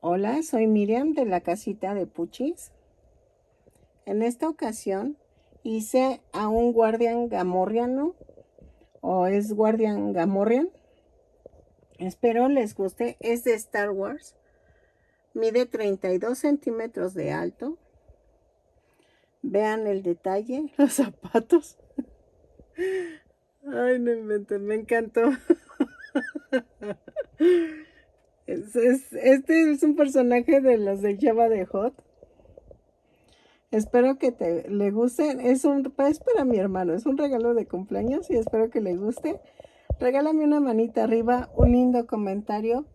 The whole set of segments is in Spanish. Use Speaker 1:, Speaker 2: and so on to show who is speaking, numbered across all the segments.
Speaker 1: Hola, soy Miriam de la casita de Puchis. En esta ocasión hice a un guardián gamorriano o es guardián gamorrean. Espero les guste. Es de Star Wars. Mide 32 centímetros de alto. Vean el detalle, los zapatos. Ay, no inventen, me encantó. Este es un personaje de los de Java de Hot. Espero que le guste. Es para mi hermano, es un regalo de cumpleaños y espero que le guste. Regálame una manita arriba, un lindo comentario.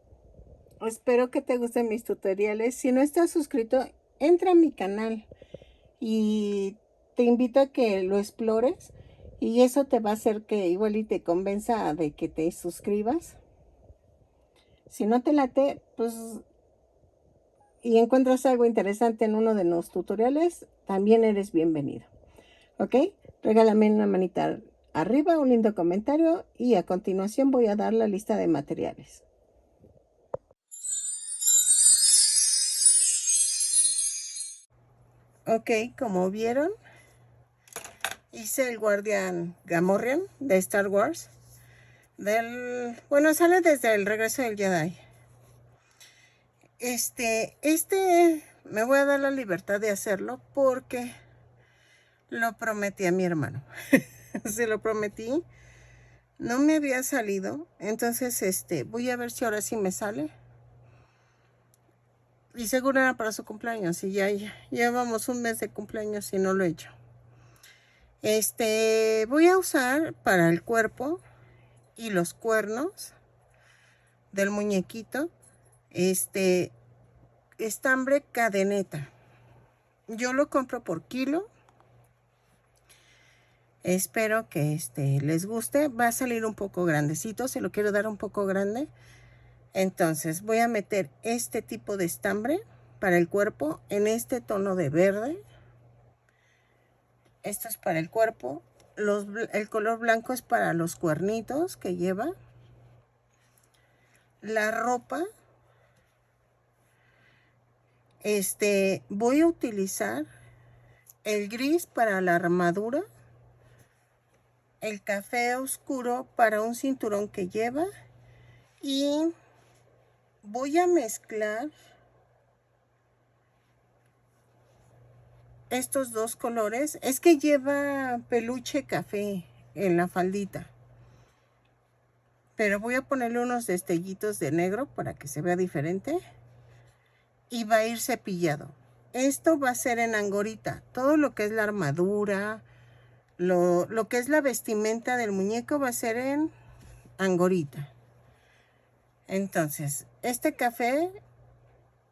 Speaker 1: Espero que te gusten mis tutoriales. Si no estás suscrito, entra a mi canal y te invito a que lo explores. Y eso te va a hacer que igual y te convenza de que te suscribas. Si no te late, pues y encuentras algo interesante en uno de los tutoriales, también eres bienvenido. ¿Ok? Regálame una manita arriba, un lindo comentario y a continuación voy a dar la lista de materiales. Ok, como vieron, hice el guardián Gamorrean de Star Wars. Bueno, sale desde el regreso del Jedi. Me voy a dar la libertad de hacerlo porque lo prometí a mi hermano. Se lo prometí. No me había salido. Entonces, voy a ver si ahora sí me sale. Y seguro era para su cumpleaños. Y ya llevamos un mes de cumpleaños y no lo he hecho. Voy a usar para el cuerpo y los cuernos del muñequito. Estambre cadeneta. Yo lo compro por kilo. Espero que les guste. Va a salir un poco grandecito. Se lo quiero dar un poco grande. Entonces voy a meter este tipo de estambre para el cuerpo en este tono de verde. Esto es para el cuerpo. El color blanco es para los cuernitos que lleva. La ropa. Voy a utilizar el gris para la armadura. El café oscuro para un cinturón que lleva. Y voy a mezclar estos dos colores. Es que lleva peluche café en la faldita. Pero voy a ponerle unos destellitos de negro para que se vea diferente. Y va a ir cepillado. Esto va a ser en angorita. Todo lo que es la armadura, lo que es la vestimenta del muñeco va a ser en angorita. Entonces, este café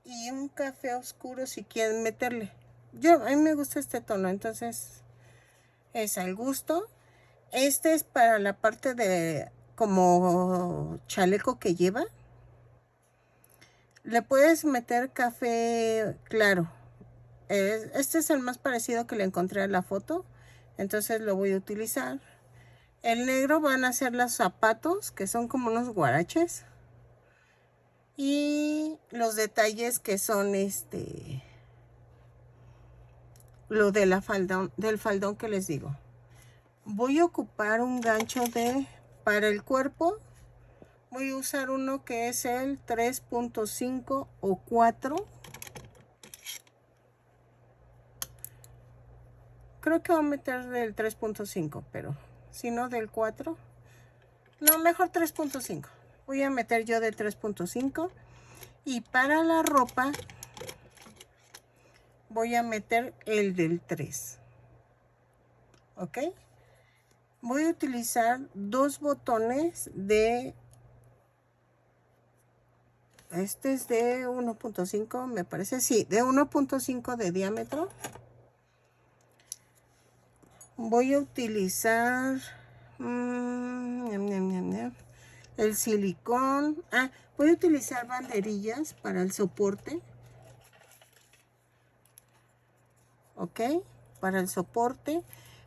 Speaker 1: y un café oscuro si quieren meterle. A mí me gusta este tono, entonces es al gusto. Este es para la parte de como chaleco que lleva. Le puedes meter café claro. Este es el más parecido que le encontré a la foto. Entonces lo voy a utilizar. El negro van a ser los zapatos, que son como unos guaraches. Y los detalles que son lo de del faldón que les digo. Voy a ocupar un gancho para el cuerpo. Voy a usar uno que es el 3.5 o 4. Creo que voy a meter del 3.5, pero si no del 4. No, mejor 3.5. Voy a meter yo del 3.5. Y para la ropa voy a meter el del 3. ¿Ok? Voy a utilizar dos botones de... Este es de 1.5, me parece. Sí, de 1.5 de diámetro. Voy a utilizar el silicón. Voy a utilizar banderillas para el soporte. Ok, para el soporte.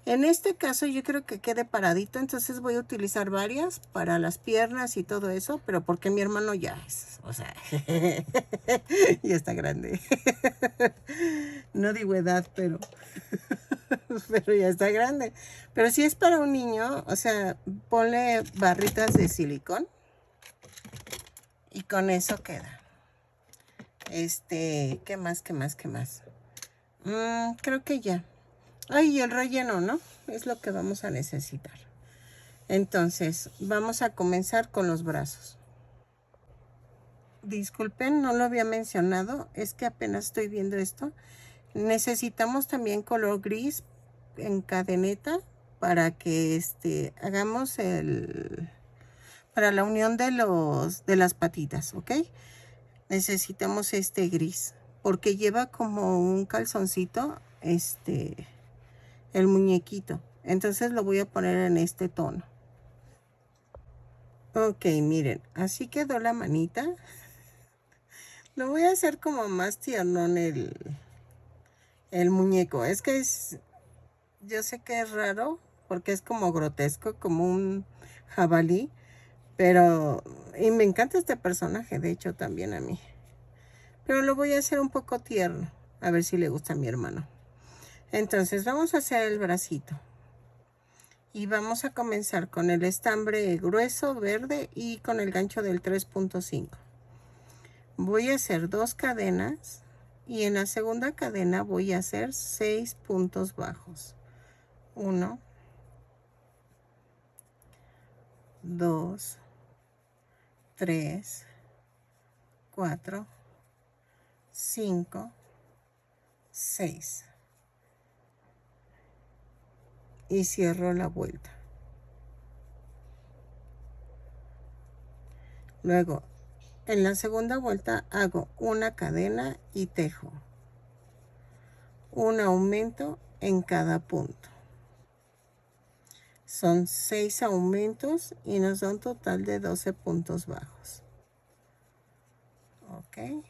Speaker 1: En este caso yo creo que quede paradito, entonces voy a utilizar varias para las piernas y todo eso, pero porque mi hermano ya es, o sea, ya está grande. No digo edad, pero ya está grande. Pero si es para un niño, o sea, ponle barritas de silicón y con eso queda. ¿Qué más, qué más, qué más? Creo que ya. Ay, y el relleno, ¿no? Es lo que vamos a necesitar. Entonces, vamos a comenzar con los brazos. Disculpen, no lo había mencionado, es que apenas estoy viendo esto. Necesitamos también color gris en cadeneta para que hagamos para la unión de las patitas, ¿ok? Necesitamos este gris porque lleva como un calzoncito, el muñequito. Entonces lo voy a poner en este tono. Ok, miren, así quedó la manita. Lo voy a hacer como más tiernón el muñeco. Es que yo sé que es raro porque es como grotesco, como un jabalí. Y me encanta este personaje, de hecho, también a mí. Pero lo voy a hacer un poco tierno, a ver si le gusta a mi hermano. Entonces vamos a hacer el bracito. Y vamos a comenzar con el estambre grueso verde y con el gancho del 3.5. Voy a hacer 2 cadenas y en la segunda cadena voy a hacer 6 puntos bajos. 1, 2, 3, 4, 5, 6. Y cierro la vuelta. Luego, en la segunda vuelta hago una cadena y tejo. Un aumento en cada punto. Son 6 aumentos y nos da un total de 12 puntos bajos. Ok.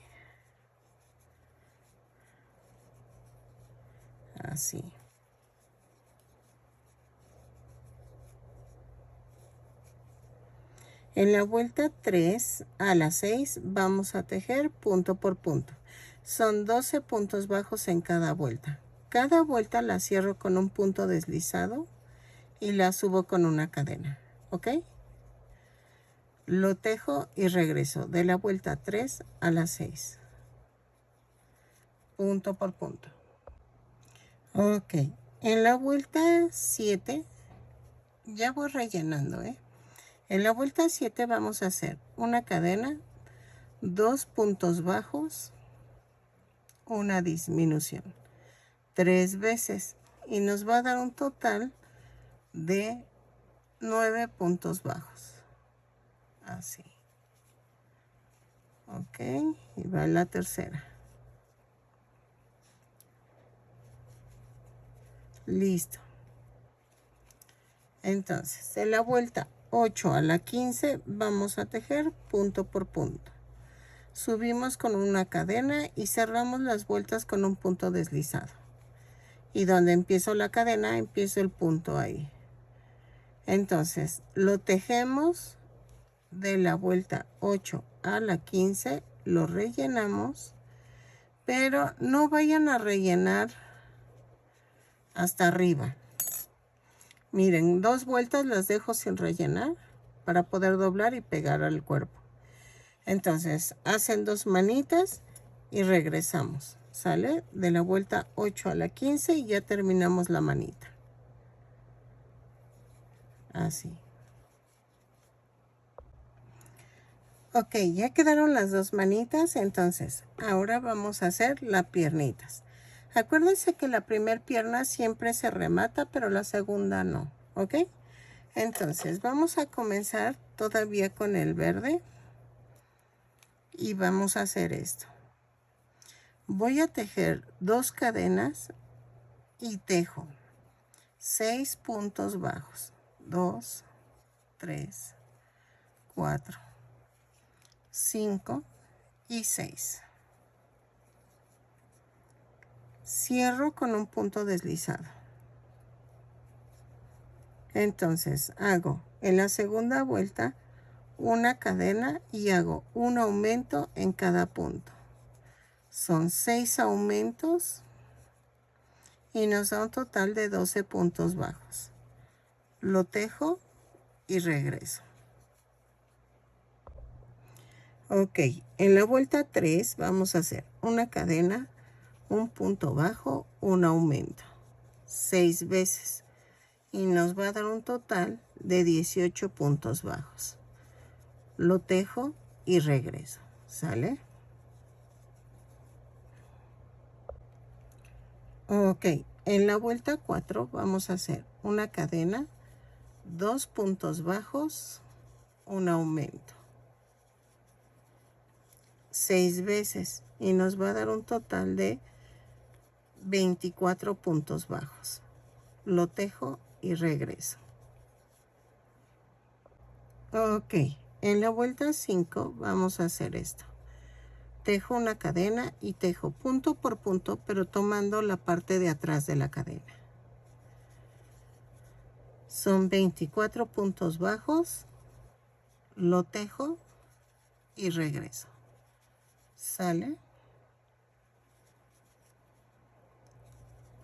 Speaker 1: Así. En la vuelta 3 a la 6 vamos a tejer punto por punto. Son 12 puntos bajos en cada vuelta. Cada vuelta la cierro con un punto deslizado y la subo con una cadena. ¿Ok? Lo tejo y regreso de la vuelta 3 a la 6. Punto por punto. Ok. En la vuelta 7 ya voy rellenando, ¿eh? En la vuelta 7 vamos a hacer una cadena, 2 puntos bajos, una disminución, 3 veces y nos va a dar un total de 9 puntos bajos. Así. Ok, y va la tercera. Listo. Entonces, de la vuelta 8 a la 15 vamos a tejer punto por punto. Subimos con una cadena y cerramos las vueltas con un punto deslizado. Y donde empiezo la cadena, empiezo el punto ahí. Entonces, lo tejemos de la vuelta 8 a la 15, lo rellenamos, pero no vayan a rellenar hasta arriba. Miren, 2 vueltas las dejo sin rellenar para poder doblar y pegar al cuerpo. Entonces, hacen 2 manitas y regresamos. ¿Sale? De la vuelta 8 a la 15 y ya terminamos la manita. Así. Ok, ya quedaron las 2 manitas, entonces ahora vamos a hacer las piernitas. Acuérdense que la primera pierna siempre se remata, pero la segunda no, ¿ok? Entonces vamos a comenzar todavía con el verde y vamos a hacer esto. Voy a tejer 2 cadenas y tejo 6 puntos bajos. 2, 3, 4, 5 y 6. Cierro con un punto deslizado. Entonces hago en la segunda vuelta una cadena y hago un aumento en cada punto. Son 6 aumentos y nos da un total de 12 puntos bajos. Lo tejo y regreso. Ok, en la vuelta 3 vamos a hacer una cadena, un punto bajo, un aumento, 6 veces. Y nos va a dar un total de 18 puntos bajos. Lo tejo y regreso. ¿Sale? Ok, en la vuelta 4 vamos a hacer una cadena, 2 puntos bajos, un aumento, 6 veces. Y nos va a dar un total de 24 puntos bajos. Lo tejo y regreso. Ok, en la vuelta 5 vamos a hacer esto. Tejo una cadena y tejo punto por punto, pero tomando la parte de atrás de la cadena. Son 24 puntos bajos, lo tejo y regreso. ¿Sale?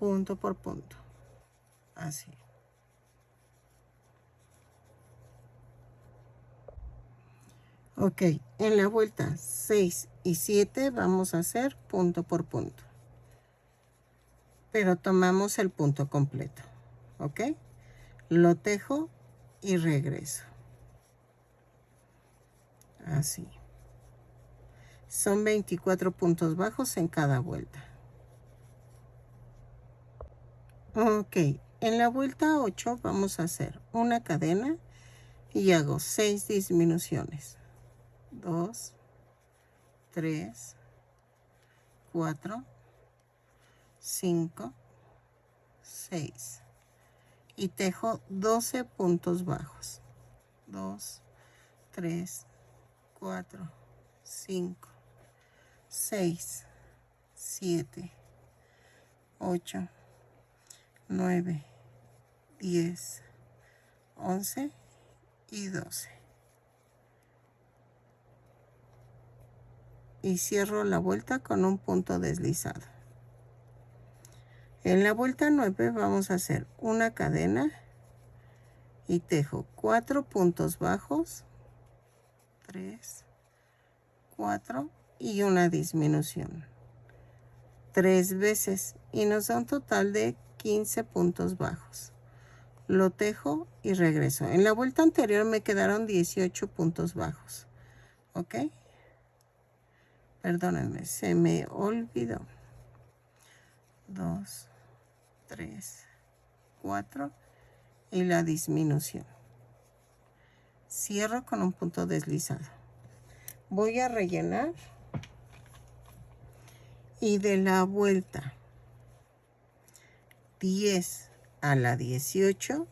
Speaker 1: Punto por punto. Así. Ok, en la vuelta 6 y 7 vamos a hacer punto por punto. Pero tomamos el punto completo. ¿Ok? Lo tejo y regreso. Así. Son 24 puntos bajos en cada vuelta. Ok, en la vuelta 8 vamos a hacer una cadena y hago 6 disminuciones. 2, 3, 4, 5, 6. Y tejo 12 puntos bajos. 2, 3, 4, 5, 6, 7, 8, 9, 10, 11 y 12. Y cierro la vuelta con un punto deslizado. En la vuelta 9 vamos a hacer una cadena y tejo 4 puntos bajos, 3, 4 y una disminución. 3 veces y nos da un total de 15 puntos bajos. Lo tejo y regreso. En la vuelta anterior me quedaron 18 puntos bajos. ¿Ok? Perdónenme, se me olvidó. 2, 3, 4 y la disminución. Cierro con un punto deslizado. Voy a rellenar y de la vuelta 10 a la 18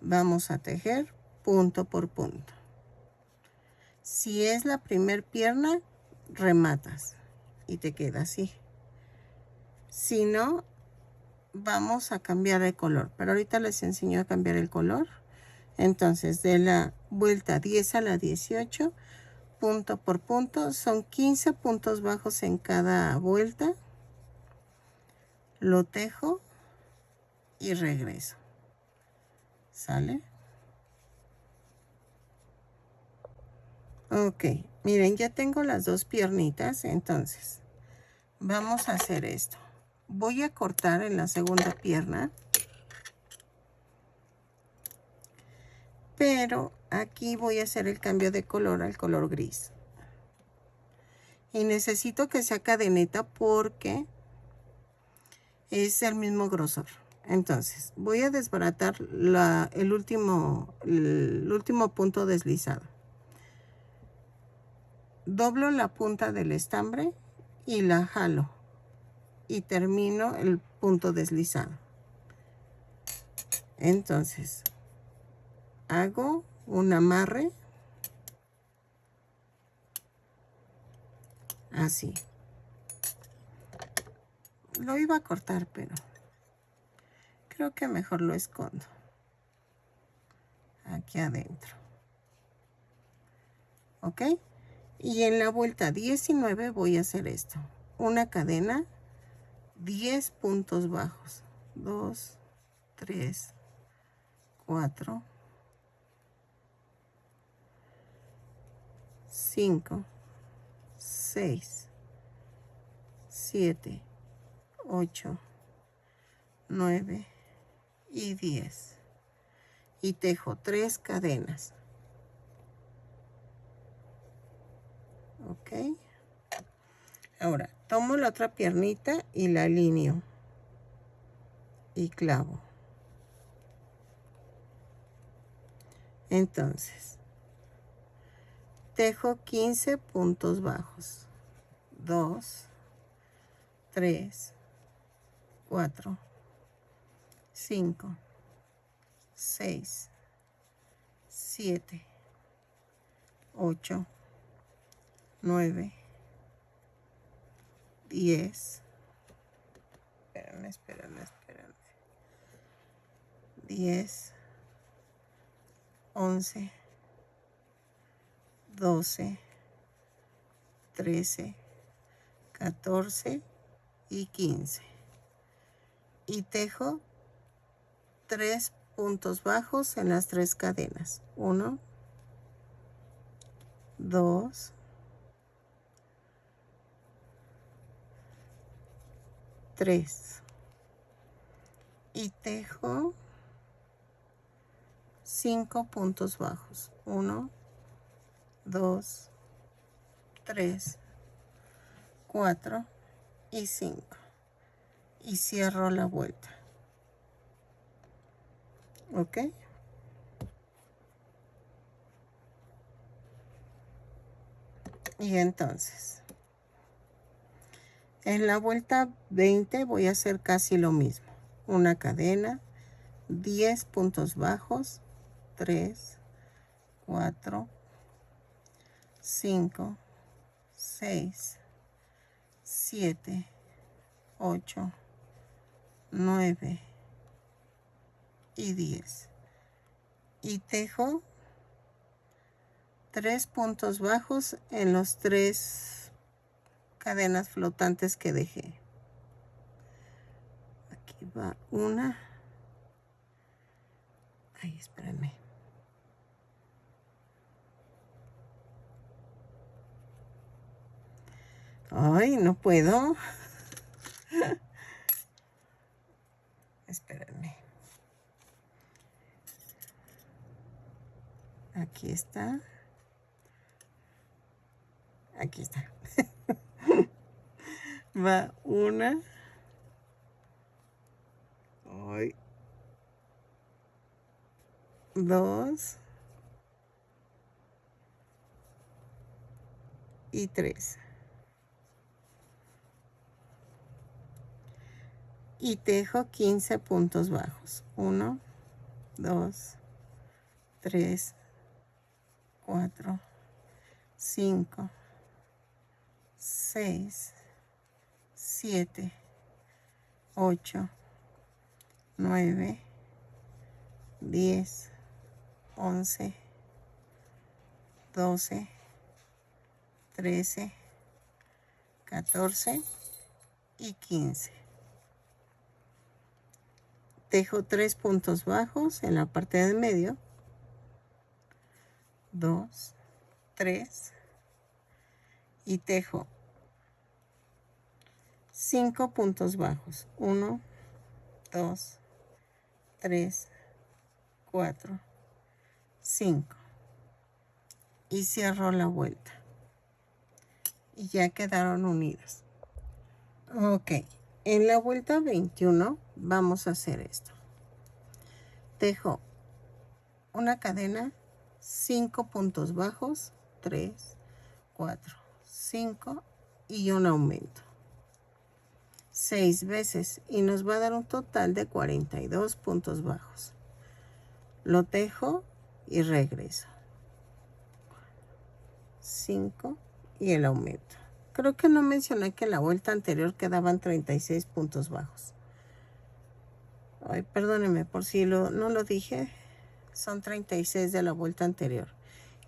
Speaker 1: vamos a tejer punto por punto. Si es la primer pierna, rematas y te queda así. Si no, vamos a cambiar el color, pero ahorita les enseño a cambiar el color. Entonces, de la vuelta 10 a la 18, punto por punto, son 15 puntos bajos en cada vuelta. Lo tejo y regreso. ¿Sale? Ok, miren, ya tengo las dos piernitas, entonces vamos a hacer esto. Voy a cortar en la segunda pierna, pero aquí voy a hacer el cambio de color al color gris. Y necesito que sea cadeneta porque es el mismo grosor. Entonces, voy a desbaratar el último punto deslizado. Doblo la punta del estambre y la jalo. Y termino el punto deslizado. Entonces, hago un amarre. Así. Lo iba a cortar, pero creo que mejor lo escondo. aquí adentro. ¿Ok? Y en la vuelta 19 voy a hacer esto. Una cadena, 10 puntos bajos. 2, 3, 4, 5, 6, 7, 8, 9 y 10. Y tejo 3 cadenas. Ok. Ahora tomo la otra piernita y la alineo y clavo. Entonces tejo 15 puntos bajos. 2, 3, 4, 5, 6, 7, 8, 9, 10. Espérenme. 10, 11, 12, 13, 14 y 15. Y tejo 3 puntos bajos en las 3 cadenas. 1, 2, 3. Y tejo 5 puntos bajos. 1, 2, 3, 4 y 5. Y cierro la vuelta. ¿Ok? Y entonces, en la vuelta 20 voy a hacer casi lo mismo. Una cadena, 10 puntos bajos, 3, 4, 5, 6, 7, 8, 9 y 10. Y tejo 3 puntos bajos en los 3 cadenas flotantes que dejé. Aquí va una. Ay, espérenme. Ay, no puedo. Espérenme. Aquí está. Aquí está. Va una. Ay. 2. Y 3. Y tejo 15 puntos bajos. 1, 2, 3, 4, 5, 6, 7, 8, 9, 10, 11, 12, 13, 14 y 15. Tejo 3 puntos bajos en la parte del medio. 2, 3. Y tejo 5 puntos bajos. 1, 2, 3, 4, 5. Y cierro la vuelta. Y ya quedaron unidas. Ok. En la vuelta 21 vamos a hacer esto. Tejo una cadena, 5 puntos bajos, 3, 4, 5 y un aumento. 6 veces y nos va a dar un total de 42 puntos bajos. Lo tejo y regreso. 5 y el aumento. Creo que no mencioné que en la vuelta anterior quedaban 36 puntos bajos. Ay, perdónenme por si no lo dije. son 36 de la vuelta anterior.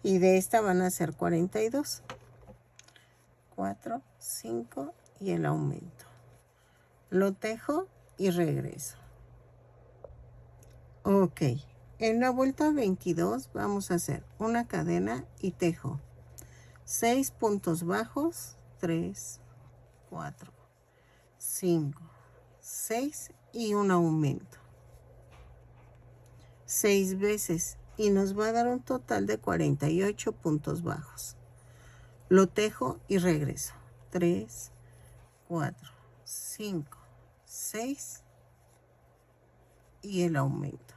Speaker 1: Y de esta van a ser 42. 4, 5 y el aumento. Lo tejo y regreso. Ok. En la vuelta 22 vamos a hacer una cadena y tejo 6 puntos bajos, 3, 4, 5, 6 y un aumento. 6 veces y nos va a dar un total de 48 puntos bajos. Lo tejo y regreso. 3, 4, 5, 6 y el aumento.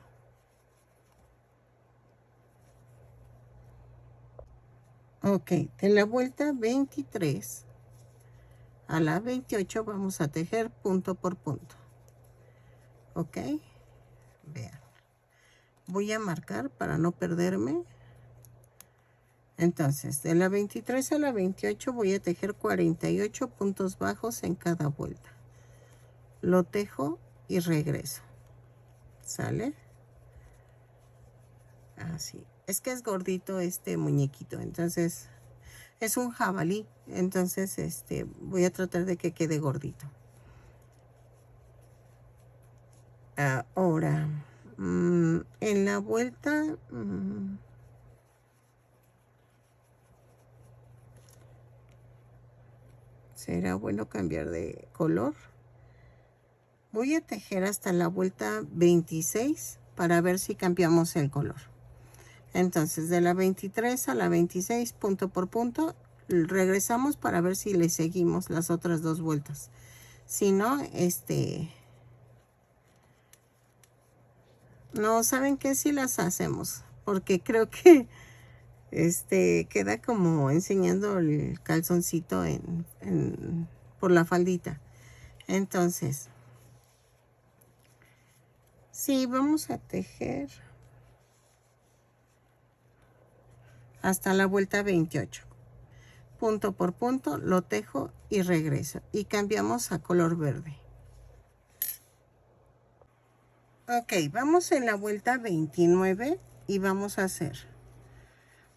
Speaker 1: Ok, de la vuelta 23 a la 28 vamos a tejer punto por punto. Ok, vean. Voy a marcar para no perderme. Entonces, de la 23 a la 28 voy a tejer 48 puntos bajos en cada vuelta. Lo tejo y regreso. ¿Sale? Así. Es que es gordito este muñequito, entonces es un jabalí, entonces voy a tratar de que quede gordito. Ahora, en la vuelta, será bueno cambiar de color. Voy a tejer hasta la vuelta 26 para ver si cambiamos el color. Entonces, de la 23 a la 26, punto por punto, regresamos para ver si le seguimos las otras dos vueltas. Si no, no, ¿saben qué? Si las hacemos, porque creo que queda como enseñando el calzoncito por la faldita. Entonces, sí, vamos a tejer hasta la vuelta 28. Punto por punto, lo tejo y regreso. Y cambiamos a color verde. Ok, vamos en la vuelta 29 y vamos a hacer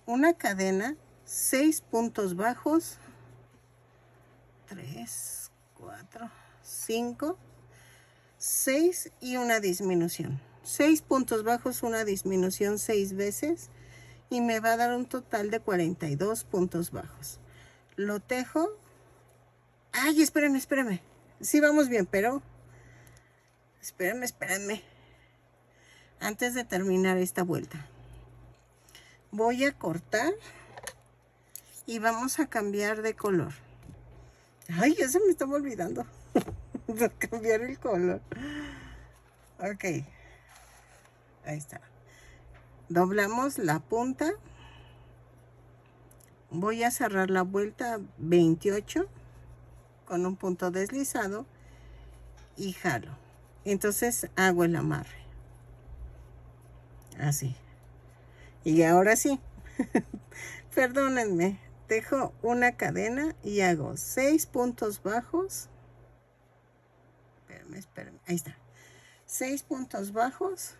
Speaker 1: una cadena, 6 puntos bajos, 3, 4, 5, 6 y una disminución. 6 puntos bajos, una disminución 6 veces y me va a dar un total de 42 puntos bajos. Lo tejo. Ay, espérenme. Sí vamos bien, pero espérenme. Antes de terminar esta vuelta, voy a cortar y vamos a cambiar de color. Ay, ya se me estaba olvidando de cambiar el color. Ok, ahí está. Doblamos la punta. Voy a cerrar la vuelta 28 con un punto deslizado y jalo. Entonces hago el amarre. Así. Y ahora sí. Perdónenme. Dejo una cadena y hago 6 puntos bajos. Espérenme. Ahí está. 6 puntos bajos.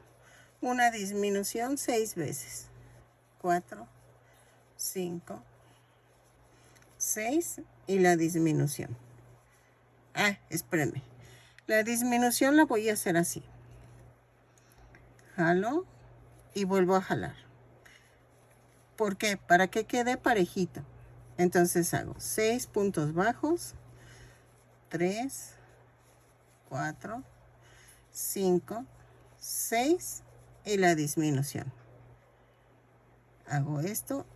Speaker 1: Una disminución 6 veces. 4, 5, 6 y la disminución. Espérenme. La disminución la voy a hacer así. Jalo y vuelvo a jalar. ¿Por qué? Para que quede parejito. Entonces hago 6 puntos bajos, 3, 4, 5, 6 y la disminución. Hago esto,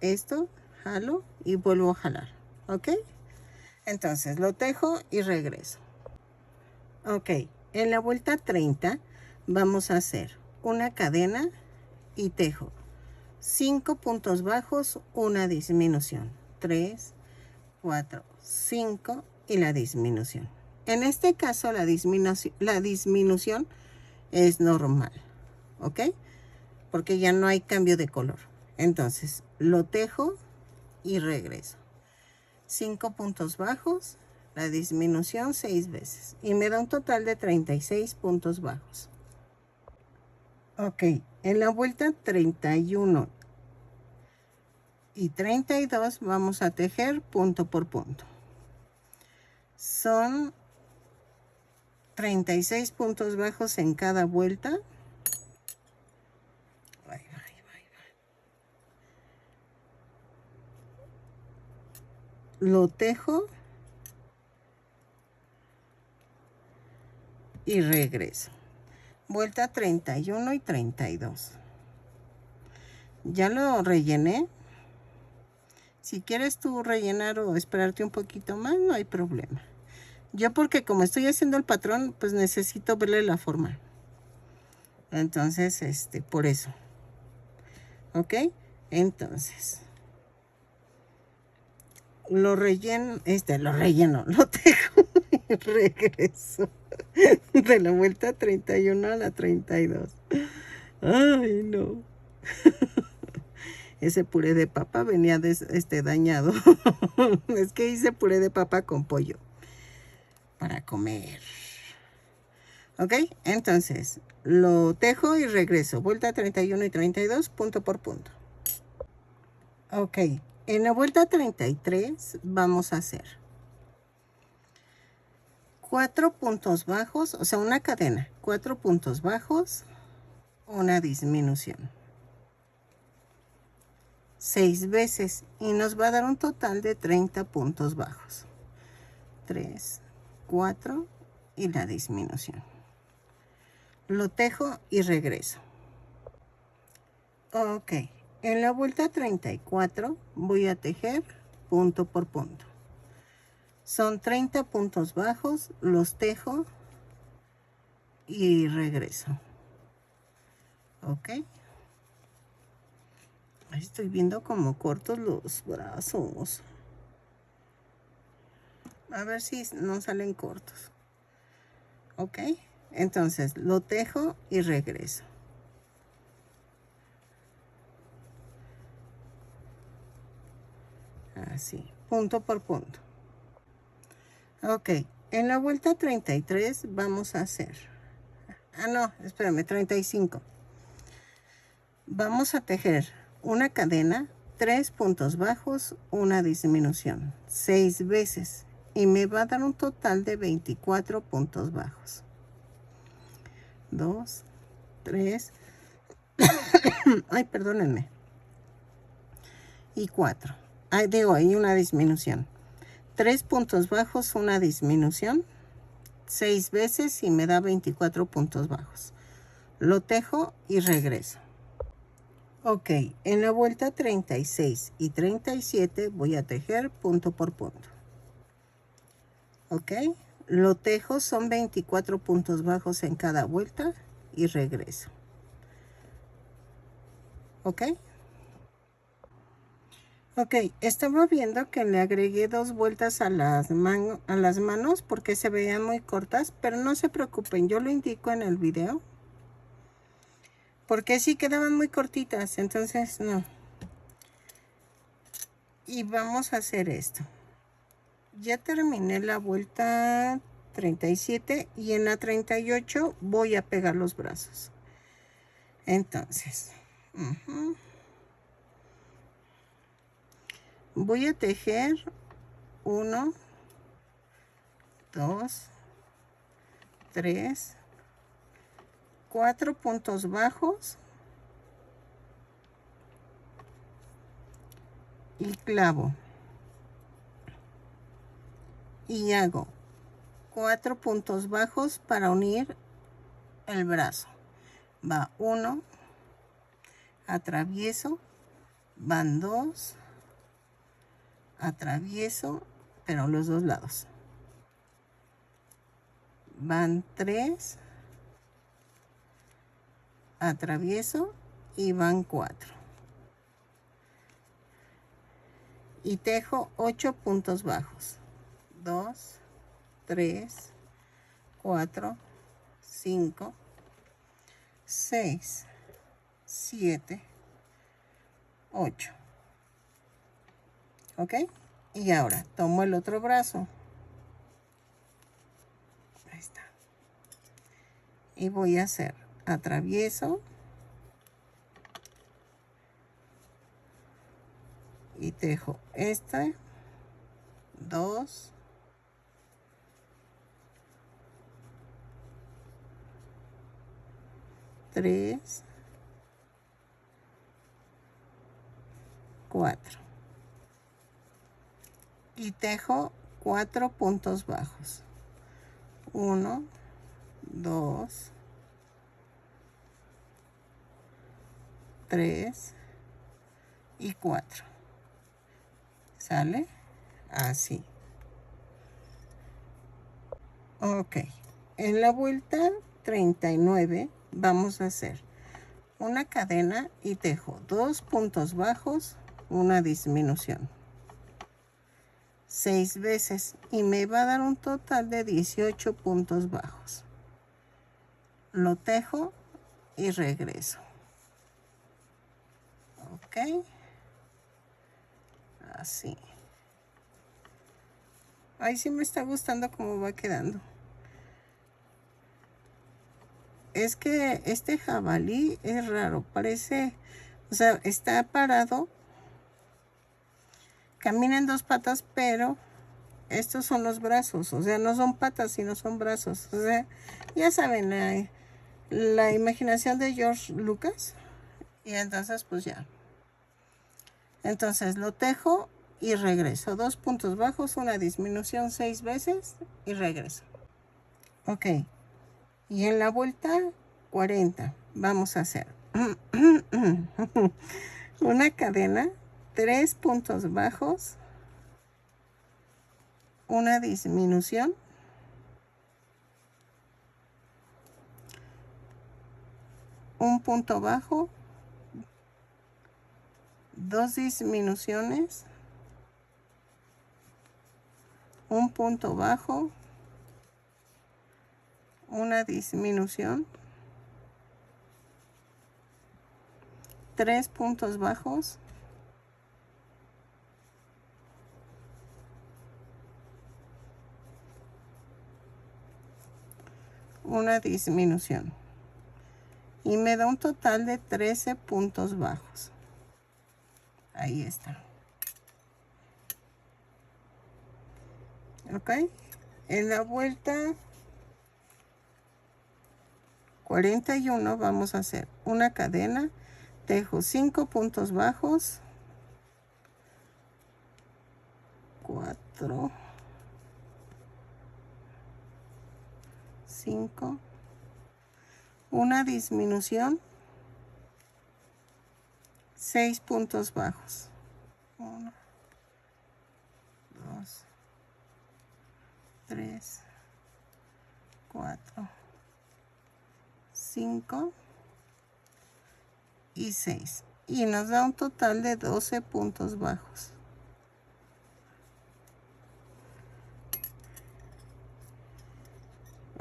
Speaker 1: jalo y vuelvo a jalar. ¿Ok? Entonces lo tejo y regreso. Ok, en la vuelta 30 vamos a hacer una cadena y tejo 5 puntos bajos, una disminución, 3, 4, 5 y la disminución. En este caso la disminución es normal, ¿ok? Porque ya no hay cambio de color. Entonces lo tejo y regreso. 5 puntos bajos, la disminución 6 veces y me da un total de 36 puntos bajos. Ok, En la vuelta 31 y 32 vamos a tejer punto por punto. Son 36 puntos bajos en cada vuelta. Lo tejo y regreso. Vuelta 31 y 32. Ya lo rellené. Si quieres tú rellenar o esperarte un poquito más, no hay problema. Yo porque como estoy haciendo el patrón, pues necesito verle la forma. Entonces, por eso. ¿Ok? Entonces, lo relleno, lo tejo y regreso. De la vuelta 31 a la 32. Ay, no. Ese puré de papa venía dañado. Es que hice puré de papa con pollo para comer. Ok, entonces lo tejo y regreso. Vuelta 31 y 32, punto por punto. Ok, en la vuelta 33 vamos a hacer 4 puntos bajos, o sea, una cadena, 4 puntos bajos, una disminución. 6 veces y nos va a dar un total de 30 puntos bajos. 3, 4 y la disminución. Lo tejo y regreso. Ok, en la vuelta 34 voy a tejer punto por punto. Son 30 puntos bajos, los tejo y regreso. Ok. Estoy viendo como cortos los brazos. A ver si no salen cortos. Ok. Entonces lo tejo y regreso. Así, punto por punto. Ok. En la vuelta 33 vamos a hacer. Ah, no, espérame, 35. Vamos a tejer una cadena, 3 puntos bajos, una disminución, 6 veces. Y me va a dar un total de 24 puntos bajos. 2, 3, ay, perdónenme. Y 4. Ay, digo, hay una disminución. 3 puntos bajos, una disminución, 6 veces y me da 24 puntos bajos. Lo tejo y regreso. Ok, en la vuelta 36 y 37 voy a tejer punto por punto. Ok, lo tejo, son 24 puntos bajos en cada vuelta y regreso. Ok. Ok, estaba viendo que le agregué 2 vueltas a las manos porque se veían muy cortas, pero no se preocupen, yo lo indico en el video. Porque sí quedaban muy cortitas, entonces no. Y vamos a hacer esto. Ya terminé la vuelta 37 y en la 38 voy a pegar los brazos. Entonces, voy a tejer 1, 2, 3, 4 puntos bajos y clavo. Y hago 4 puntos bajos para unir el brazo. Va 1, atravieso, van 2, atravieso, pero los dos lados. Van 3, atravieso y van 4. Y tejo 8 puntos bajos. 2, 3, 4, 5, 6, 7, 8. ¿Ok? Y ahora tomo el otro brazo. Ahí está. Y voy a hacer atravieso, y tejo este, 2, 3, 4 y tejo 4 puntos bajos, 1, 2, 3 y 4. ¿Sale? Así. Ok. En la vuelta 39 vamos a hacer una cadena y tejo 2 puntos bajos, una disminución 6 veces y me va a dar un total de 18 puntos bajos. Lo tejo y regreso. Ok. Así. Ahí sí me está gustando cómo va quedando. Es que este jabalí es raro, parece, o sea, está parado, camina en 2 patas, pero estos son los brazos, o sea, no son patas, sino son brazos. O sea, ya saben, la imaginación de George Lucas. Y entonces, pues ya. Entonces lo tejo y regreso. 2 puntos bajos, una disminución 6 veces y regreso. Ok. Y en la vuelta 40 vamos a hacer una cadena, 3 puntos bajos, una disminución, un punto bajo, 2 disminuciones, un punto bajo, una disminución, 3 puntos bajos, una disminución y me da un total de 13 puntos bajos. Ahí está. Ok. En la vuelta 41 vamos a hacer una cadena, tejo 5 puntos bajos, 4, 5, una disminución, 6 puntos bajos, 1, 2, 3, 4, 5 y 6 y nos da un total de 12 puntos bajos.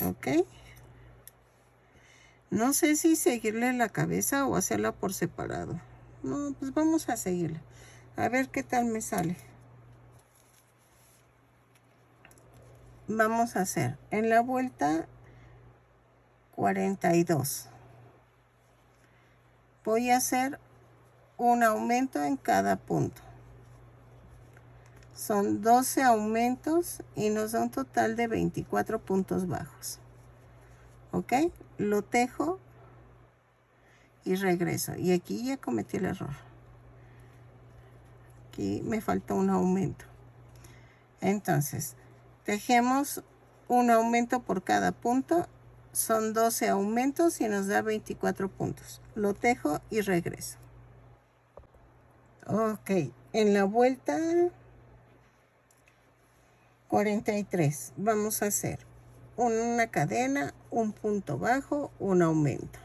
Speaker 1: Ok. No sé si seguirle la cabeza o hacerla por separado. No, pues vamos a seguirla. A ver qué tal me sale. Vamos a hacer en la vuelta 42. Voy a hacer un aumento en cada punto. Son 12 aumentos y nos da un total de 24 puntos bajos. ¿Ok? Lo tejo y regreso. Y aquí ya cometí el error. Aquí me falta un aumento. Entonces, tejemos un aumento por cada punto. Son 12 aumentos y nos da 24 puntos. Lo tejo y regreso. Ok, en la vuelta 43 vamos a hacer una cadena, un punto bajo, un aumento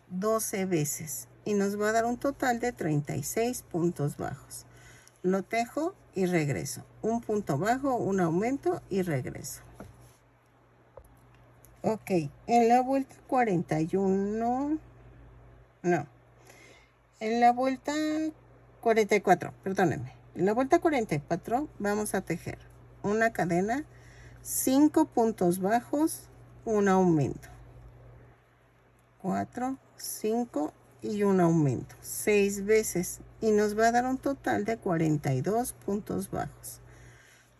Speaker 1: 12 veces y nos va a dar un total de 36 puntos bajos. Lo tejo y regreso, un punto bajo, un aumento y regreso. Ok, en la vuelta 41, no, en la vuelta 44, perdónenme, en la vuelta 44 vamos a tejer una cadena, 5 puntos bajos, un aumento, 4, 5 y un aumento, 6 veces y nos va a dar un total de 42 puntos bajos.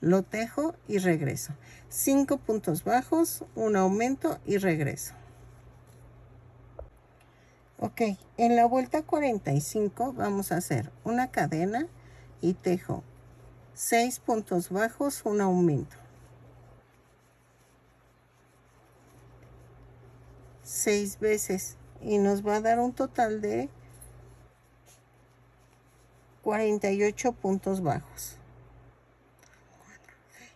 Speaker 1: Lo tejo y regreso. 5 puntos bajos, un aumento y regreso. Ok, en la vuelta 45 vamos a hacer una cadena y tejo 6 puntos bajos, un aumento. 6 veces y nos va a dar un total de 48 puntos bajos.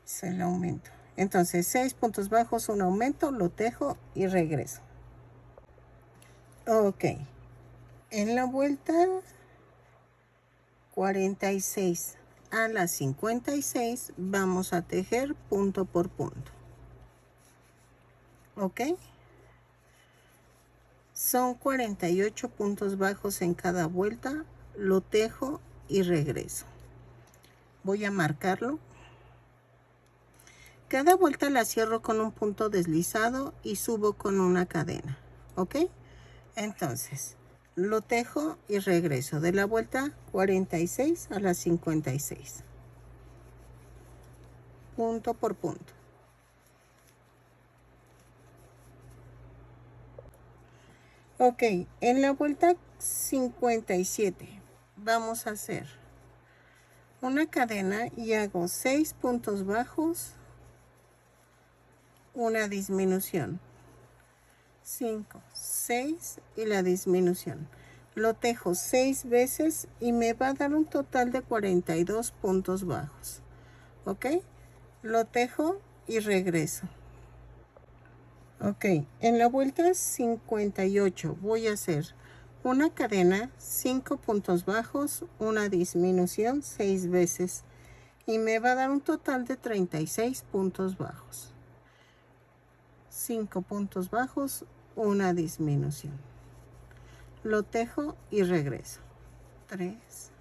Speaker 1: Es el aumento. Entonces 6 puntos bajos, un aumento, lo tejo y regreso. Ok, en la vuelta 46 a la 56 vamos a tejer punto por punto. Ok, son 48 puntos bajos en cada vuelta, lo tejo y regreso. Voy a marcarlo. Cada vuelta la cierro con un punto deslizado y subo con una cadena. ¿Ok? Entonces, lo tejo y regreso de la vuelta 46 a la 56. Punto por punto. Ok, en la vuelta 57 vamos a hacer una cadena y hago 6 puntos bajos, una disminución. 5, 6 y la disminución. Lo tejo 6 veces y me va a dar un total de 42 puntos bajos. ¿Ok? Lo tejo y regreso. Ok, en la vuelta 58 voy a hacer una cadena, 5 puntos bajos, una disminución 6 veces y me va a dar un total de 36 puntos bajos. 5 puntos bajos, una disminución. Lo tejo y regreso. 3,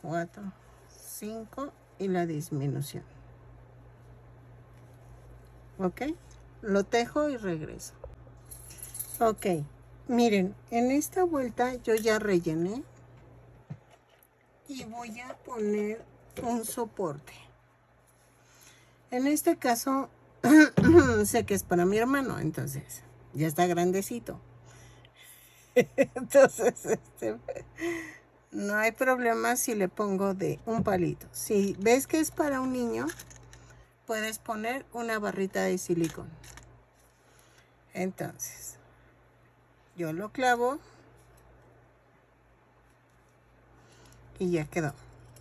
Speaker 1: 4, 5 y la disminución. ¿Ok? Lo tejo y regreso. Ok, miren, en esta vuelta yo ya rellené y voy a poner un soporte. En este caso, sé que es para mi hermano, entonces ya está grandecito. Entonces, no hay problema si le pongo de un palito. Si ves que es para un niño, puedes poner una barrita de silicón. Entonces, yo lo clavo y ya quedó.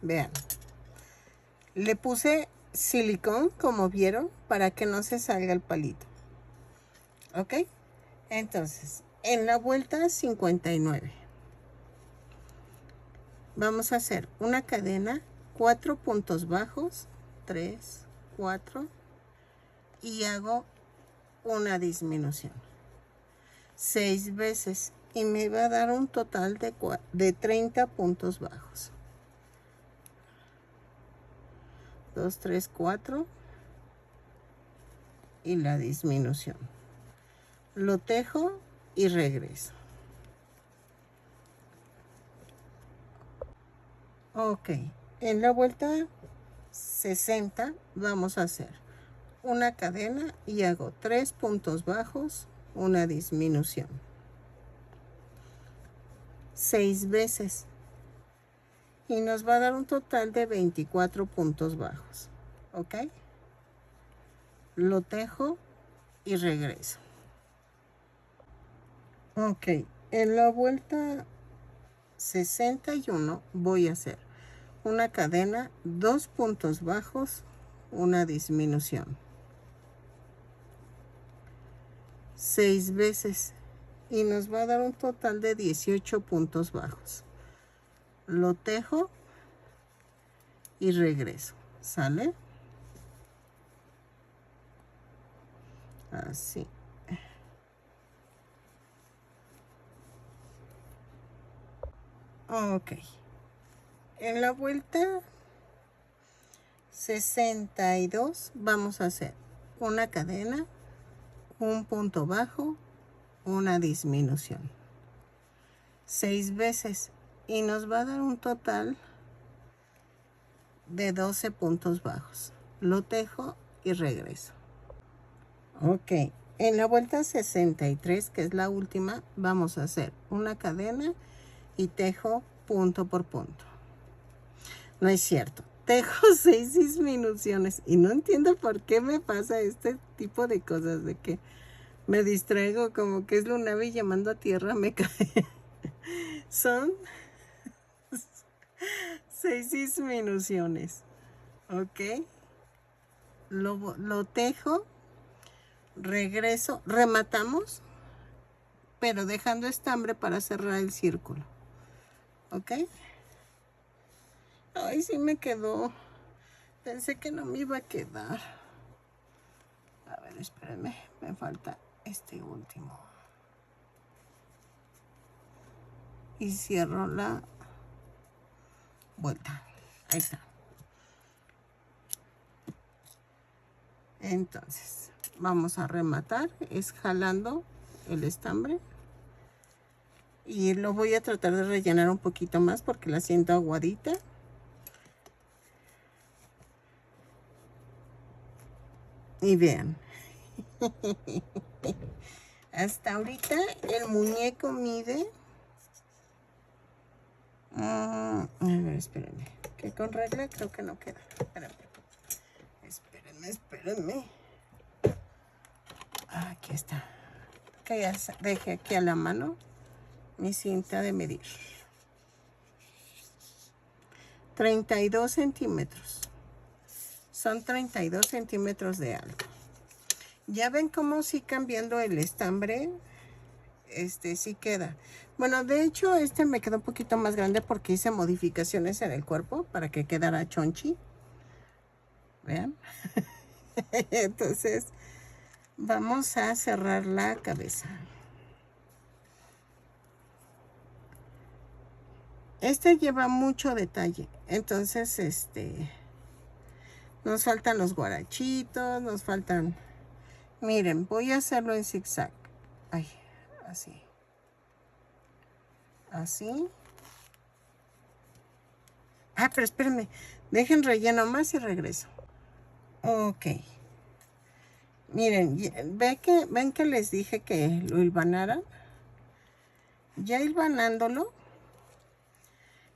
Speaker 1: Vean. Le puse silicón, como vieron, para que no se salga el palito. ¿Ok? Entonces, en la vuelta 59 vamos a hacer una cadena, 4 puntos bajos, 3, 4 y hago una disminución 6 veces y me va a dar un total de 30 puntos bajos. 2, 3, 4 y la disminución. Lo tejo y regreso. Ok, en la vuelta 60 vamos a hacer una cadena y hago 3 puntos bajos, una disminución 6 veces y nos va a dar un total de 24 puntos bajos. ¿Ok? Lo tejo y regreso. Ok, en la vuelta 61 voy a hacer una cadena, 2 puntos bajos, una disminución 6 veces y nos va a dar un total de 18 puntos bajos. Lo tejo y regreso. ¿Sale? Así. Ok. En la vuelta 62 vamos a hacer una cadena, un punto bajo, una disminución 6 veces y nos va a dar un total de 12 puntos bajos. Lo tejo y regreso. Ok, en la vuelta 63, que es la última, vamos a hacer una cadena y tejo punto por punto. No es cierto, tejo 6 disminuciones y no entiendo por qué me pasa este tipo de cosas, de que me distraigo como que es Lunavi llamando a tierra, me cae. Son 6 disminuciones, ok. Lo tejo, regreso, rematamos, pero dejando estambre para cerrar el círculo, ok. Ay, sí me quedó. Pensé que no me iba a quedar. A ver, espérenme, me falta este último. Y cierro la vuelta. Ahí está. Entonces, vamos a rematar, es jalando el estambre. Y lo voy a tratar de rellenar un poquito más porque la siento aguadita. Y vean. Hasta ahorita el muñeco mide... a ver, espérenme. Que con regla creo que no queda. Espérenme. Aquí está. Que ya dejé aquí a la mano mi cinta de medir. 32 centímetros. Son 32 centímetros de alto. Ya ven cómo sí cambiando el estambre, sí queda. Bueno, de hecho este me quedó un poquito más grande porque hice modificaciones en el cuerpo para que quedara chonchi. Vean. Entonces vamos a cerrar la cabeza. Este lleva mucho detalle. Entonces, nos faltan los guarachitos, nos faltan... Miren, voy a hacerlo en zigzag. Ay, así. Así. Pero espérenme. Dejen relleno más y regreso. Ok. Miren, ven que les dije que lo hilvanaran. Ya hilvanándolo,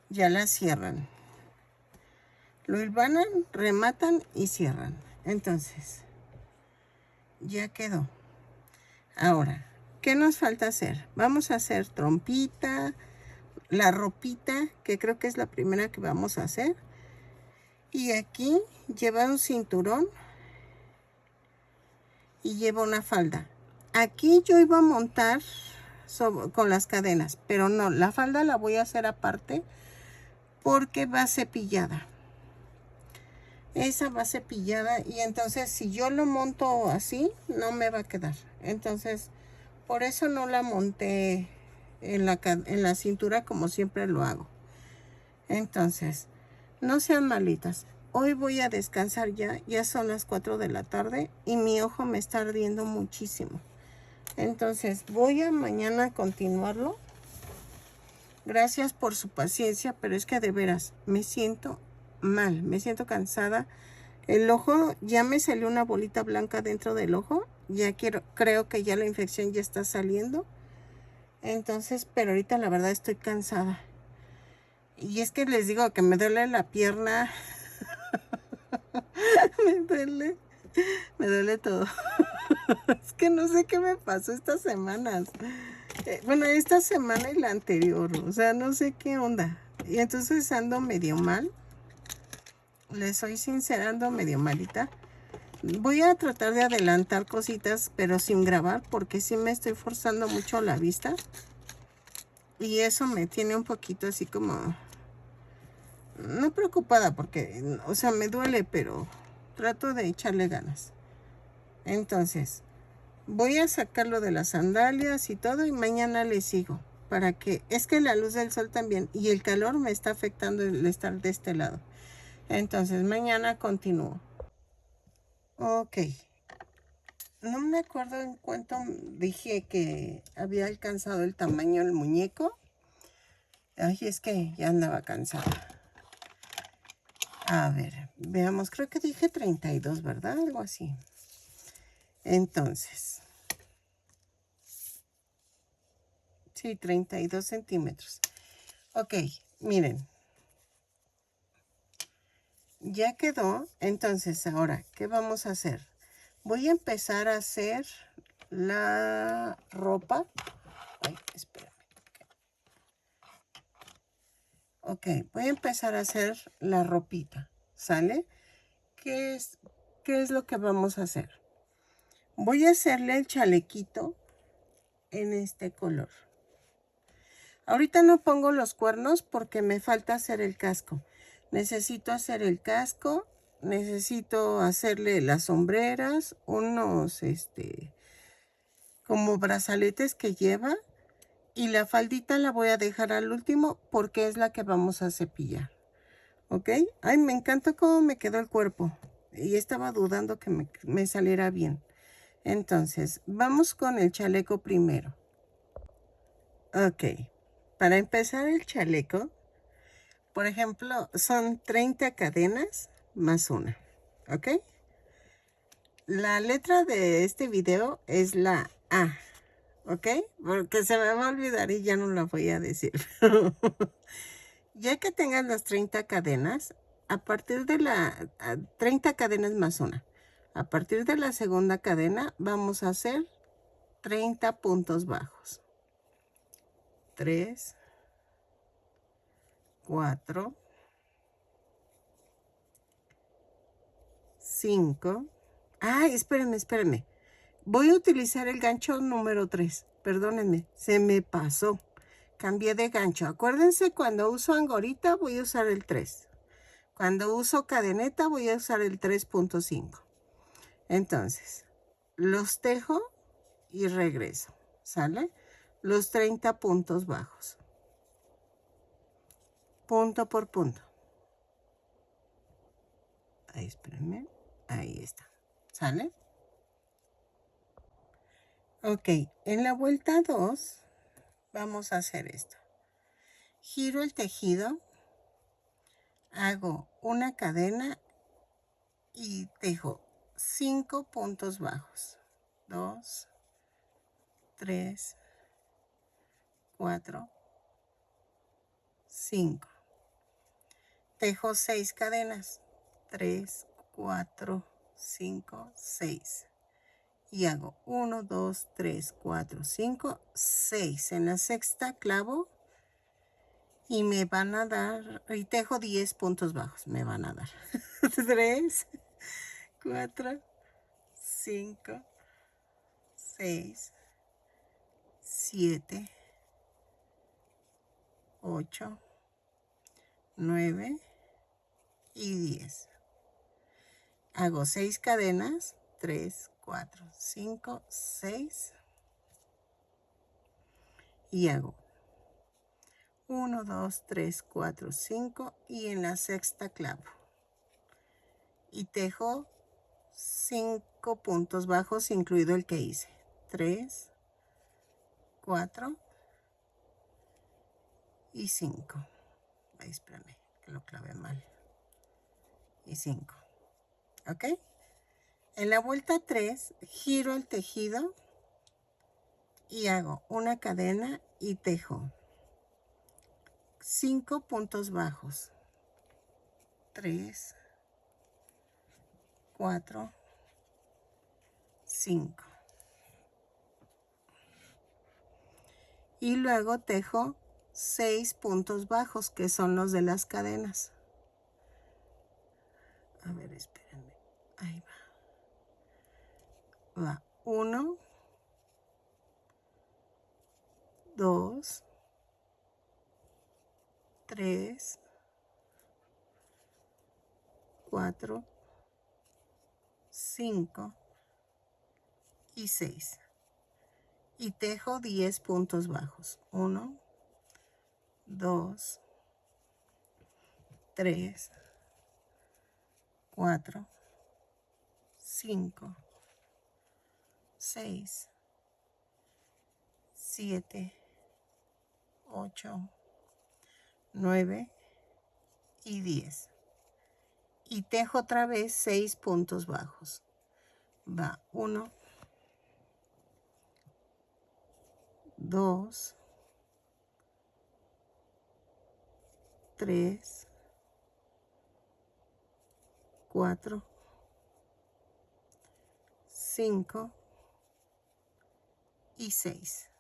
Speaker 1: ya la cierran. Lo hilvanan, rematan y cierran. Entonces, ya quedó. Ahora, ¿qué nos falta hacer? Vamos a hacer trompita, la ropita, que creo que es la primera que vamos a hacer. Y aquí lleva un cinturón y lleva una falda. Aquí yo iba a montar con las cadenas, pero no, la falda la voy a hacer aparte porque va cepillada. Esa va cepillada y entonces si yo lo monto así, no me va a quedar. Entonces, por eso no la monté en la cintura como siempre lo hago. Entonces, no sean malitas. Hoy voy a descansar ya son las 4 de la tarde y mi ojo me está ardiendo muchísimo. Entonces, voy a mañana continuarlo. Gracias por su paciencia, pero es que de veras me siento mal, me siento cansada. El ojo, ya me salió una bolita blanca dentro del ojo. Ya creo que ya la infección ya está saliendo. Entonces, pero ahorita la verdad estoy cansada. Y es que les digo que me duele la pierna. me duele todo. Es que no sé qué me pasó estas semanas. Bueno, esta semana y la anterior. O sea, no sé qué onda. Y entonces ando medio mal. Les soy sincera, ando medio malita. Voy a tratar de adelantar cositas, pero sin grabar, porque sí me estoy forzando mucho la vista. Y eso me tiene un poquito así como... No preocupada, porque, o sea, me duele, pero trato de echarle ganas. Entonces, voy a sacarlo de las sandalias y todo, y mañana le sigo. Para que... Es que la luz del sol también, y el calor me está afectando el estar de este lado. Entonces, mañana continúo. Ok. No me acuerdo en cuánto dije que había alcanzado el tamaño del muñeco. Ay, es que ya andaba cansada. A ver, veamos, creo que dije 32, ¿verdad? Algo así. Entonces, sí, 32 centímetros. Ok, miren. Ya quedó. Entonces, ahora, ¿qué vamos a hacer? Voy a empezar a hacer la ropa. Ay, espérame. Ok, voy a empezar a hacer la ropita. ¿Sale? ¿Qué es lo que vamos a hacer? Voy a hacerle el chalequito en este color. Ahorita no pongo los cuernos porque me falta hacer el casco. Necesito hacer el casco, necesito hacerle las sombreras, unos como brazaletes que lleva, y la faldita la voy a dejar al último porque es la que vamos a cepillar. ¿Ok? Ay, me encanta cómo me quedó el cuerpo y estaba dudando que me saliera bien. Entonces, vamos con el chaleco primero. Ok, para empezar el chaleco, por ejemplo, son 30 cadenas más una. ¿Ok? La letra de este video es la A. ¿Ok? Porque se me va a olvidar y ya no la voy a decir. Ya que tengas las 30 cadenas, a partir de 30 cadenas más una. A partir de la segunda cadena vamos a hacer 30 puntos bajos. 3, 4, 5. Ay, espérenme. Voy a utilizar el gancho número 3. Perdónenme, se me pasó. Cambié de gancho. Acuérdense, cuando uso angorita voy a usar el 3. Cuando uso cadeneta voy a usar el 3.5. Entonces, los tejo y regreso. ¿Sale? Los 30 puntos bajos. Punto por punto. Ahí, espérenme. Ahí está. ¿Sale? Ok, en la vuelta 2 vamos a hacer esto. Giro el tejido, hago una cadena y tejo 5 puntos bajos. 2, 3, 4, 5. Tejo 6 cadenas. 3, 4, 5, 6. Y hago 1, 2, 3, 4, 5, 6. En la sexta clavo y me van a dar, y tejo 10 puntos bajos, me van a dar. 3, 4, 5, 6, 7, 8, 9 y 10. Hago 6 cadenas, 3, 4, 5, 6. Y hago 1, 2, 3, 4, 5 y en la sexta clavo. Y tejo 5 puntos bajos, incluido el que hice. 3, 4 y 5. Ahí, espérame, que lo clavé mal. Y 5. ¿Ok? En la vuelta 3, giro el tejido y hago una cadena y tejo 5 puntos bajos. 3, 4, 5. Y luego tejo 6 puntos bajos, que son los de las cadenas. A ver, espérenme. Ahí va. Va 1, 2, 3, 4, 5 y 6. Y tejo 10 puntos bajos. 1, 2, 3, 4, 5, 6, 7, 8, 9 y 10. Y tejo otra vez 6 puntos bajos. Va 1, 2, 3, 4, 5 y 6.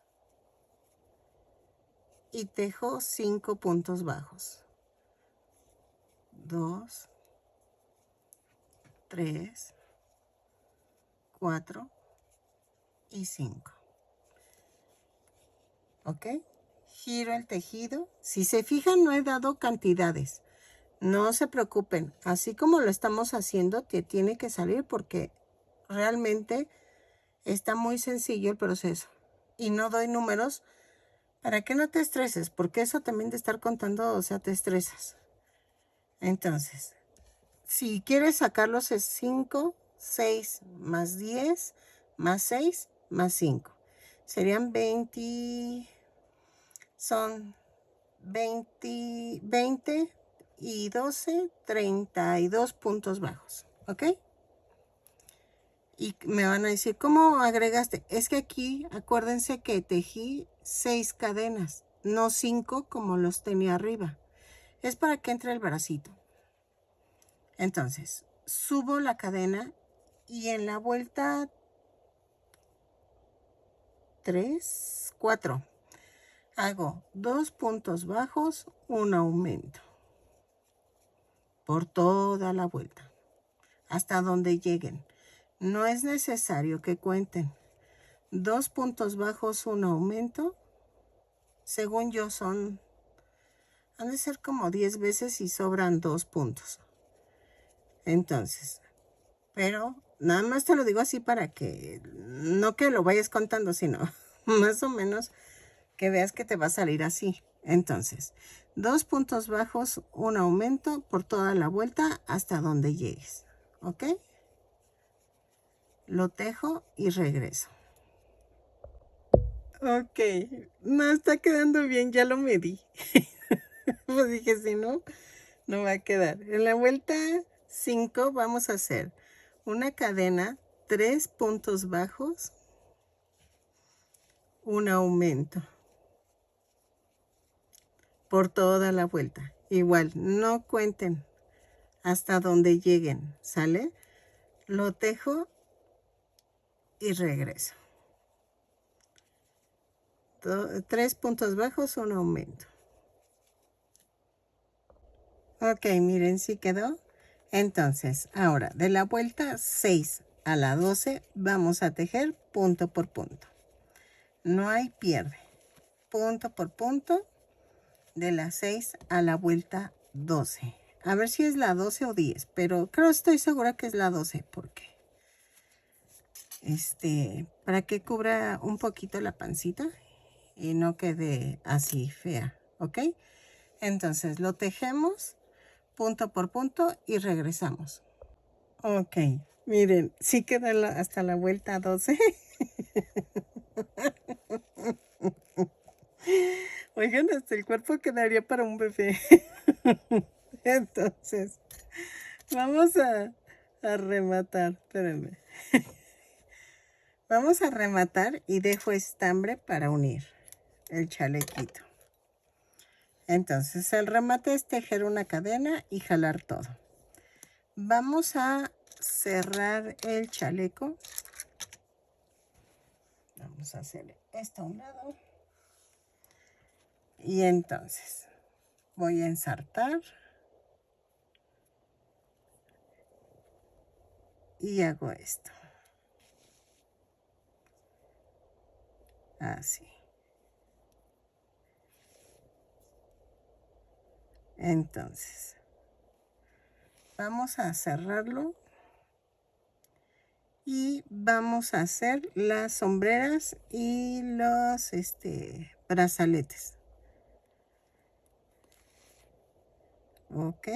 Speaker 1: Y tejo 5 puntos bajos. 2, 3, 4 y 5. ¿Ok? Giro el tejido. Si se fijan, no he dado cantidades. No se preocupen. Así como lo estamos haciendo, te tiene que salir porque realmente está muy sencillo el proceso. Y no doy números para que no te estreses, porque eso también de estar contando, o sea, te estresas. Entonces, si quieres sacarlos es 5, 6 más 10 más 6 más 5. Serían 20, son 20 y 12, 32 puntos bajos, ¿ok? Y me van a decir, ¿cómo agregaste? Es que aquí, acuérdense que tejí 6 cadenas, no 5 como los tenía arriba. Es para que entre el bracito. Entonces, subo la cadena y en la vuelta 3, 4, hago 2 puntos bajos, un aumento. Por toda la vuelta, hasta donde lleguen. No es necesario que cuenten. 2 puntos bajos, un aumento. Según yo han de ser como 10 veces y sobran 2 puntos. Entonces, pero nada más te lo digo así para que, no que lo vayas contando, sino más o menos que veas que te va a salir así. Entonces, 2 puntos bajos, un aumento por toda la vuelta hasta donde llegues. ¿Ok? Lo tejo y regreso. Ok, no está quedando bien, ya lo medí. Pues dije, si no, no va a quedar. En la vuelta 5 vamos a hacer una cadena, 3 puntos bajos, un aumento por toda la vuelta. Igual, no cuenten hasta donde lleguen, ¿sale? Lo tejo y regreso. 3 puntos bajos, un aumento. Ok, miren si quedó. Entonces, ahora de la vuelta 6 a la 12 vamos a tejer punto por punto. No hay pierde. Punto por punto de la 6 a la vuelta 12. A ver si es la 12 o 10, pero estoy segura que es la 12 porque para que cubra un poquito la pancita y no quede así fea, ¿ok? Entonces lo tejemos punto por punto y regresamos. Ok, miren, sí queda hasta la vuelta 12. Oigan, hasta el cuerpo quedaría para un bebé. Entonces, vamos a rematar. Espérenme. Vamos a rematar y dejo estambre para unir el chalequito. Entonces, el remate es tejer una cadena y jalar todo. Vamos a cerrar el chaleco. Vamos a hacer esto a un lado. Y entonces voy a ensartar. Y hago esto. Así. Entonces, vamos a cerrarlo. Y vamos a hacer las sombreras y los brazaletes. Ok.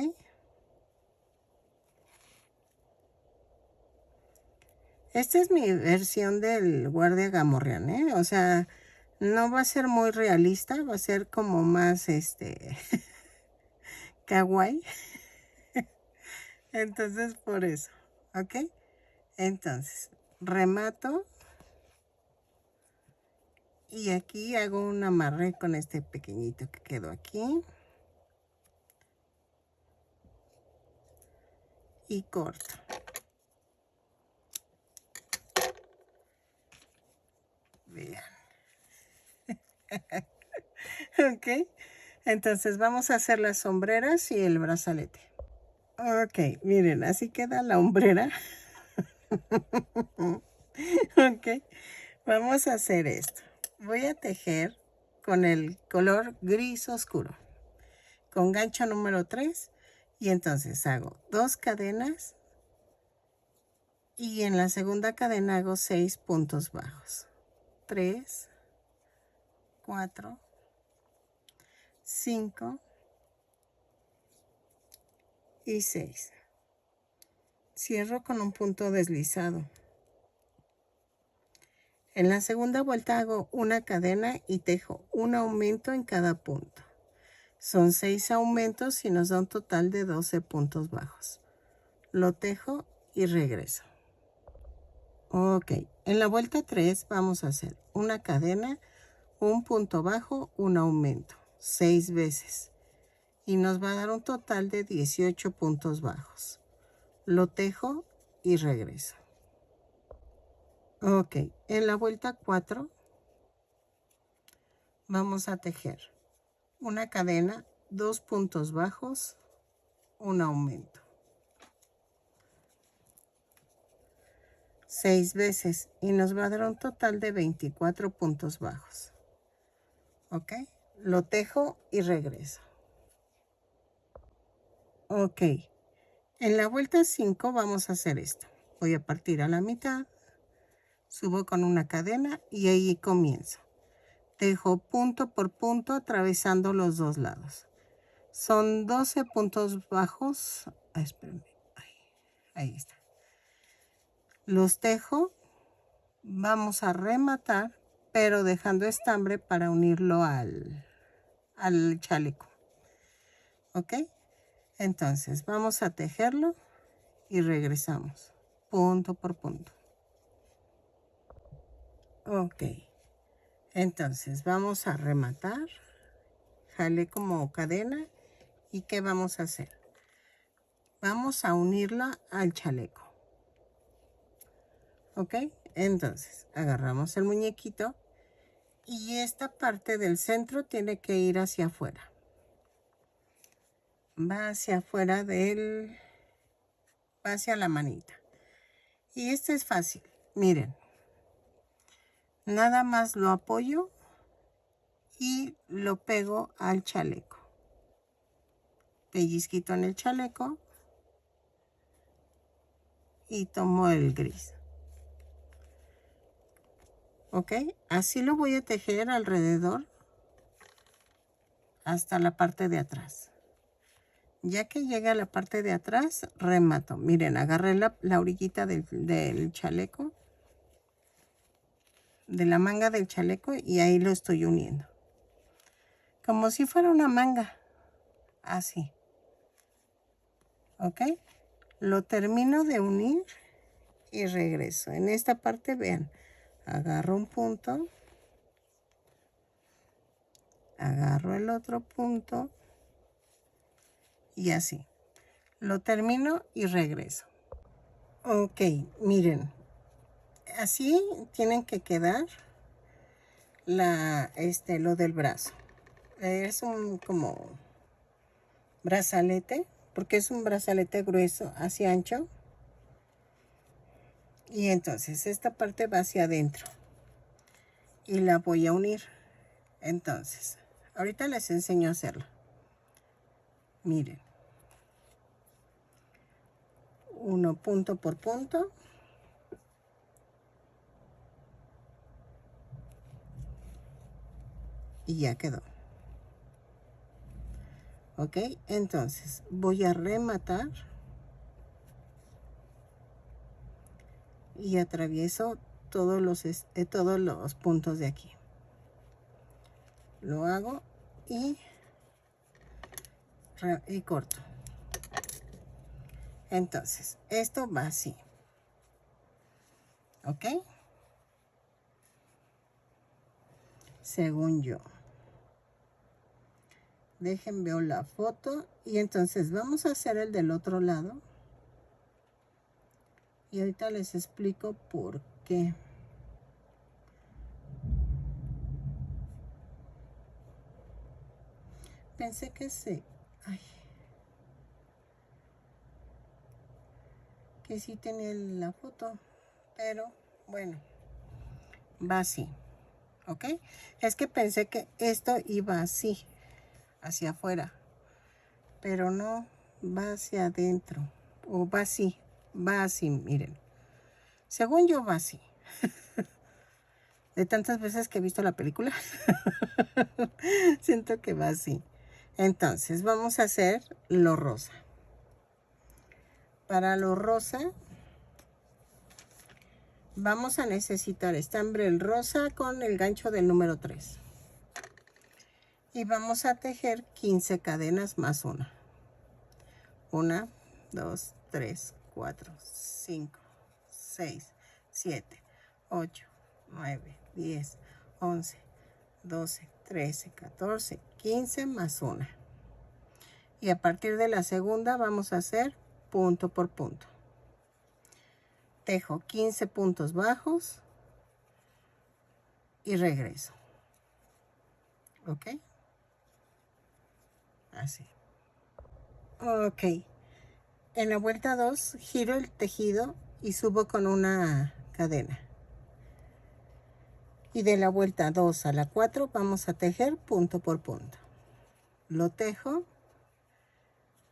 Speaker 1: Esta es mi versión del guardia gamorrean, ¿eh? O sea, no va a ser muy realista, va a ser como más, kawaii. Entonces por eso, ¿ok? Entonces remato y aquí hago un amarre con este pequeñito que quedó aquí y corto. Vean. Ok, entonces vamos a hacer las sombreras y el brazalete. Ok, miren, así queda la hombrera. Ok, vamos a hacer esto. Voy a tejer con el color gris oscuro, con gancho número 3, y entonces hago 2 cadenas y en la segunda cadena hago 6 puntos bajos. 3, 4, 5 y 6. Cierro con un punto deslizado. En la segunda vuelta hago una cadena y tejo un aumento en cada punto. Son 6 aumentos y nos da un total de 12 puntos bajos. Lo tejo y regreso. Ok, en la vuelta 3 vamos a hacer una cadena, un punto bajo, un aumento, 6 veces. Y nos va a dar un total de 18 puntos bajos. Lo tejo y regreso. Ok, en la vuelta 4 vamos a tejer una cadena, 2 puntos bajos, un aumento. 6 veces y nos va a dar un total de 24 puntos bajos. Ok, lo tejo y regreso. Ok, en la vuelta 5 vamos a hacer esto. Voy a partir a la mitad, subo con una cadena y ahí comienzo. Tejo punto por punto atravesando los dos lados. Son 12 puntos bajos. Espérenme. Ahí está. Los tejo. Vamos a rematar, pero dejando estambre para unirlo al chaleco. ¿Ok? Entonces vamos a tejerlo y regresamos. Punto por punto. Ok. Entonces vamos a rematar. Jalé como cadena. ¿Y qué vamos a hacer? Vamos a unirla al chaleco. ¿Ok? Entonces agarramos el muñequito y esta parte del centro tiene que ir hacia afuera. Va hacia afuera va hacia la manita. Y esto es fácil. Miren. Nada más lo apoyo y lo pego al chaleco. Pellizquito en el chaleco y tomo el gris. ¿Ok? Así lo voy a tejer alrededor hasta la parte de atrás. Ya que llega a la parte de atrás, remato. Miren, agarré la orillita del chaleco, de la manga del chaleco, y ahí lo estoy uniendo. Como si fuera una manga. Así. ¿Ok? Lo termino de unir y regreso. En esta parte, vean, agarro un punto, agarro el otro punto y así. Lo termino y regreso. Ok, miren, así tienen que quedar lo del brazo. Es un como brazalete, porque es un brazalete grueso, hacia ancho. Y entonces esta parte va hacia adentro y la voy a unir. Entonces, ahorita les enseño a hacerlo. Miren. Uno punto por punto. Y ya quedó. Ok, entonces voy a rematar. Y atravieso todos los puntos de aquí. Lo hago y y corto. Entonces, esto va así. ¿Ok? Según yo. Dejen veo la foto. Y entonces vamos a hacer el del otro lado. Y ahorita les explico por qué. Pensé que que sí tenía la foto. Pero bueno. Va así. ¿Ok? Es que pensé que esto iba así. Hacia afuera. Pero no. Va hacia adentro. O va así, miren. Según yo va así. De tantas veces que he visto la película, siento que va así. Entonces, vamos a hacer lo rosa. Para lo rosa, vamos a necesitar estambre el rosa con el gancho del número 3. Y vamos a tejer 15 cadenas más una. 1, 2, 3, 4, 5, 6, 7, 8, 9, 10, 11, 12, 13, 14, 15 más una. Y a partir de la segunda vamos a hacer punto por punto. Tejo 15 puntos bajos y regreso. ¿Ok? Así. Ok. En la vuelta 2 giro el tejido y subo con una cadena. Y de la vuelta 2 a la 4 vamos a tejer punto por punto. Lo tejo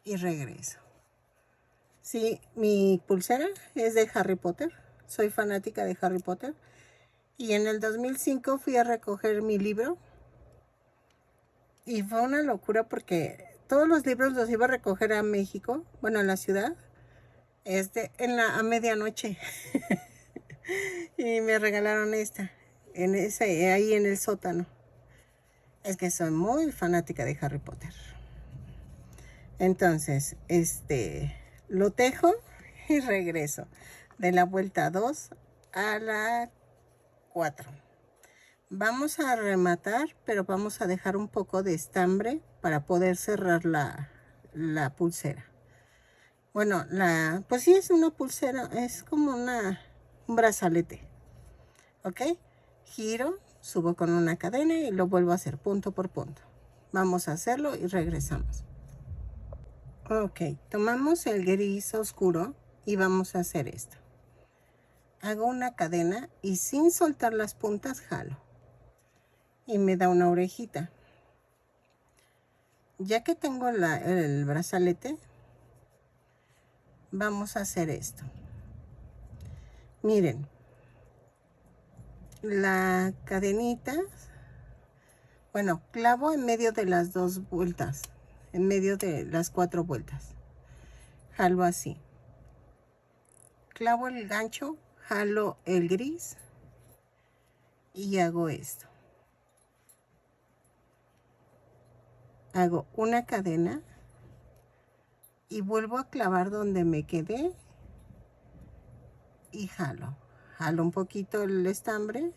Speaker 1: y regreso. Sí, mi pulsera es de Harry Potter. Soy fanática de Harry Potter. Y en el 2005 fui a recoger mi libro. Y fue una locura porque todos los libros los iba a recoger a México. Bueno, a la ciudad. A medianoche. Y me regalaron esta. Ahí en el sótano. Es que soy muy fanática de Harry Potter. Entonces, lo tejo y regreso. De la vuelta 2 a la 4. Vamos a rematar, pero vamos a dejar un poco de estambre para poder cerrar la pulsera. Bueno, pues sí es una pulsera, es como un brazalete. ¿Ok? Giro, subo con una cadena y lo vuelvo a hacer punto por punto. Vamos a hacerlo y regresamos. Ok, tomamos el gris oscuro y vamos a hacer esto. Hago una cadena y sin soltar las puntas jalo. Y me da una orejita. Ya que tengo el brazalete, vamos a hacer esto. Miren, la cadenita, bueno, clavo en medio de las 2 vueltas, en medio de las 4 vueltas. Jalo así. Clavo el gancho, jalo el gris y hago esto. Hago una cadena y vuelvo a clavar donde me quedé y jalo un poquito el estambre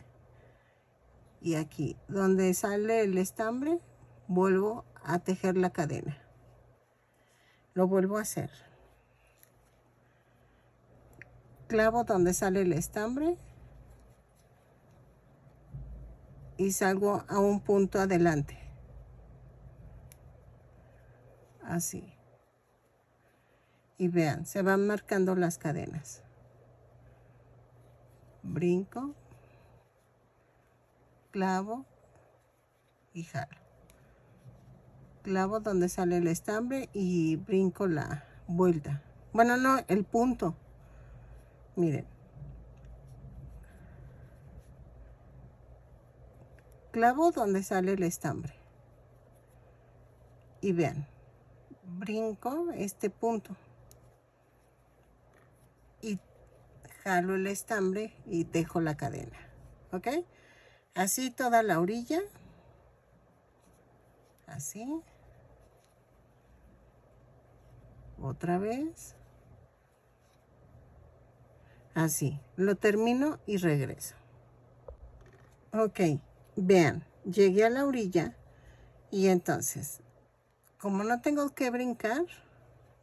Speaker 1: y aquí donde sale el estambre vuelvo a tejer la cadena, lo vuelvo a hacer, clavo donde sale el estambre y salgo a un punto adelante, así, y vean, se van marcando las cadenas. Brinco, clavo y jalo. Clavo donde sale el estambre y brinco la vuelta. Bueno, no, el punto. Miren. Clavo donde sale el estambre. Y vean, brinco este punto. Y jalo el estambre y tejo la cadena. ¿Ok? Así toda la orilla. Así. otra vez, así, lo termino y regreso. Ok, vean, llegué a la orilla y entonces, como no tengo que brincar,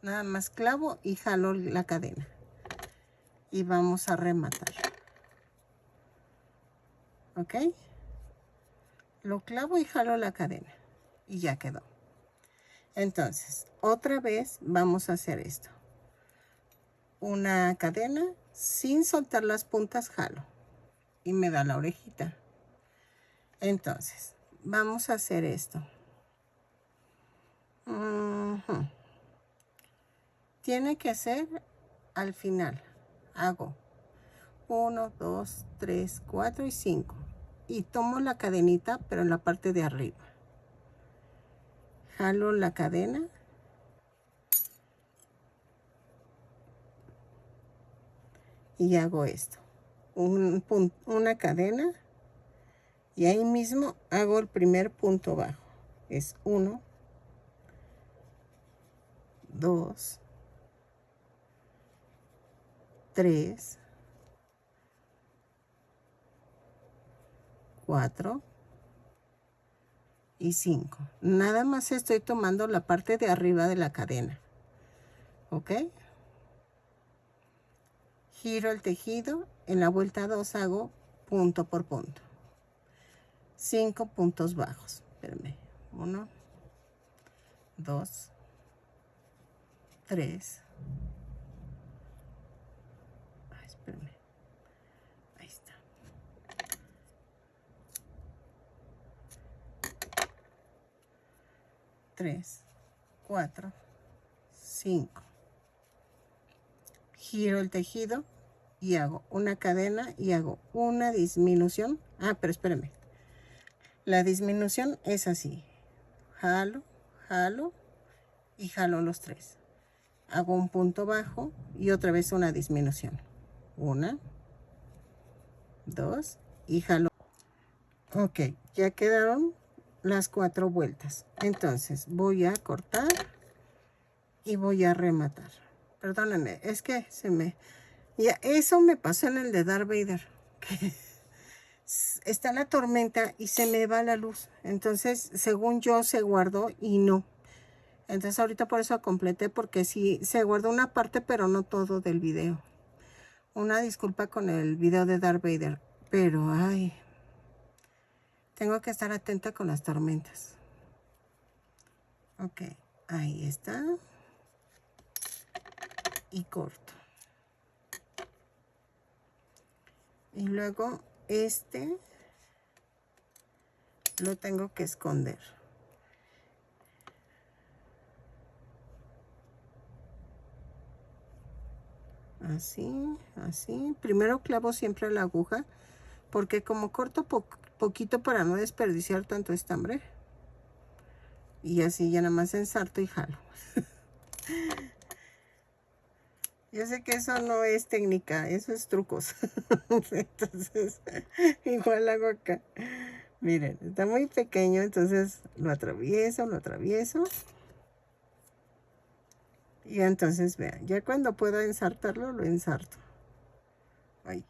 Speaker 1: nada más clavo y jalo la cadena y vamos a rematar. Ok, lo clavo y jalo la cadena y ya quedó. Entonces, otra vez vamos a hacer esto. Una cadena sin soltar las puntas, jalo y me da la orejita. Entonces, vamos a hacer esto. Tiene que ser al final. Hago 1, 2, 3, 4 y 5. Y tomo la cadenita, pero en la parte de arriba. Jalo la cadena. Y hago esto. Una cadena. Y ahí mismo hago el primer punto bajo. Es 1, 2, 3, 4 y 5. Nada más estoy tomando la parte de arriba de la cadena. ¿Ok? Giro el tejido. En la vuelta 2 hago punto por punto. 5 puntos bajos. Espérame. 1, 2, 3. Espérame. Ahí está. 3, 4, 5. Giro el tejido y hago una cadena y hago una disminución. Pero espérame. La disminución es así. Jalo, jalo y jalo los 3. Hago un punto bajo y otra vez una disminución. 1, 2 y jalo. Ok, ya quedaron las 4 vueltas. Entonces voy a cortar y voy a rematar. Perdónenme, es que ya, eso me pasó en el de Darth Vader. Que está la tormenta y se me va la luz. Entonces, según yo, se guardó y no. Entonces, ahorita por eso completé, porque sí, se guardó una parte, pero no todo del video. Una disculpa con el video de Darth Vader. Pero, ay, tengo que estar atenta con las tormentas. Ok, ahí está. Y corto. Y luego este lo tengo que esconder. Así, así. Primero clavo siempre la aguja, porque como corto poquito para no desperdiciar tanto estambre. Y así ya nada más ensarto y jalo. Yo sé que eso no es técnica, eso es trucos. Entonces, igual hago acá. Miren, está muy pequeño, entonces lo atravieso, lo atravieso. Y entonces, vean, ya cuando pueda ensartarlo, lo ensarto. Ahí.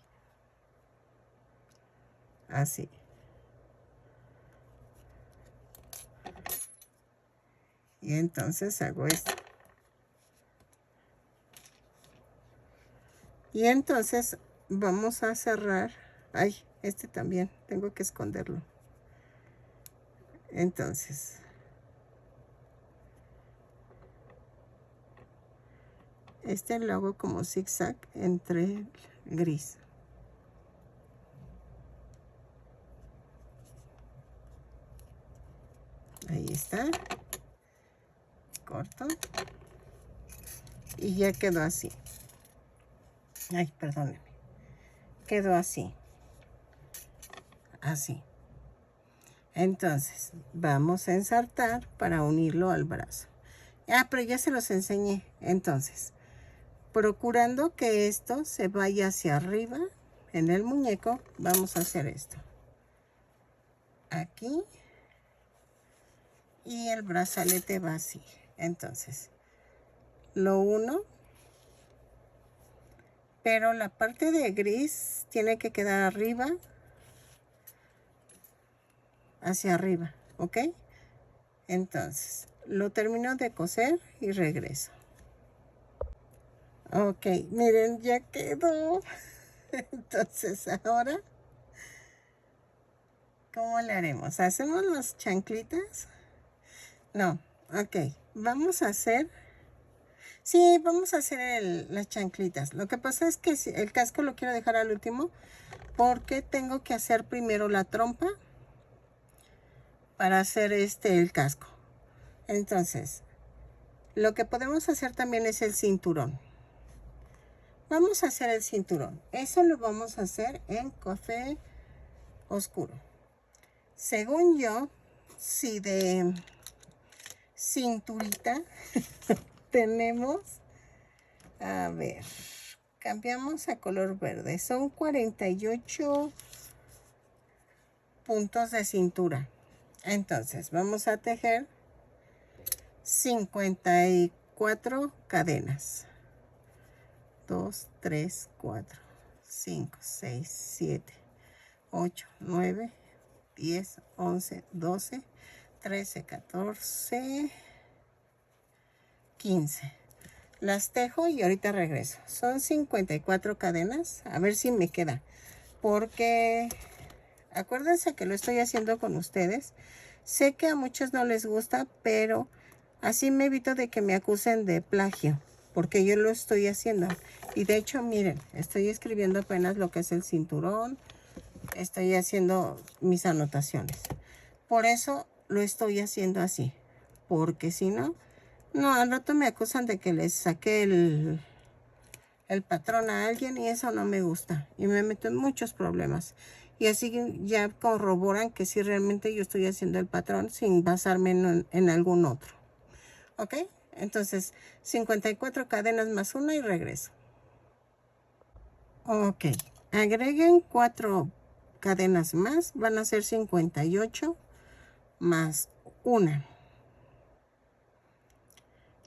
Speaker 1: Así. Y entonces hago esto. Y entonces vamos a cerrar. Ay, este también, tengo que esconderlo. Entonces, este lo hago como zigzag entre el gris. Ahí está. Corto. Y ya quedó así. Ay, perdónenme. Quedó así. Así. Entonces, vamos a ensartar para unirlo al brazo. Pero ya se los enseñé. Entonces, procurando que esto se vaya hacia arriba en el muñeco, vamos a hacer esto. Aquí. Y el brazalete va así. Entonces, lo uno, pero la parte de gris tiene que quedar arriba, hacia arriba, ¿ok? Entonces, lo termino de coser y regreso. Ok, miren, ya quedó. Entonces, ahora, ¿cómo le haremos? ¿Hacemos las chanclitas? No, ok, vamos a hacer... Sí, vamos a hacer las chanclitas. Lo que pasa es que el casco lo quiero dejar al último porque tengo que hacer primero la trompa para hacer el casco. Entonces, lo que podemos hacer también es el cinturón. Vamos a hacer el cinturón. Eso lo vamos a hacer en café oscuro. Según yo, si de cinturita tenemos, a ver, cambiamos a color verde. Son 48 puntos de cintura. Entonces, vamos a tejer 54 cadenas. 2, 3, 4, 5, 6, 7, 8, 9, 10, 11, 12, 13, 14, 15. Las tejo y ahorita regreso. Son 54 cadenas. A ver si me queda. Porque acuérdense que lo estoy haciendo con ustedes. Sé que a muchos no les gusta, pero así me evito de que me acusen de plagio. Porque yo lo estoy haciendo. Y de hecho, miren, estoy escribiendo apenas lo que es el cinturón. Estoy haciendo mis anotaciones. Por eso lo estoy haciendo así. Porque si no, al rato me acusan de que les saqué el patrón a alguien y eso no me gusta. Y me meto en muchos problemas. Y así ya corroboran que sí realmente yo estoy haciendo el patrón sin basarme en algún otro. ¿Ok? Entonces, 54 cadenas más una y regreso. Ok, agreguen 4 cadenas más, van a ser 58 más una.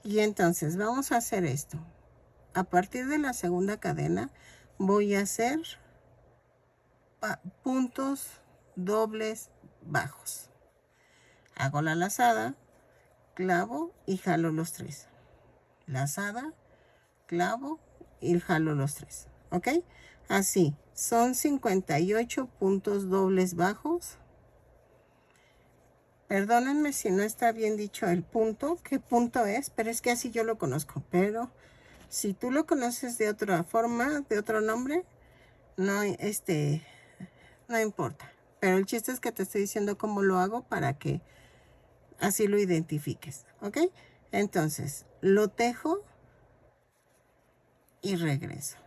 Speaker 1: Y entonces vamos a hacer esto. A partir de la segunda cadena voy a hacer puntos dobles bajos. Hago la lazada, clavo y jalo los 3. Lazada, clavo y jalo los 3. ¿Ok? Así, son 58 puntos dobles bajos. Perdónenme si no está bien dicho el punto, qué punto es, pero es que así yo lo conozco. Pero si tú lo conoces de otra forma, de otro nombre, no, no importa. Pero el chiste es que te estoy diciendo cómo lo hago para que así lo identifiques. ¿Ok? Entonces, lo tejo y regreso.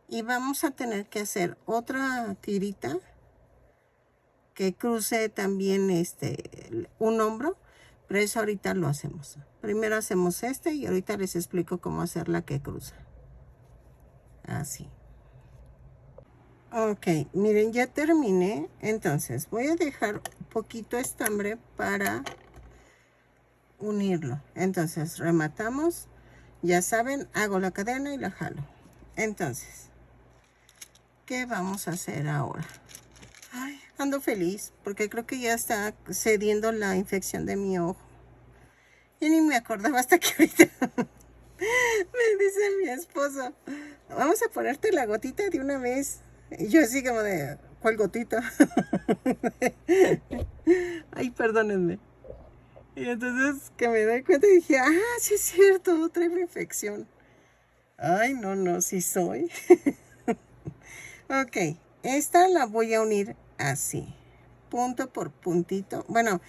Speaker 1: Y vamos a tener que hacer otra tirita que cruce también un hombro, pero eso ahorita lo hacemos. Primero hacemos y ahorita les explico cómo hacer la que cruza. Así. Ok, miren, ya terminé. Entonces voy a dejar un poquito estambre para unirlo. Entonces rematamos. Ya saben, hago la cadena y la jalo. Entonces, ¿qué vamos a hacer ahora? Ay, ando feliz porque creo que ya está cediendo la infección de mi ojo. Y ni me acordaba hasta que ahorita me dice mi esposo, vamos a ponerte la gotita de una vez. Y yo así como de, ¿cuál gotita? Ay, perdónenme. Y entonces que me doy cuenta y dije, sí es cierto, traigo infección. Ay, no, sí soy. Ok, esta la voy a unir así, punto por puntito. Bueno,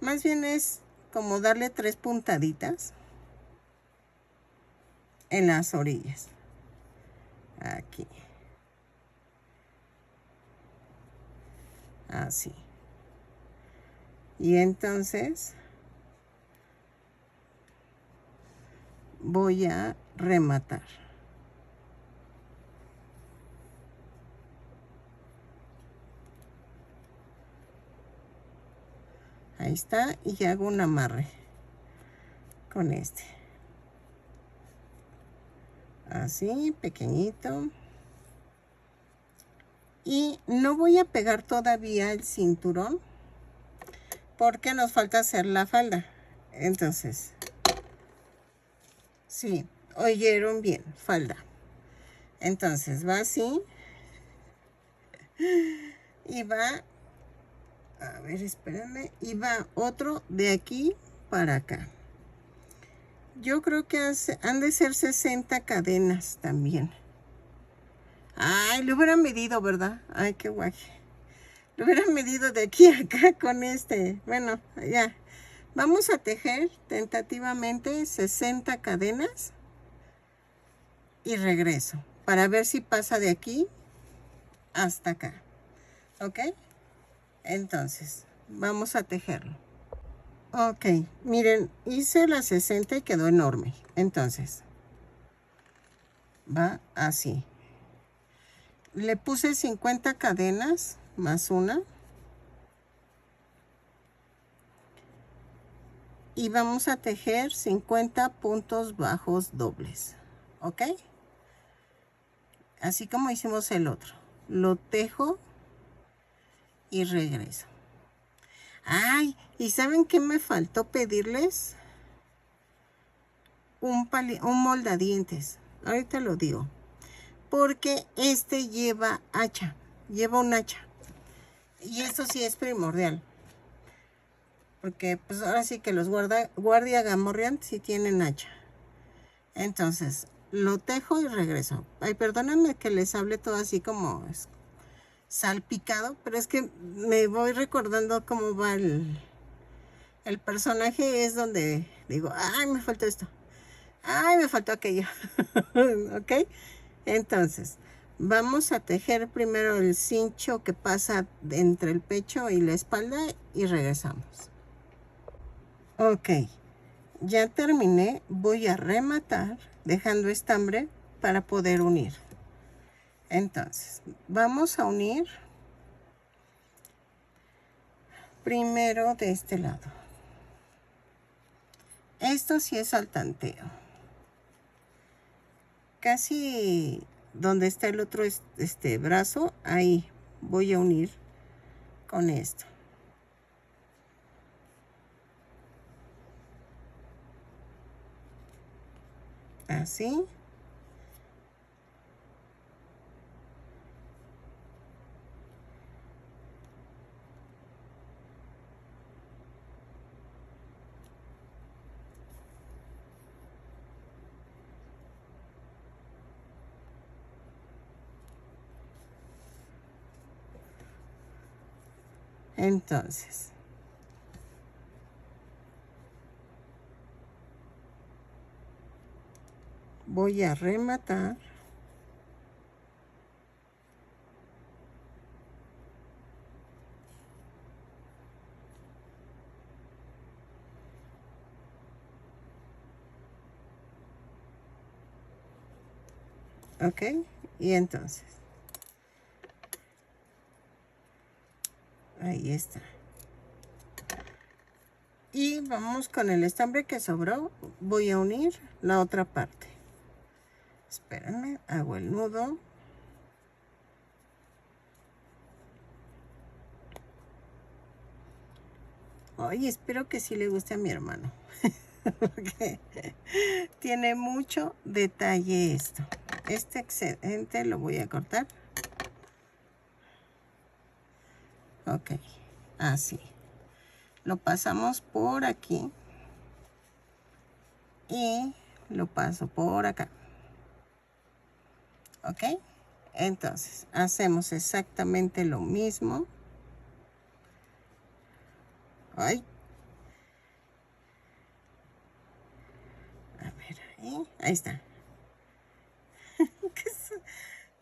Speaker 1: más bien es como darle 3 puntaditas en las orillas. Aquí. Así. Y entonces voy a rematar. Ahí está. Y hago un amarre con este. así, pequeñito. Y no voy a pegar todavía el cinturón porque nos falta hacer la falda. Entonces, sí, oyeron bien, falda. Entonces va así y va, a ver, espérenme, y va otro de aquí para acá. Yo creo que han de ser 60 cadenas también. Ay, lo hubiera medido, ¿verdad? Ay, qué guay. Lo hubiera medido de aquí a acá con este. Bueno, ya. Vamos a tejer tentativamente 60 cadenas y regreso para ver si pasa de aquí hasta acá. ¿Ok? Entonces, vamos a tejerlo. Ok, miren, hice la 60 y quedó enorme. Entonces, va así. Le puse 50 cadenas más una. Y vamos a tejer 50 puntos bajos dobles. ¿Ok? Así como hicimos el otro. Lo tejo y regreso. Ay, ¿y saben qué me faltó pedirles? Un moldadientes. Ahorita lo digo. Porque este lleva hacha. Lleva un hacha. Y esto sí es primordial. Porque pues ahora sí que los guardia gamorrean sí tienen hacha. Entonces, lo tejo y regreso. Ay, perdónenme que les hable todo así como salpicado, pero es que me voy recordando cómo va el personaje, es donde digo, ay, me faltó esto, ay, me faltó aquello. ¿Ok? Entonces, vamos a tejer primero el cincho que pasa entre el pecho y la espalda y regresamos. Ok, ya terminé, voy a rematar dejando estambre para poder unir. Entonces, vamos a unir primero de este lado. Esto sí es al tanteo. Casi donde está el otro brazo, ahí voy a unir con esto. Así. Entonces, voy a rematar. Ok, y entonces, ahí está. Y vamos con el estambre que sobró, voy a unir la otra parte. Espérenme, hago el nudo. Ay, espero que sí le guste a mi hermano. Porque tiene mucho detalle esto. Este excedente lo voy a cortar. Ok, así. Lo pasamos por aquí. Y lo paso por acá. Ok, entonces hacemos exactamente lo mismo. Ay. A ver, ahí está.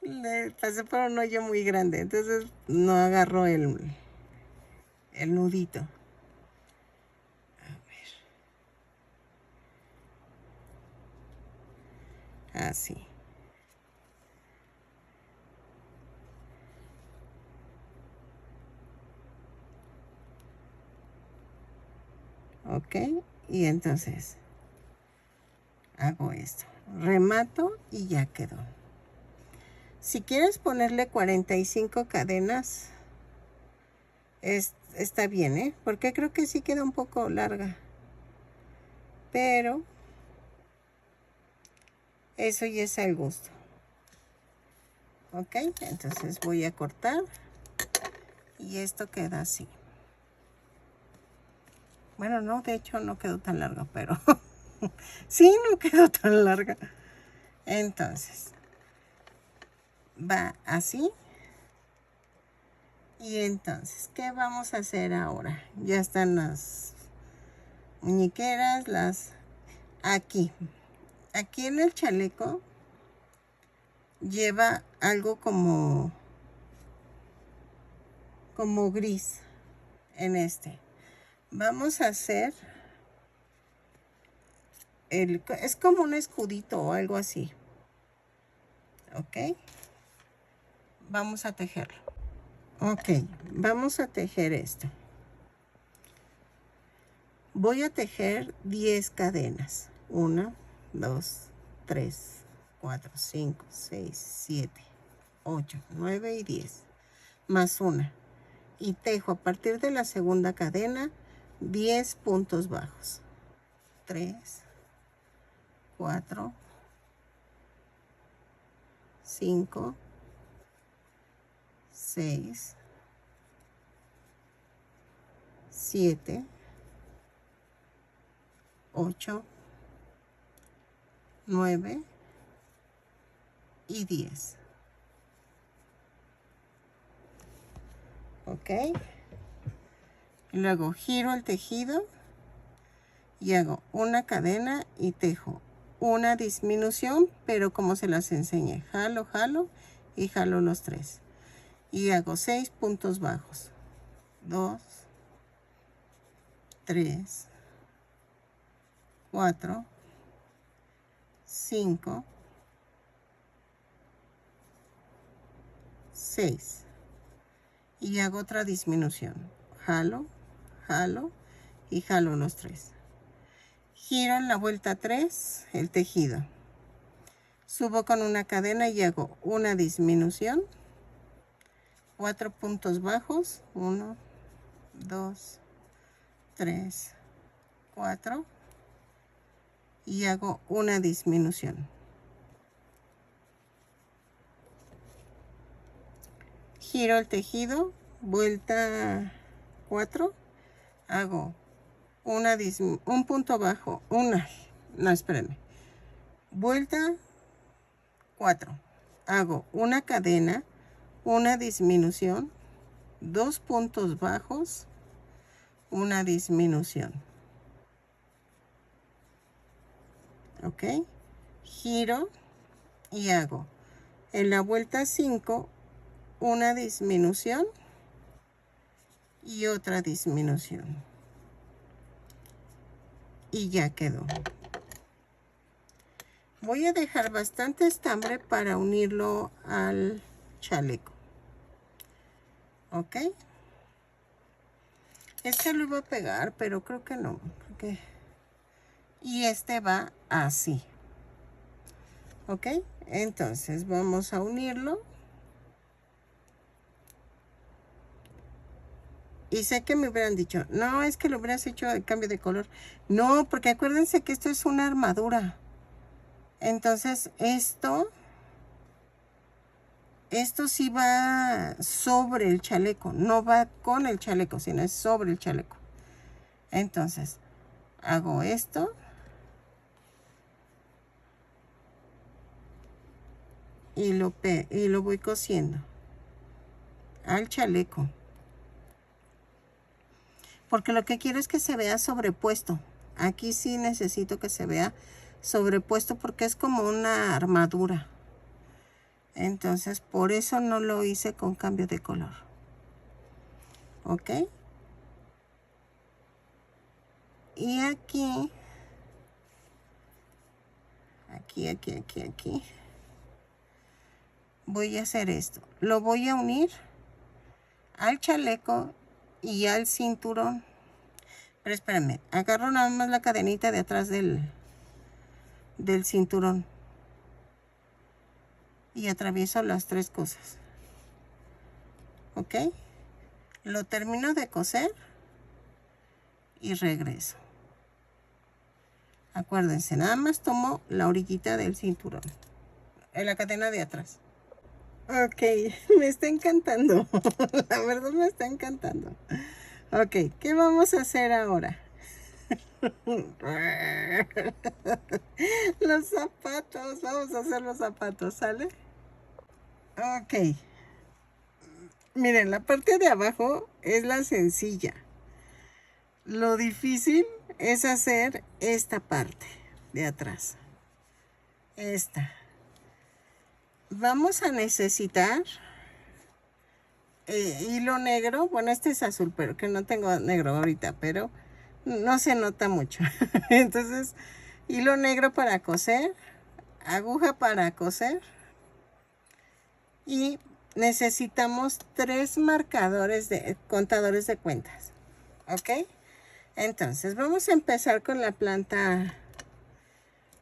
Speaker 1: Le pasé por un hoyo muy grande, entonces no agarró el nudito. A ver. Así. Ok, y entonces hago esto. remato y ya quedó. Si quieres ponerle 45 cadenas, está bien, ¿eh? Porque creo que sí queda un poco larga. Pero eso ya es al gusto. Ok, entonces voy a cortar y esto queda así. Bueno, no, de hecho no quedó tan larga, pero sí, no quedó tan larga. Entonces, va así. Y entonces, ¿qué vamos a hacer ahora? Ya están las muñequeras, aquí. Aquí en el chaleco lleva algo como gris en este. Vamos a hacer es como un escudito o algo así. Ok. Vamos a tejerlo. Ok, vamos a tejer esto. Voy a tejer 10 cadenas. 1, 2, 3, 4, 5, 6, 7, 8, 9 y 10. Más una. Y tejo a partir de la segunda cadena 10 puntos bajos. 3, 4, 5, 6, 7, 8, 9 y 10. Ok. Y luego giro el tejido y hago una cadena y tejo una disminución, pero como se las enseñé, jalo, jalo y jalo los 3. Y hago 6 puntos bajos. 2, 3, 4, 5, 6. Y hago otra disminución. Jalo, jalo y jalo los 3. Giro en la vuelta 3 el tejido. Subo con una cadena y hago una disminución. 4 puntos bajos. 1, 2, 3, 4. Y hago una disminución. Giro el tejido, vuelta 4, hago un punto bajo, no, espérenme, vuelta 4, hago una cadena, una disminución, 2 puntos bajos, una disminución. Ok, giro y hago en la vuelta 5 una disminución y otra disminución. Y ya quedó. Voy a dejar bastante estambre para unirlo al chaleco. ¿Ok? Este lo iba a pegar, pero creo que no. Y este va así. ¿Ok? Entonces vamos a unirlo. Y sé que me hubieran dicho, no, es que lo hubieras hecho el cambio de color. No, porque acuérdense que esto es una armadura. Entonces esto sí va sobre el chaleco. No va con el chaleco, sino es sobre el chaleco. Entonces hago esto. Y lo voy cosiendo al chaleco. Porque lo que quiero es que se vea sobrepuesto. Aquí sí necesito que se vea sobrepuesto porque es como una armadura. Entonces por eso no lo hice con cambio de color. ¿Ok? Y aquí. Voy a hacer esto. Lo voy a unir al chaleco y al cinturón. Pero espérenme, agarro nada más la cadenita de atrás del cinturón. y atravieso las 3 cosas. ¿Ok? Lo termino de coser y regreso. Acuérdense, nada más tomo la orillita del cinturón, en la cadena de atrás. Ok, me está encantando. La verdad me está encantando. Ok, ¿qué vamos a hacer ahora? Los zapatos, vamos a hacer los zapatos, ¿sale? Ok, miren, la parte de abajo es la sencilla. Lo difícil es hacer esta parte de atrás. Esta. Vamos a necesitar hilo negro. Bueno, este es azul, pero que no tengo negro ahorita, pero no se nota mucho. Entonces, hilo negro para coser, aguja para coser y necesitamos 3 marcadores de contadores de cuentas. ¿Ok? Entonces, vamos a empezar con la planta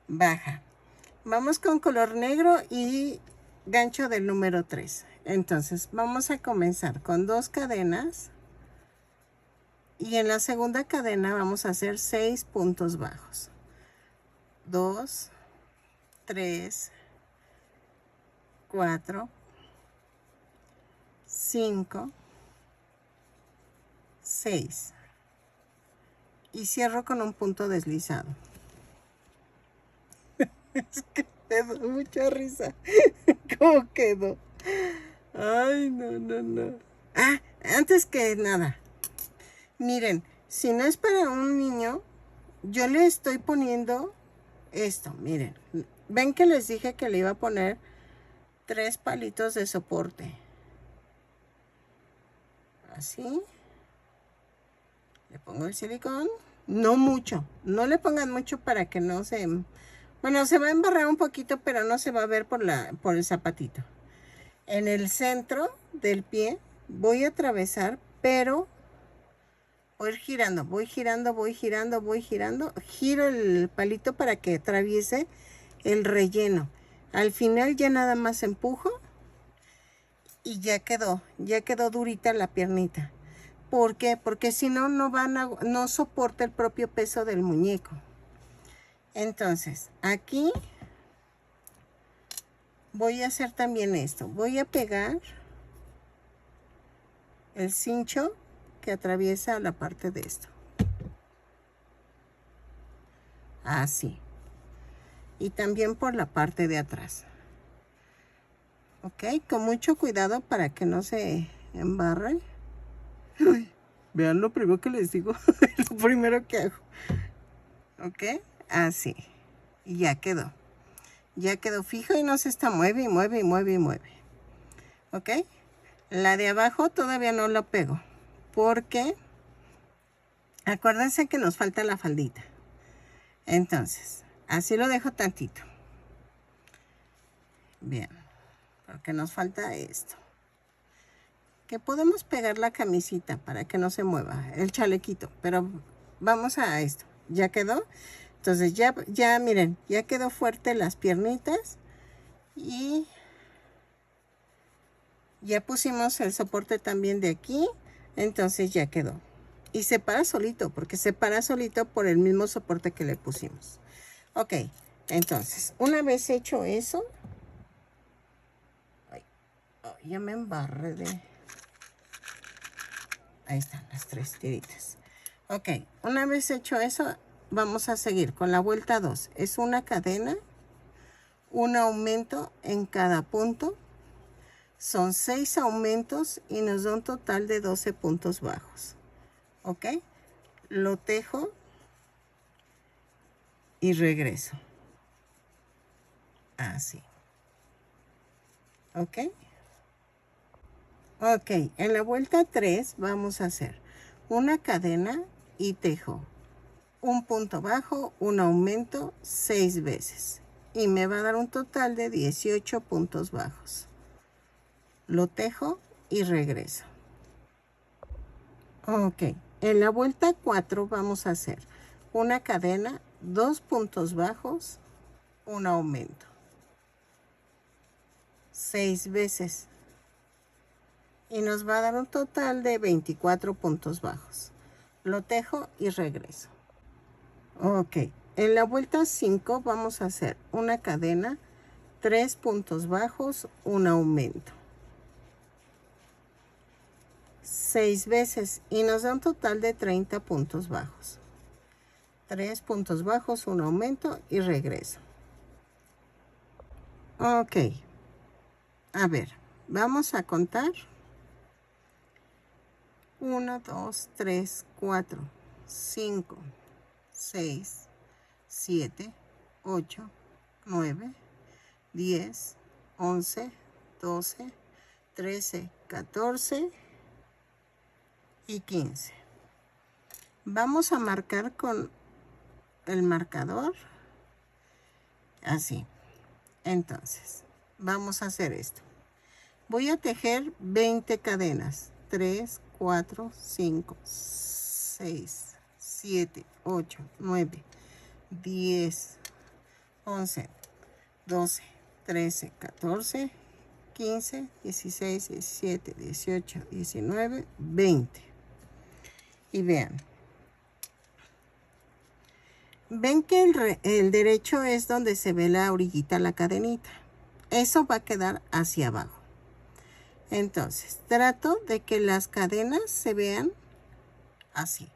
Speaker 1: baja. Vamos con color negro y gancho del número 3. Entonces, vamos a comenzar con 2 cadenas. Y en la segunda cadena vamos a hacer 6 puntos bajos. 2, 3, 4, 5, 6. Y cierro con un punto deslizado. Es que me da mucha risa. ¿Cómo quedó? Ay, no. Ah, antes que nada, miren, si no es para un niño, yo le estoy poniendo esto, miren. Ven que les dije que le iba a poner 3 palitos de soporte. Así. Le pongo el silicón. No mucho. No le pongan mucho para que no se... Bueno, se va a embarrar un poquito, pero no se va a ver por el zapatito. En el centro del pie voy a atravesar, pero voy girando, voy girando. Giro el palito para que atraviese el relleno. Al final ya nada más empujo y ya quedó durita la piernita. ¿Por qué? Porque si no, no soporta el propio peso del muñeco. Entonces, aquí voy a hacer también esto. Voy a pegar el cincho que atraviesa la parte de esto. Así. Y también por la parte de atrás. Ok, con mucho cuidado para que no se embarre. Ay, vean lo primero que les digo. Lo primero que hago. Ok, así. Y ya quedó. Ya quedó fijo y no se está mueve. Ok. La de abajo todavía no la pego. Porque acuérdense que nos falta la faldita. Entonces, así lo dejo tantito. Bien. Porque nos falta esto. Que podemos pegar la camisita para que no se mueva. El chalequito. Pero vamos a esto. ¿Ya quedó? Entonces ya miren, ya quedó fuerte las piernitas y ya pusimos el soporte también de aquí, entonces ya quedó. Y se para solito, porque se para solito por el mismo soporte que le pusimos. Ok, entonces, una vez hecho eso, ya me embarré de... Ahí están las 3 tiritas. Ok, una vez hecho eso, vamos a seguir con la vuelta 2. Es una cadena, un aumento en cada punto. Son 6 aumentos y nos da un total de 12 puntos bajos. ¿Ok? Lo tejo y regreso. Así. ¿Ok? Ok, en la vuelta 3 vamos a hacer una cadena y tejo. Un punto bajo, un aumento 6 veces. Y me va a dar un total de 18 puntos bajos. Lo tejo y regreso. Ok, en la vuelta 4 vamos a hacer una cadena, 2 puntos bajos, un aumento. 6 veces. Y nos va a dar un total de 24 puntos bajos. Lo tejo y regreso. Ok, en la vuelta 5 vamos a hacer una cadena, 3 puntos bajos, un aumento. 6 veces y nos da un total de 30 puntos bajos. 3 puntos bajos, un aumento y regreso. Ok, a ver, vamos a contar. 1, 2, 3, 4, 5, 6, 7, 8, 9, 10, 11, 12, 13, 14 y 15. Vamos a marcar con el marcador así. Entonces, vamos a hacer esto. Voy a tejer 20 cadenas. 3, 4, 5, 6, 7, 8, 9, 10, 11, 12, 13, 14, 15, 16, 17, 18, 19, 20. Y vean. Ven que el derecho es donde se ve la orillita, la cadenita. Eso va a quedar hacia abajo. Entonces, trato de que las cadenas se vean así.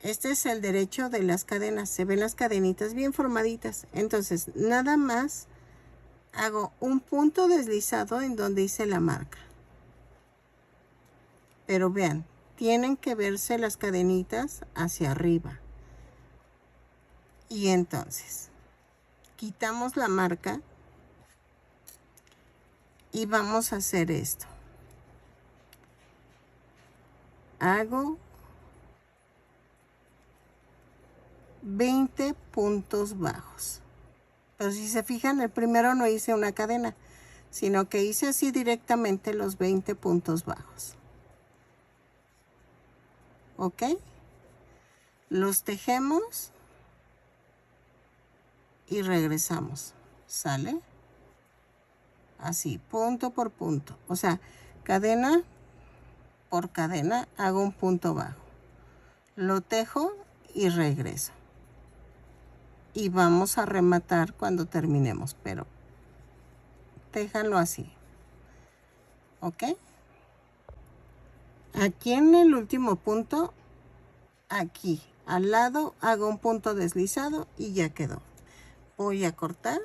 Speaker 1: Este es el derecho de las cadenas. Se ven las cadenitas bien formaditas. Entonces, nada más hago un punto deslizado en donde hice la marca. Pero vean, tienen que verse las cadenitas hacia arriba. Y entonces, quitamos la marca y vamos a hacer esto. Hago 20 puntos bajos. Pero si se fijan, el primero no hice una cadena, sino que hice así directamente los 20 puntos bajos. ¿Ok? Los tejemos y regresamos. ¿Sale? Así, punto por punto. O sea, cadena por cadena hago un punto bajo. Lo tejo y regreso. Y vamos a rematar cuando terminemos, pero téjanlo así. ¿Ok? Aquí en el último punto, aquí al lado hago un punto deslizado y ya quedó. Voy a cortar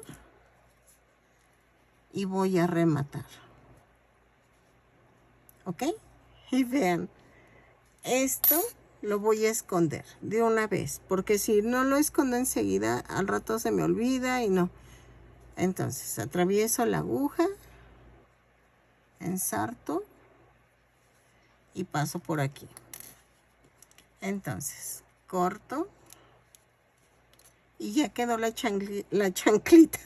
Speaker 1: y voy a rematar. ¿Ok? Y vean, esto lo voy a esconder de una vez, porque si no lo escondo enseguida, al rato se me olvida y no. Entonces, atravieso la aguja, ensarto y paso por aquí. Entonces, corto y ya quedó la chanclita.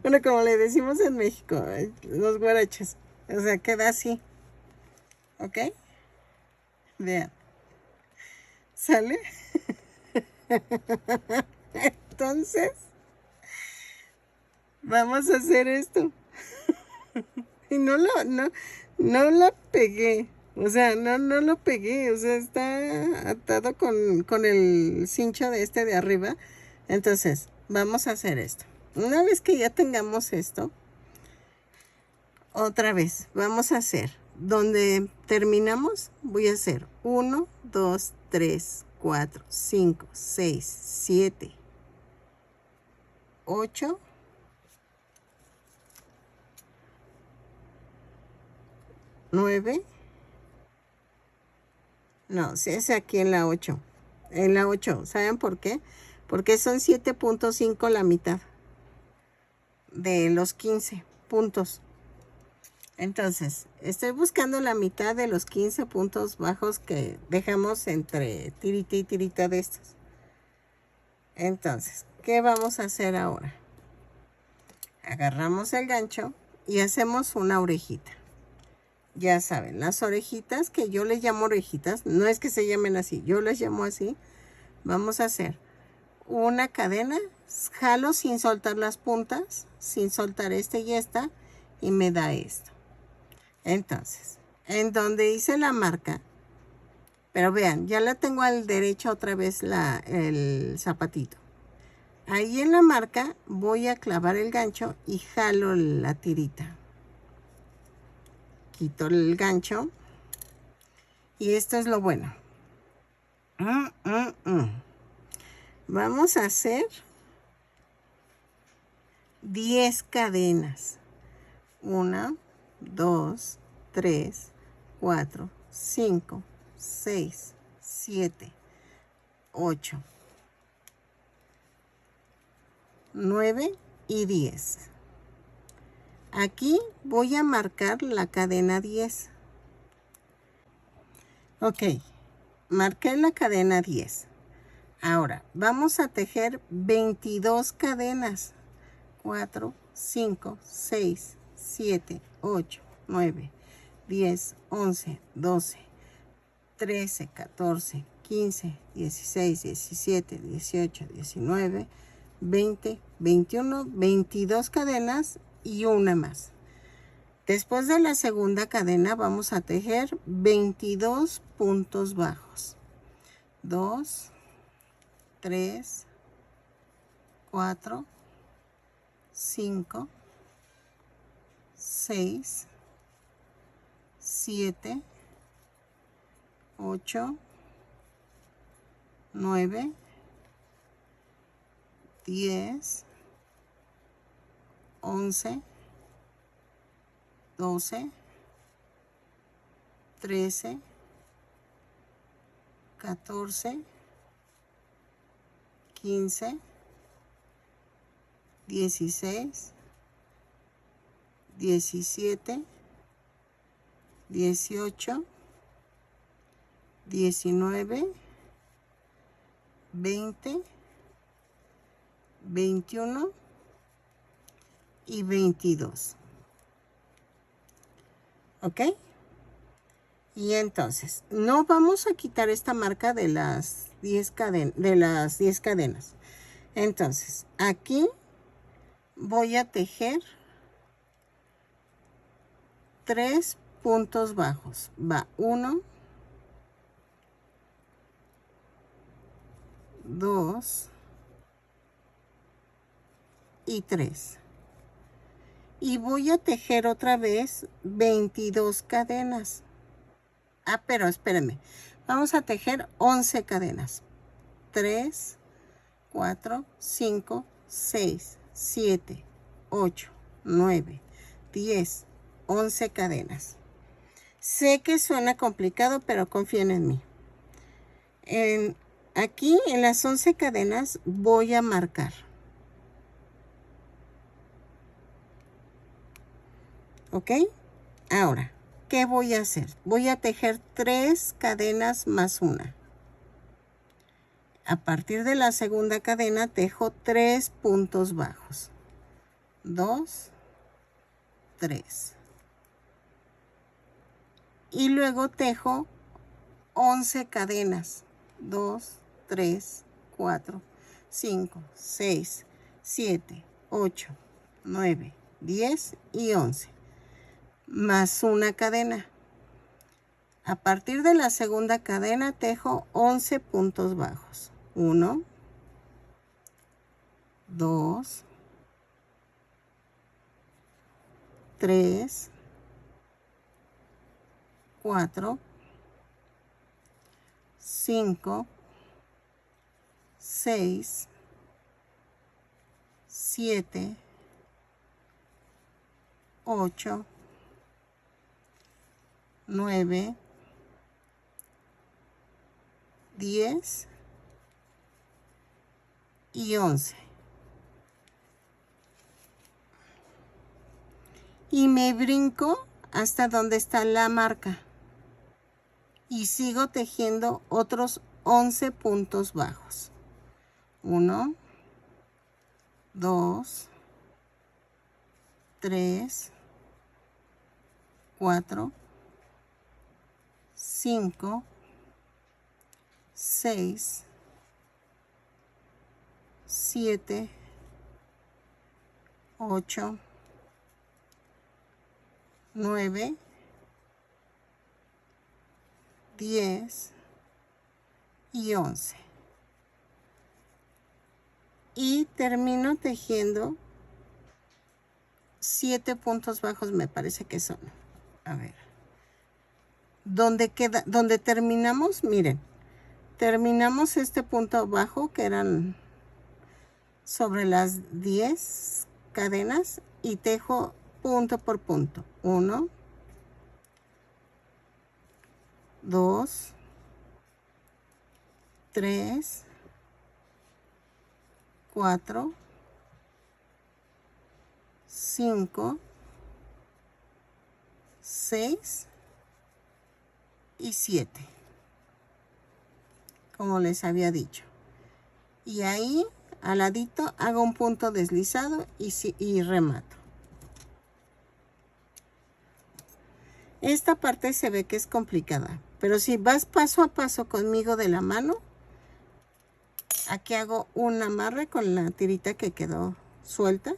Speaker 1: Bueno, como le decimos en México, los guaraches. O sea, queda así. ¿Ok? Vean. ¿Sale? Entonces, vamos a hacer esto. Y no la pegué. O sea, no lo pegué. O sea, está atado con el cincho de este de arriba. Entonces, vamos a hacer esto. Una vez que ya tengamos esto, otra vez, vamos a hacer. Donde terminamos, voy a hacer 1, 2, 3, 4, 5, 6, 7, 8, 9. No, si es aquí en la 8. En la 8, ¿saben por qué? Porque son 7.5 la mitad de los 15 puntos. Entonces, estoy buscando la mitad de los 15 puntos bajos que dejamos entre tirita y tirita de estos. Entonces, ¿qué vamos a hacer ahora? Agarramos el gancho y hacemos una orejita. Ya saben, las orejitas, que yo les llamo orejitas, no es que se llamen así, yo les llamo así. Vamos a hacer una cadena, jalo sin soltar las puntas, sin soltar esta y esta, y me da esto. Entonces, en donde hice la marca, pero vean, ya la tengo al derecha otra vez el zapatito. Ahí en la marca voy a clavar el gancho y jalo la tirita. Quito el gancho. Y esto es lo bueno. Vamos a hacer 10 cadenas. 1, 2, 3, 4, 5, 6, 7, 8, 9 y 10. Aquí voy a marcar la cadena 10. Ok, marqué la cadena 10. Ahora vamos a tejer 22 cadenas. 4, 5, 6, 7, 8, 9, 10, 11, 12, 13, 14, 15, 16, 17, 18, 19, 20, 21, 22 cadenas y una más. Después de la segunda cadena vamos a tejer 22 puntos bajos. 2, 3, 4, 5, 6, 7, 8, 9, 10, 11, 12, 13, 14, 15, 16, 17, 18, 19, 20, 21 y 22. ¿Ok? Y entonces, no vamos a quitar esta marca de las 10 cadenas. Entonces, aquí voy a tejer 3 puntos bajos. Va 1, 2 y 3. Y voy a tejer otra vez 22 cadenas. Pero espérenme. Vamos a tejer 11 cadenas. 3, 4, 5, 6, 7, 8, 9, 10, 11 cadenas. Sé que suena complicado, pero confíen en mí. Aquí en las 11 cadenas voy a marcar. ¿Ok? Ahora, ¿qué voy a hacer? Voy a tejer 3 cadenas más una. A partir de la segunda cadena tejo 3 puntos bajos. 2, 3. Y luego tejo 11 cadenas. 2, 3, 4, 5, 6, 7, 8, 9, 10 y 11. Más una cadena. A partir de la segunda cadena tejo 11 puntos bajos. 1, 2, 3, 4, 5, 6, 7, 8, 9, 10 y 11. Y me brinco hasta donde está la marca. Y sigo tejiendo otros 11 puntos bajos. 1, 2, 3, 4, 5, 6, 7, 8, 9, 10 y 11. Y termino tejiendo 7 puntos bajos, me parece que son. A ver. Donde terminamos, miren, terminamos este punto bajo que eran sobre las 10 cadenas y tejo punto por punto. 1, 2, 3, 4, 5, 6 y 7, como les había dicho. Y ahí al ladito hago un punto deslizado y remato. Esta parte se ve que es complicada, pero si vas paso a paso conmigo de la mano, aquí hago un amarre con la tirita que quedó suelta.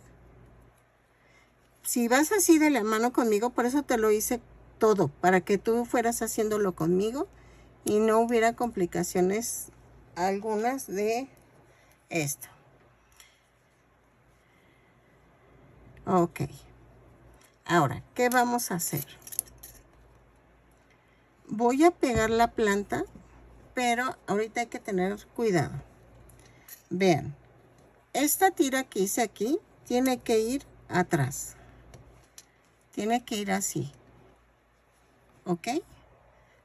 Speaker 1: Si vas así de la mano conmigo, por eso te lo hice todo, para que tú fueras haciéndolo conmigo y no hubiera complicaciones algunas de esto. Ok. Ahora, ¿qué vamos a hacer? Voy a pegar la planta, pero ahorita hay que tener cuidado. Vean, esta tira que hice aquí tiene que ir atrás. Tiene que ir así. ¿Ok?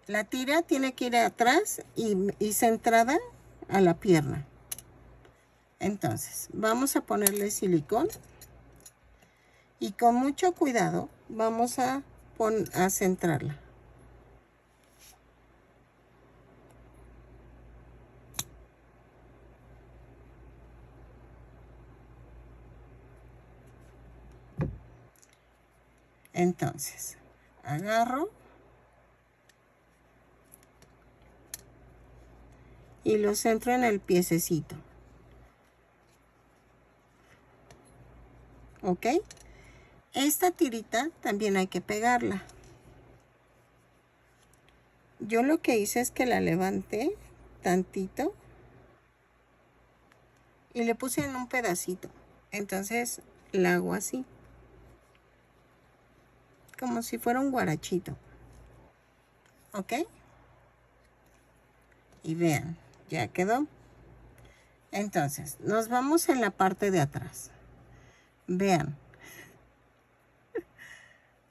Speaker 1: La tira tiene que ir atrás y centrada a la pierna. Entonces, vamos a ponerle silicón. Y con mucho cuidado vamos a centrarla. Entonces, agarro y lo centro en el piececito. ¿Ok? Esta tirita también hay que pegarla. Yo lo que hice es que la levanté tantito y le puse en un pedacito. Entonces la hago así, como si fuera un guarachito. ¿Ok? Y vean, ya quedó. Entonces, nos vamos en la parte de atrás. Vean.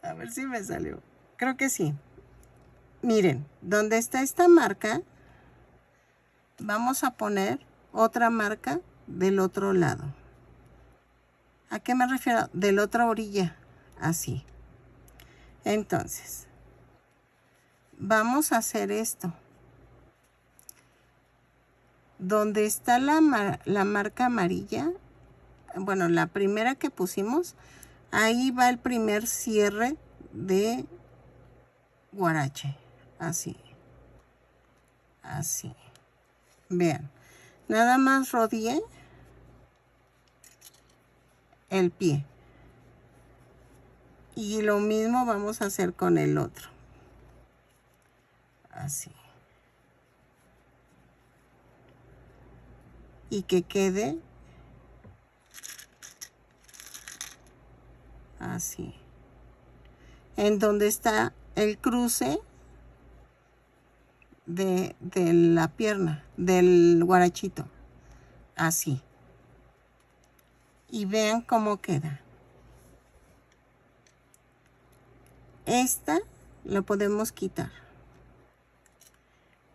Speaker 1: A ver si me salió. Creo que sí. Miren, donde está esta marca, vamos a poner otra marca del otro lado. ¿A qué me refiero? De la otra orilla. Así. Entonces, vamos a hacer esto. Donde está la marca amarilla, bueno, la primera que pusimos, ahí va el primer cierre de guarache. Así. Así. Vean. Nada más rodeé el pie. Y lo mismo vamos a hacer con el otro. Así. Y que quede así. En donde está el cruce de la pierna, del guarachito. Así. Y vean cómo queda. Esta lo podemos quitar.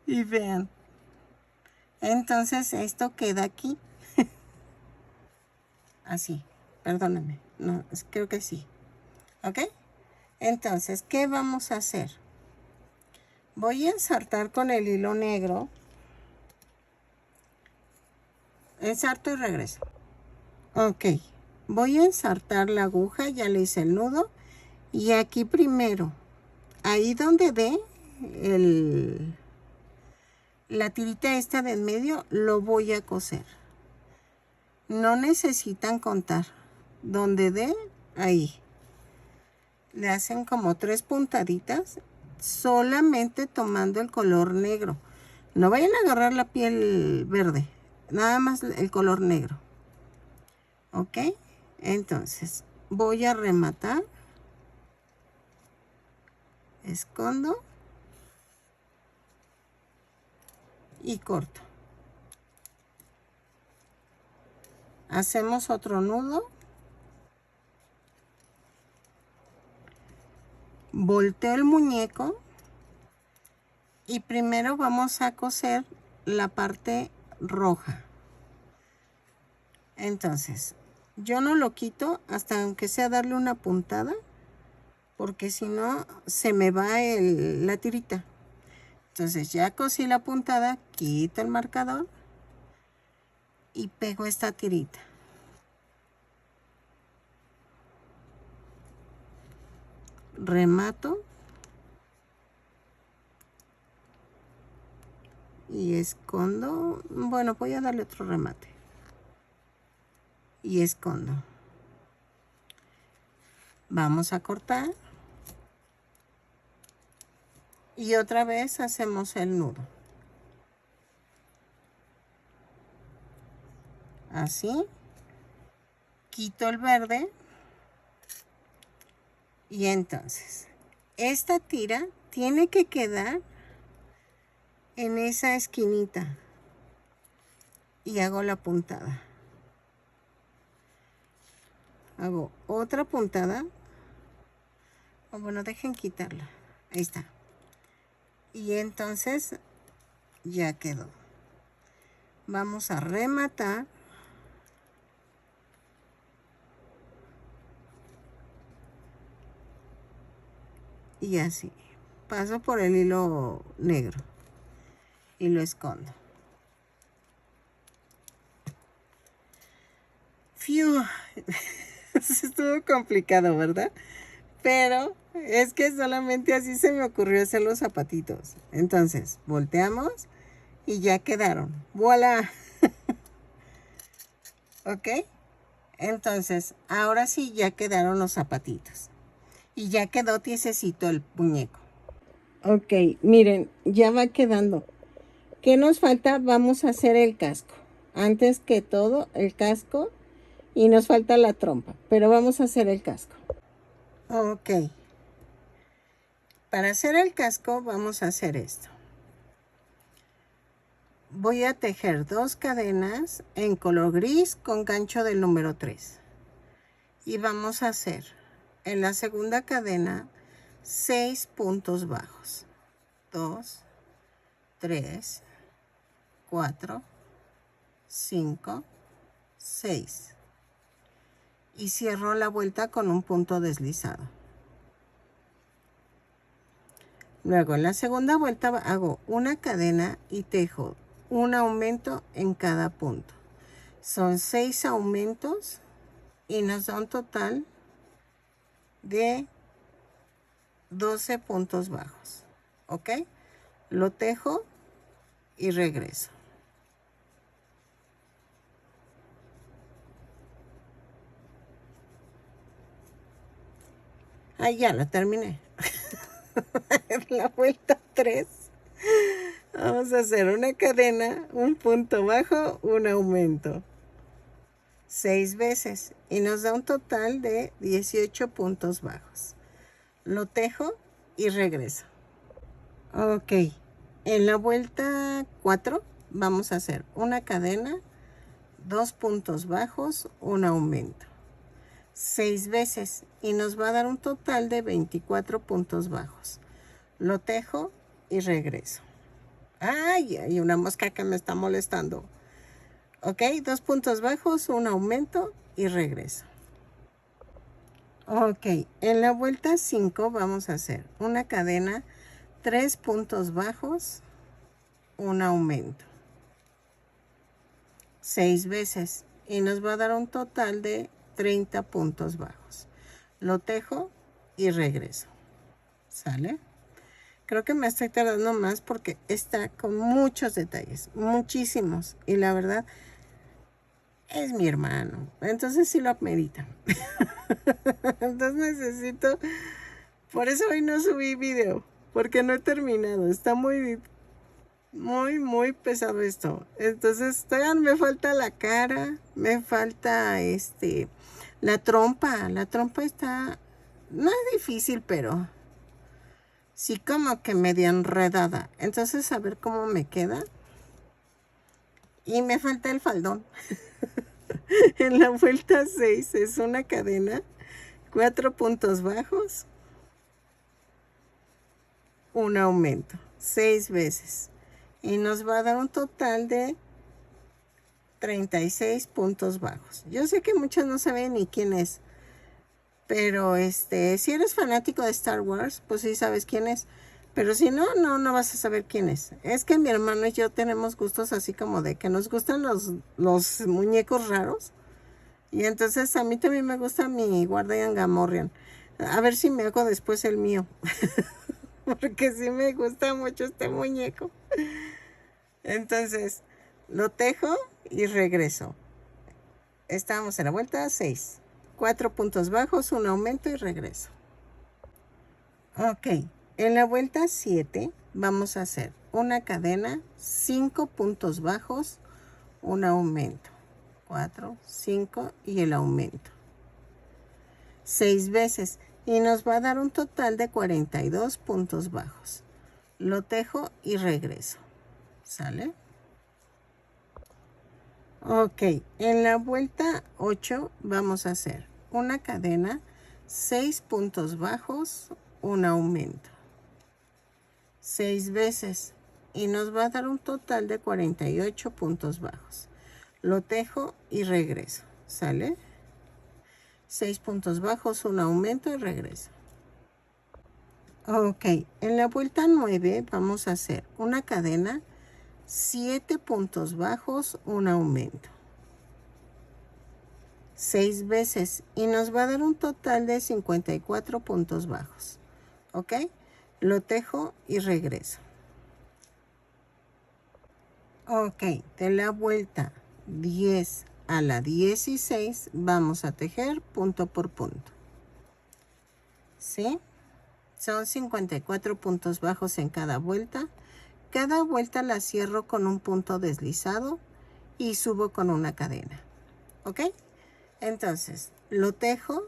Speaker 1: Y vean. Entonces esto queda aquí. Así. Perdónenme. No, creo que sí. ¿Ok? Entonces, ¿qué vamos a hacer? Voy a ensartar con el hilo negro. Ensarto y regreso. Ok. Voy a ensartar la aguja. Ya le hice el nudo. Y aquí primero, ahí donde dé la tirita esta de en medio, lo voy a coser. No necesitan contar. Donde dé, ahí. le hacen como 3 puntaditas, solamente tomando el color negro. No vayan a agarrar la piel verde, nada más el color negro. ¿Ok? Entonces, voy a rematar. Escondo. Y corto. Hacemos otro nudo. Volteo el muñeco. Y primero vamos a coser la parte roja. Entonces, yo no lo quito hasta aunque sea darle una puntada, porque si no se me va la tirita. Entonces ya cosí la puntada, quito el marcador y pego esta tirita. Remato. Y escondo. Bueno, voy a darle otro remate. Y escondo. Vamos a cortar. Y otra vez hacemos el nudo. Así. Quito el verde. Y entonces, esta tira tiene que quedar en esa esquinita. Y hago la puntada. Hago otra puntada. O bueno, dejen quitarla. Ahí está. Y entonces ya quedó. Vamos a rematar. Y así. Paso por el hilo negro. Y lo escondo. ¡Fiu! Estuvo complicado, ¿verdad? Pero es que solamente así se me ocurrió hacer los zapatitos. Entonces, volteamos y ya quedaron. ¡Voilá! ¿Ok? Entonces, ahora sí ya quedaron los zapatitos. Y ya quedó tiesecito el muñeco. Ok, miren, ya va quedando. ¿Qué nos falta? Vamos a hacer el casco. Antes que todo, el casco. Y nos falta la trompa. Pero vamos a hacer el casco. Ok. Para hacer el casco vamos a hacer esto. Voy a tejer 2 cadenas en color gris con gancho del número 3. Y vamos a hacer en la segunda cadena 6 puntos bajos. 2, 3, 4, 5, 6. Y cierro la vuelta con un punto deslizado. Luego en la segunda vuelta hago una cadena y tejo un aumento en cada punto. Son 6 aumentos y nos da un total de 12 puntos bajos. ¿Ok? Lo tejo y regreso. Ah, ya la terminé. La vuelta 3. Vamos a hacer una cadena, un punto bajo, un aumento. 6 veces y nos da un total de 18 puntos bajos. Lo tejo y regreso. Ok. En la vuelta 4 vamos a hacer una cadena, 2 puntos bajos, un aumento. 6 veces y nos va a dar un total de 24 puntos bajos. Lo tejo y regreso. Ay, hay una mosca que me está molestando. Ok, 2 puntos bajos, un aumento y regreso. Ok, en la vuelta 5 vamos a hacer una cadena, 3 puntos bajos, un aumento. 6 veces y nos va a dar un total de 30 puntos bajos. Lo tejo y regreso. ¿Sale? Creo que me estoy tardando más porque está con muchos detalles, muchísimos. Y la verdad, es mi hermano. Entonces sí lo amerita. Entonces necesito Por eso hoy no subí video, porque no he terminado. Está muy pesado esto. Entonces, todavía me falta la cara, me falta la trompa. La trompa está, no es difícil, pero sí como que medio enredada. Entonces, a ver cómo me queda. Y me falta el faldón. En la vuelta 6 es una cadena, 4 puntos bajos, un aumento, 6 veces. Y nos va a dar un total de 36 puntos bajos. Yo sé que muchos no saben ni quién es, pero si eres fanático de Star Wars, pues sí sabes quién es. Pero si no, no vas a saber quién es. Es que mi hermano y yo tenemos gustos así como de que nos gustan los muñecos raros. Y entonces a mí también me gusta mi Guardian Gamorrean. A ver si me hago después el mío. Porque sí me gusta mucho este muñeco. Entonces, lo tejo y regreso. Estamos en la vuelta 6. 4 puntos bajos, un aumento y regreso. Ok, en la vuelta 7 vamos a hacer una cadena, 5 puntos bajos, un aumento. 4, 5 y el aumento. 6 veces y nos va a dar un total de 42 puntos bajos. Lo tejo y regreso. ¿Sale? Ok, en la vuelta 8 vamos a hacer una cadena, 6 puntos bajos, un aumento. 6 veces y nos va a dar un total de 48 puntos bajos. Lo tejo y regreso. ¿Sale? 6 puntos bajos, un aumento y regreso. Ok, en la vuelta 9 vamos a hacer una cadena, 7 puntos bajos, un aumento. 6 veces y nos va a dar un total de 54 puntos bajos. Ok, lo tejo y regreso. Ok, de la vuelta 10 a la 16 vamos a tejer punto por punto. ¿Sí? Son 54 puntos bajos en cada vuelta. Cada vuelta la cierro con un punto deslizado y subo con una cadena. ¿Ok? Entonces, lo tejo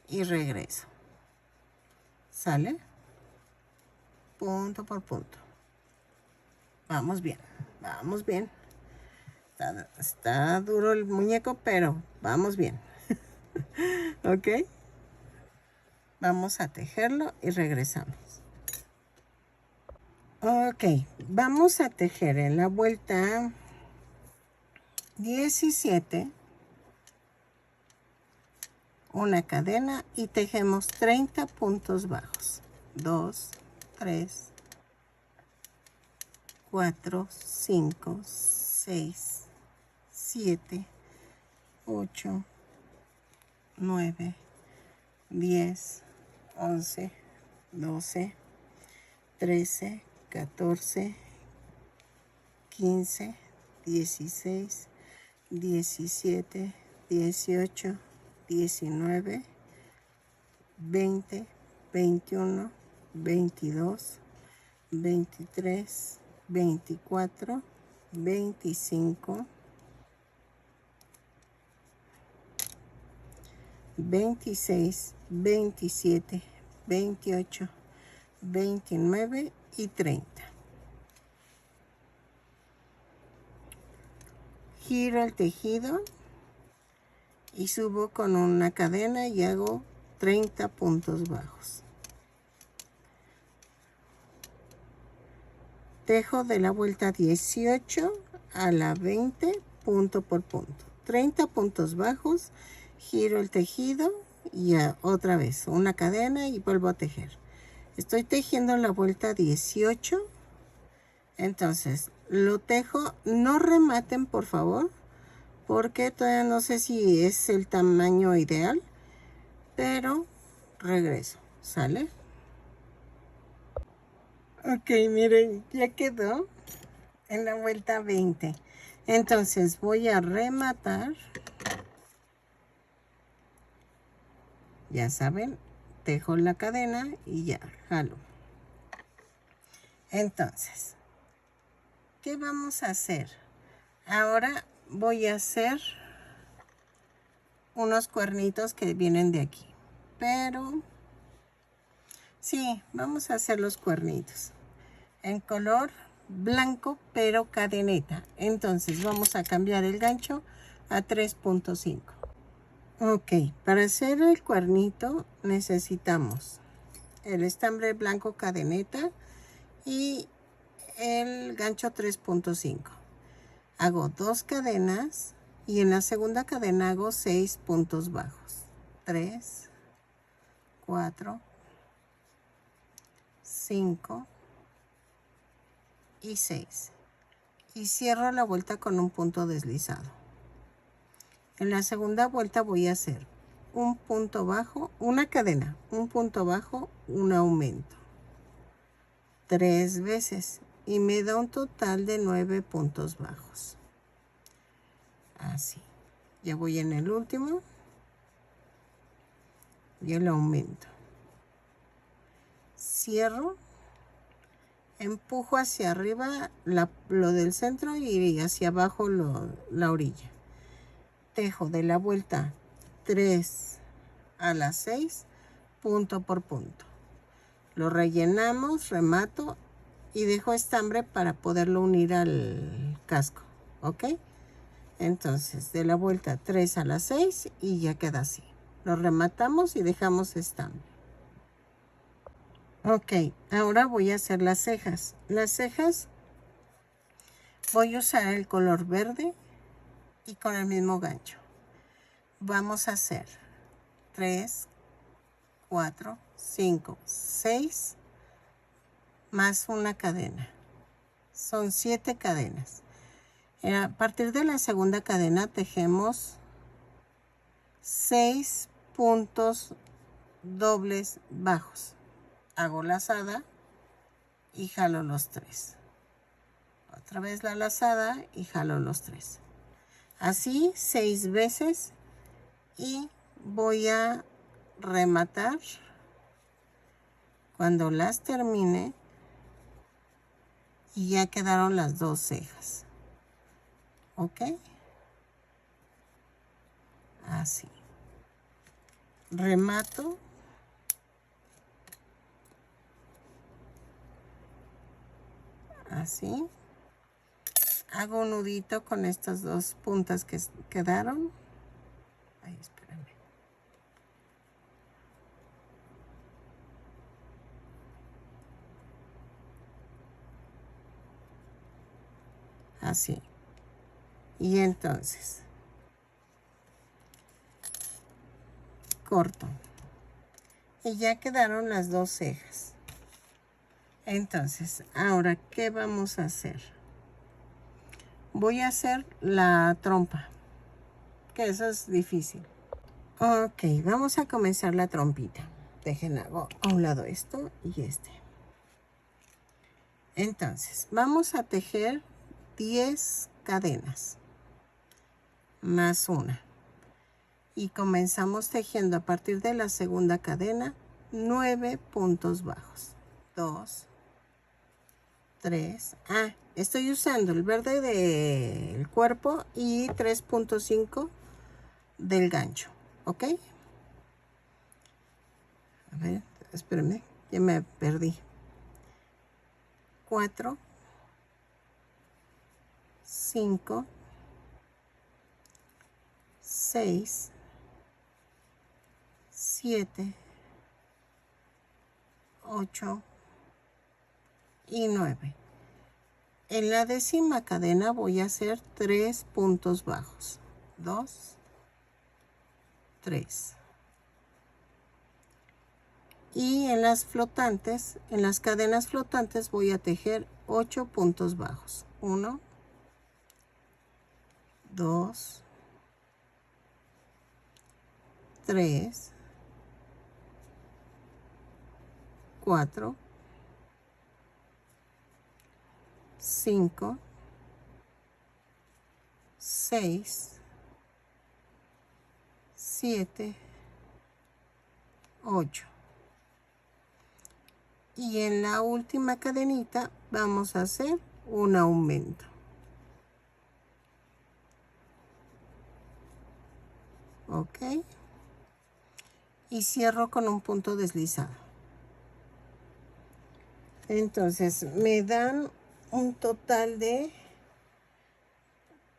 Speaker 1: y regreso. ¿Sale? Punto por punto. Vamos bien, vamos bien. Está duro el muñeco, pero vamos bien. ¿Ok? Vamos a tejerlo y regresamos. Ok, vamos a tejer en la vuelta 17 una cadena y tejemos 30 puntos bajos. 2, 3, 4, 5, 6, 7, 8, 9, 10, 11, 12, 13, 14, 15, 16, 17, 18, 19, 20, 21, 22, 23, 24, 25, 26, 27, 28, 29 y 30. Giro el tejido y subo con una cadena y hago 30 puntos bajos. Tejo de la vuelta 18 a la 20 punto por punto. 30 puntos bajos, giro el tejido y otra vez una cadena y vuelvo a tejer. Estoy tejiendo la vuelta 18. Entonces, lo tejo, no rematen por favor, porque todavía no sé si es el tamaño ideal, pero regreso, ¿sale? Ok, miren, ya quedó en la vuelta 20. Entonces voy a rematar. Ya saben, tejo la cadena y ya, jalo. Entonces, ¿qué vamos a hacer? Ahora voy a hacer unos cuernitos que vienen de aquí. Pero, sí, vamos a hacer los cuernitos. En color blanco, pero cadeneta. Entonces, vamos a cambiar el gancho a 3.5. Ok, para hacer el cuernito necesitamos el estambre blanco cadeneta y el gancho 3.5. Hago 2 cadenas y en la segunda cadena hago 6 puntos bajos. 3, 4, 5 y 6. Y cierro la vuelta con un punto deslizado. En la segunda vuelta voy a hacer un punto bajo, una cadena, un punto bajo, un aumento. 3 veces y me da un total de 9 puntos bajos. Así. Ya voy en el último y el aumento. Cierro, empujo hacia arriba lo del centro y hacia abajo la orilla. Tejo de la vuelta 3 a las 6, punto por punto. Lo rellenamos, remato y dejo estambre para poderlo unir al casco, ¿ok? Entonces, de la vuelta 3 a las 6 y ya queda así. Lo rematamos y dejamos estambre. Ok, ahora voy a hacer las cejas. Las cejas voy a usar el color verde y con el mismo gancho. Vamos a hacer 3, 4, 5, 6 más una cadena. Son 7 cadenas. A partir de la segunda cadena tejemos 6 puntos dobles bajos. Hago lazada y jalo los 3. Otra vez la lazada y jalo los 3. Así 6 veces y voy a rematar. Cuando las termine y ya quedaron las 2 cejas. ¿Ok? Así. Remato. Así. Hago un nudito con estas 2 puntas que quedaron. Ay, espérame. Así. Y entonces corto. Y ya quedaron las 2 cejas. Entonces, ahora, ¿qué vamos a hacer? Voy a hacer la trompa, que eso es difícil. Ok, vamos a comenzar la trompita. Dejen hago a un lado esto y este. Entonces, vamos a tejer 10 cadenas más una. Y comenzamos tejiendo a partir de la segunda cadena 9 puntos bajos. 2, 3. Estoy usando el verde del cuerpo y 3.5 del gancho. ¿Ok? A ver, espérenme, ya me perdí. 4, 5, 6, 7, 8 y 9. En la décima cadena voy a hacer 3 puntos bajos. 2, 3. Y en las flotantes, en las cadenas flotantes voy a tejer 8 puntos bajos. 1, 2, 3, 4, 5, 6, 7, 8. Y en la última cadenita vamos a hacer un aumento. Ok. Y cierro con un punto deslizado. Entonces me dan un total de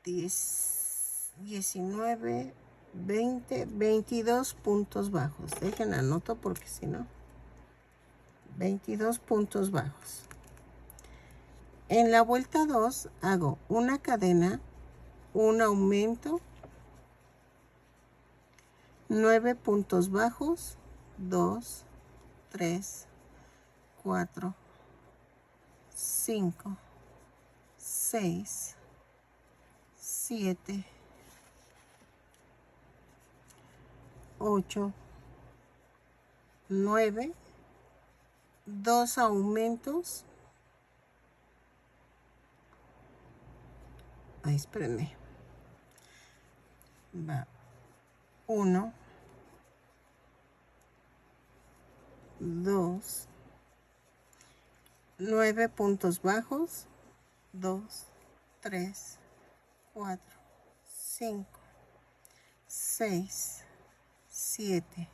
Speaker 1: 10, 19, 20, 22 puntos bajos. Dejen anoto porque si no, 22 puntos bajos. En la vuelta 2 hago una cadena, un aumento, 9 puntos bajos, 2, 3, 4, 5, 6, 7, 8, 9, 2 aumentos. Ay, espérenme. Va 1, 2, 9 puntos bajos, 2, 3, 4, 5, 6, 7,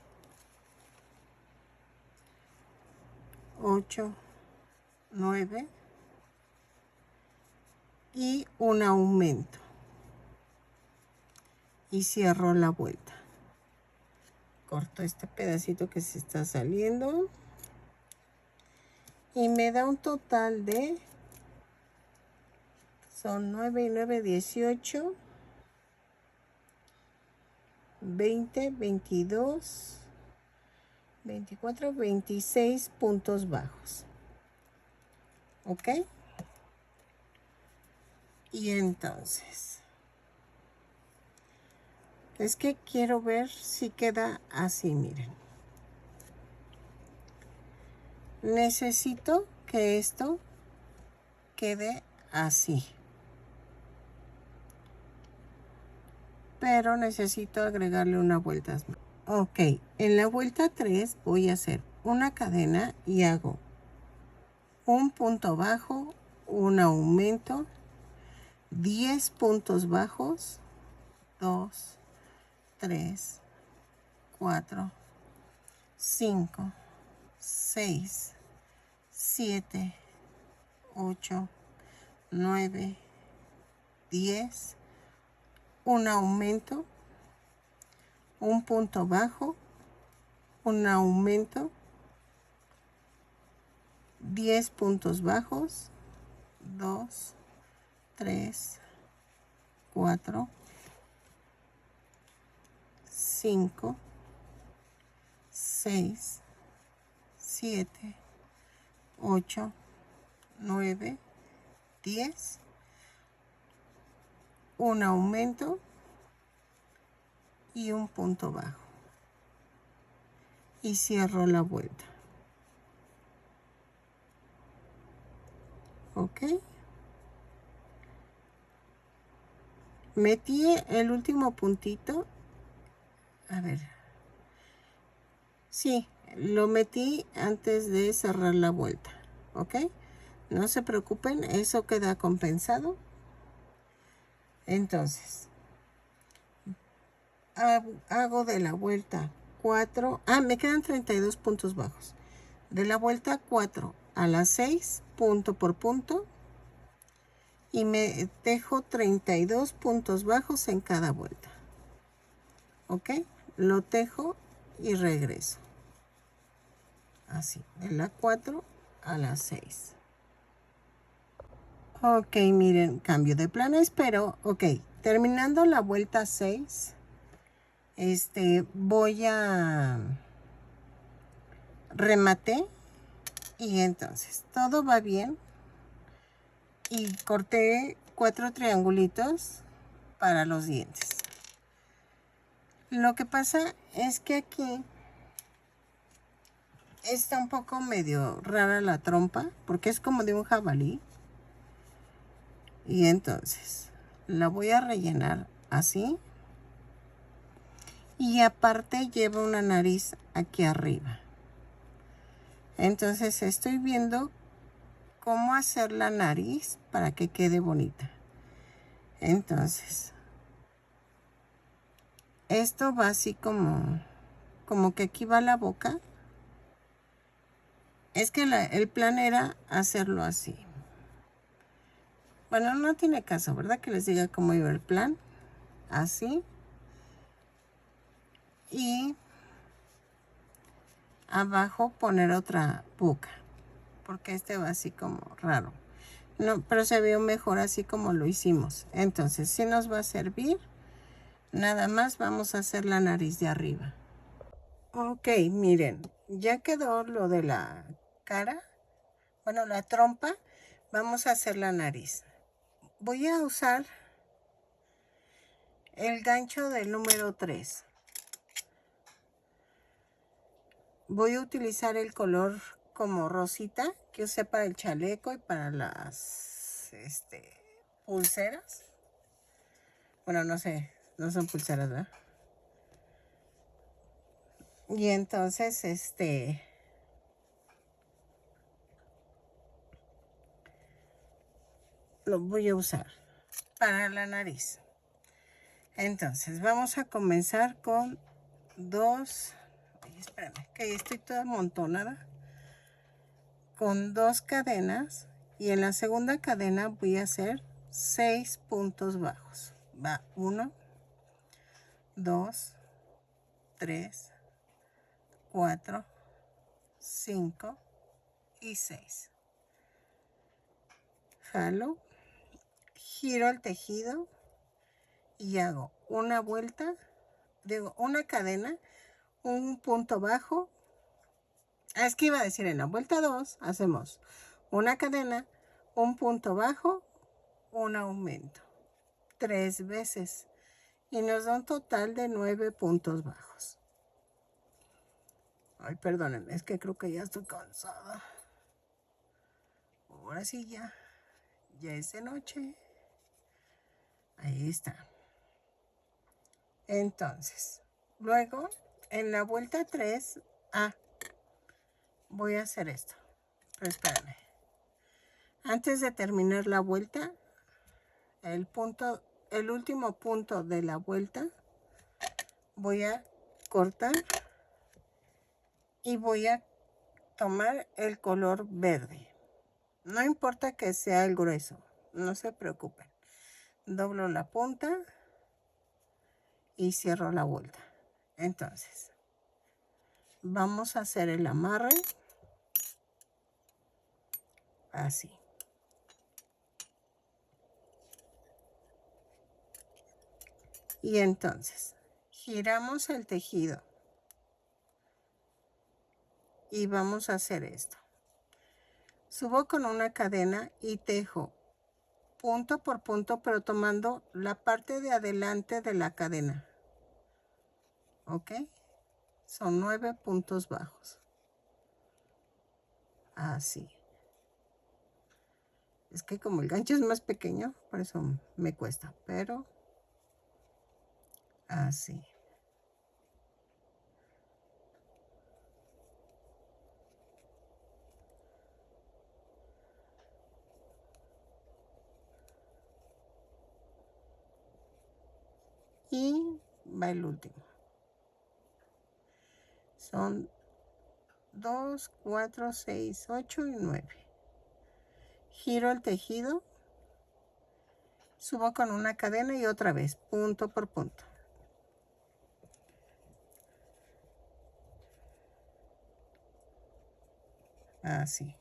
Speaker 1: 8, 9 y un aumento. Y cierro la vuelta. Corto este pedacito que se está saliendo. Y me da un total de, son 9 y 9, 18, 20, 22, 24, 26 puntos bajos. ¿Ok? Y entonces, es que quiero ver si queda así, miren. Necesito que esto quede así. Pero necesito agregarle una vuelta más. Ok, en la vuelta 3 voy a hacer una cadena y hago un punto bajo, un aumento, 10 puntos bajos, 2, 3, 4, 5, 6, 7, 8, 9, 10, un aumento, un punto bajo, un aumento, 10 puntos bajos, 2, 3, 4, 5, 6, 7, 8, 9, 10, un aumento y un punto bajo. Y cierro la vuelta. Ok. Metí el último puntito. A ver. Sí, lo metí antes de cerrar la vuelta. Ok. No se preocupen, eso queda compensado. Entonces, hago de la vuelta 4. Me quedan 32 puntos bajos. De la vuelta 4 a la 6, punto por punto. Y me dejo 32 puntos bajos en cada vuelta. Ok, lo tejo y regreso. Así, de la 4 a la 6. Ok, miren, cambio de planes, pero ok, terminando la vuelta 6, voy a rematé y entonces todo va bien y corté 4 triangulitos para los dientes. Lo que pasa es que aquí está un poco medio rara la trompa porque es como de un jabalí. Y entonces la voy a rellenar así. Y aparte lleva una nariz aquí arriba. Entonces estoy viendo cómo hacer la nariz para que quede bonita. Entonces, esto va así como que aquí va la boca. Es que el plan era hacerlo así. Bueno, no tiene caso, ¿verdad? Que les diga cómo iba el plan. Así. Y abajo poner otra boca. Porque este va así como raro. No, pero se vio mejor así como lo hicimos. Entonces, sí nos va a servir. Nada más vamos a hacer la nariz de arriba. Ok, miren, ya quedó lo de la cara. Bueno, la trompa. Vamos a hacer la nariz. Voy a usar el gancho del número 3. Voy a utilizar el color como rosita que usé para el chaleco y para las pulseras. Bueno, no sé, no son pulseras, ¿verdad? Y entonces, lo voy a usar para la nariz. Entonces, vamos a comenzar con dos. Ay, espérame, que estoy toda amontonada. Con 2 cadenas. Y en la segunda cadena voy a hacer 6 puntos bajos. Va 1, 2, 3, 4, 5 y 6. Jalo, giro el tejido y hago una vuelta, digo una cadena, un punto bajo. Es que iba a decir en la vuelta 2 hacemos una cadena, un punto bajo, un aumento 3 veces y nos da un total de 9 puntos bajos. Ay, perdónenme, es que creo que ya estoy cansada. Ahora sí ya es de noche. Ahí está. Entonces, luego en la vuelta 3, voy a hacer esto. Pero espérame. Antes de terminar la vuelta, el último punto de la vuelta, voy a cortar y voy a tomar el color verde. No importa que sea el grueso, no se preocupen. Doblo la punta y cierro la vuelta. Entonces, vamos a hacer el amarre así. Y entonces, giramos el tejido y vamos a hacer esto. Subo con una cadena y tejo punto por punto, pero tomando la parte de adelante de la cadena. ¿Ok? Son 9 puntos bajos. Así. Es que como el gancho es más pequeño, por eso me cuesta, pero así. Y va el último. Son 2, 4, 6, 8 y 9. Giro el tejido, subo con una cadena y otra vez, punto por punto. Así.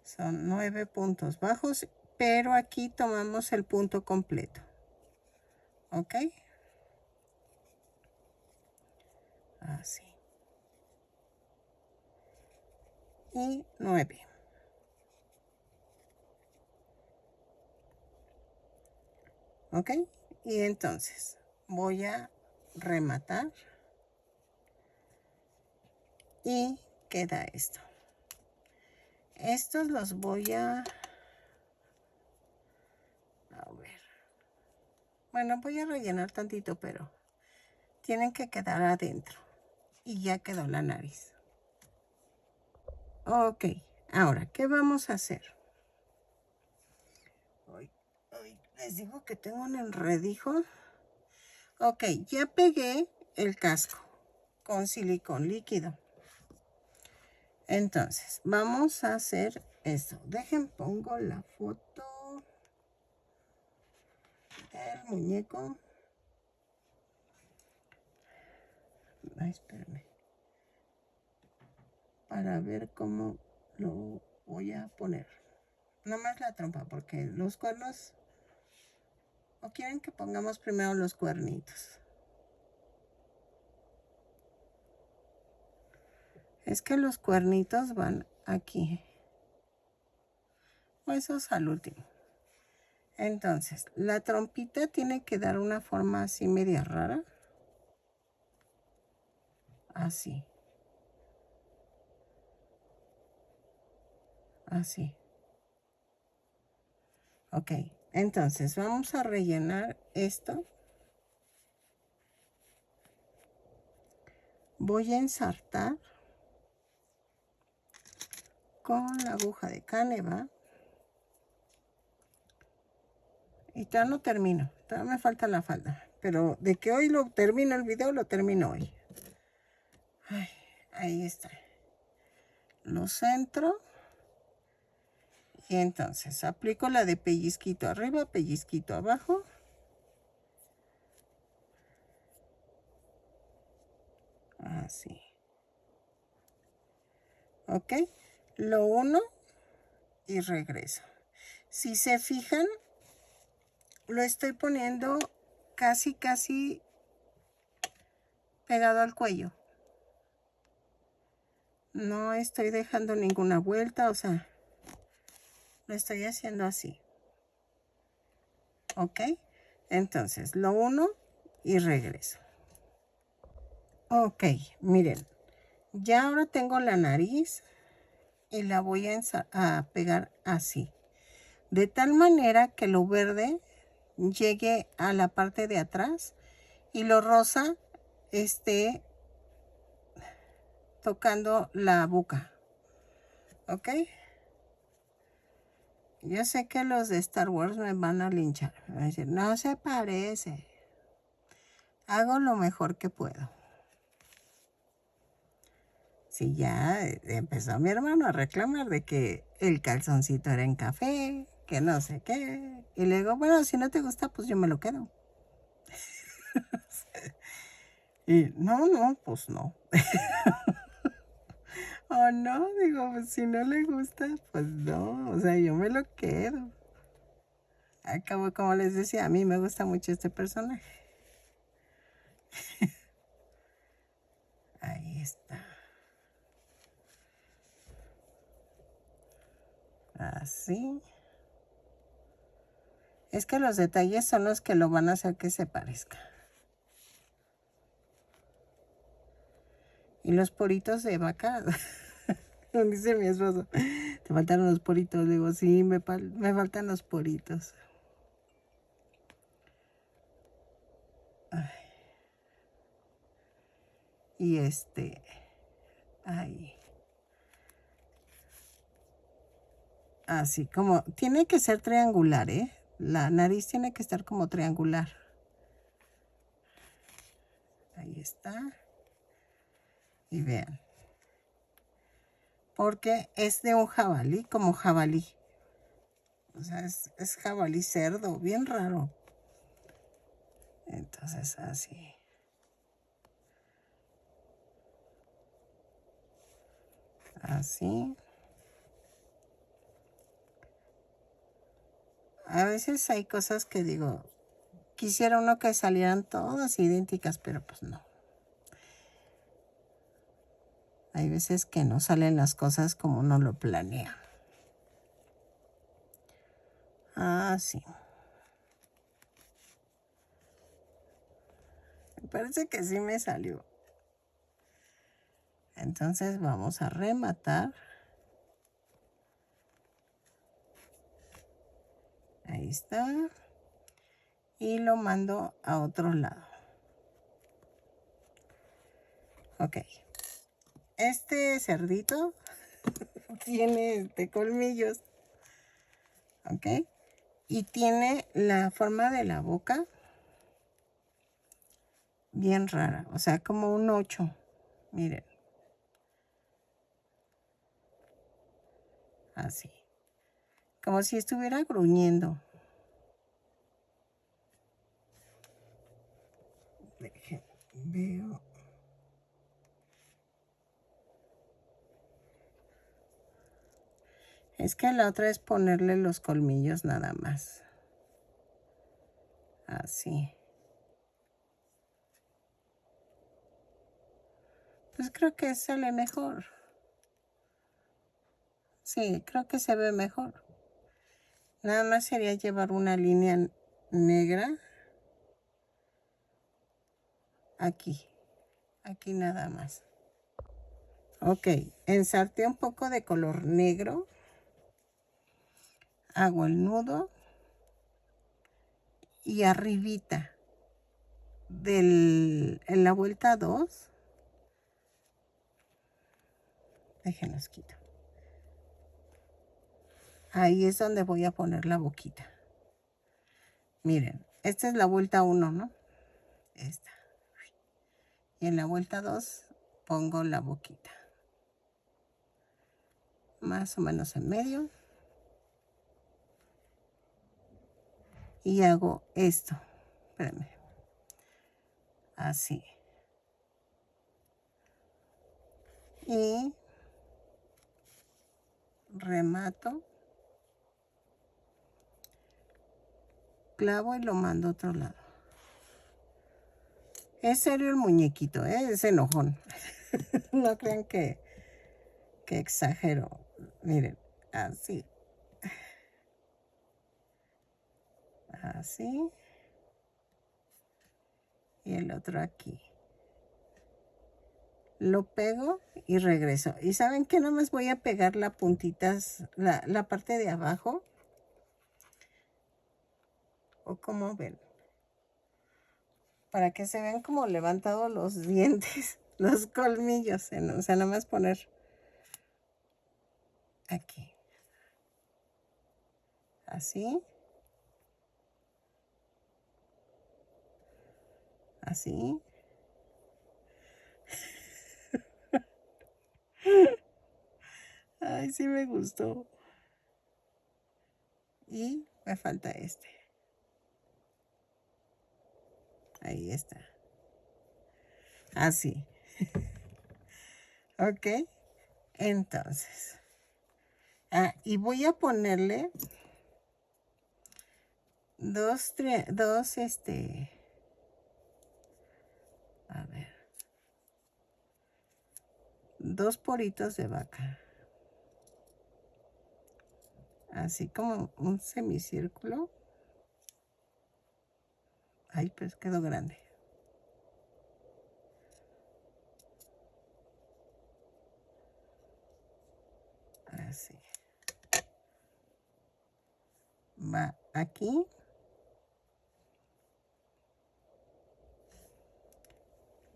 Speaker 1: Son 9 puntos bajos, pero aquí tomamos el punto completo. ¿Ok? Así. Y 9. ¿Ok? Y entonces voy a rematar y queda esto. Estos los voy a ver. Bueno, voy a rellenar tantito, pero tienen que quedar adentro. Y ya quedó la nariz. Ok, ahora, ¿qué vamos a hacer? Hoy les digo que tengo un enredijo. Ok, ya pegué el casco con silicón líquido. Entonces, vamos a hacer esto. Dejen, pongo la foto del muñeco. Ay, espérame. Para ver cómo lo voy a poner. No más la trompa, porque los cuernos... ¿O quieren que pongamos primero los cuernitos? Es que los cuernitos van aquí. O esos al último. Entonces, la trompita tiene que dar una forma así media rara. Así. Así. Ok, entonces vamos a rellenar esto. Voy a ensartar con la aguja de Caneva. Y todavía no termino, todavía me falta la falda. Pero de que hoy lo termino el video, lo termino hoy. Ay, ahí está. Lo centro. Y entonces aplico la de pellizquito arriba, pellizquito abajo. Así. Ok. Lo uno y regreso. Si se fijan, lo estoy poniendo casi pegado al cuello. No estoy dejando ninguna vuelta, o sea, lo estoy haciendo así. ¿Ok? Entonces, lo uno y regreso. Ok, miren. Ya ahora tengo la nariz y la voy a pegar así. De tal manera que lo verde llegue a la parte de atrás y lo rosa esté tocando la boca. ¿Ok? Yo sé que los de Star Wars me van a linchar. Me van a decir, no se parece. Hago lo mejor que puedo. Sí, ya empezó mi hermano a reclamar de que el calzoncito era en café, que no sé qué. Y le digo, bueno, si no te gusta, pues yo me lo quedo. Y no, pues no. O no, digo, pues si no le gusta, pues no. O sea, yo me lo quedo. Acabo, como les decía, a mí me gusta mucho este personaje. Ahí está. Así. Es que los detalles son los que lo van a hacer que se parezca. Y los poritos de vaca, dice mi esposo, te faltaron los poritos. Le digo, sí, me faltan los poritos. Ay. Y ahí. Así como, tiene que ser triangular, ¿eh? La nariz tiene que estar como triangular. Ahí está. Y vean. Porque es de un jabalí, como jabalí. O sea, es jabalí cerdo, bien raro. Entonces, así. Así. A veces hay cosas que digo, quisiera uno que salieran todas idénticas, pero pues no. Hay veces que no salen las cosas como uno lo planea. Así. Me parece que sí me salió. Entonces vamos a rematar. Ahí está. Y lo mando a otro lado. Ok. Este cerdito tiene colmillos. ¿Ok? Y tiene la forma de la boca bien rara. O sea, como un 8. Miren. Así. Como si estuviera gruñendo. Veo. Es que la otra es ponerle los colmillos nada más. Así. Pues creo que sale mejor. Sí, creo que se ve mejor. Nada más sería llevar una línea negra. Aquí. Aquí nada más. Ok, ensarté un poco de color negro. Hago el nudo. Y arribita en la vuelta 2. Déjenlos quito. Ahí es donde voy a poner la boquita. Miren, esta es la vuelta 1, ¿no? Esta. Y en la vuelta 2 pongo la boquita. Más o menos en medio. Y hago esto. Espérenme. Así. Y remato. Clavo y lo mando a otro lado. Es serio el muñequito, ¿eh? Es enojón. No crean que exagero. Miren, así. Así. Y el otro aquí. Lo pego y regreso. ¿Y saben qué? Nomás voy a pegar la puntitas, la parte de abajo. ¿O como ven? Para que se vean como levantados los dientes, los colmillos. O sea, nomás poner aquí. Así. Así. Ay, sí me gustó. Y me falta este. Ahí está. Así. Ok. Entonces. Y voy a ponerle dos, a ver. Dos poritos de vaca. Así como un semicírculo. Ay, pues quedó grande. Así. Va aquí.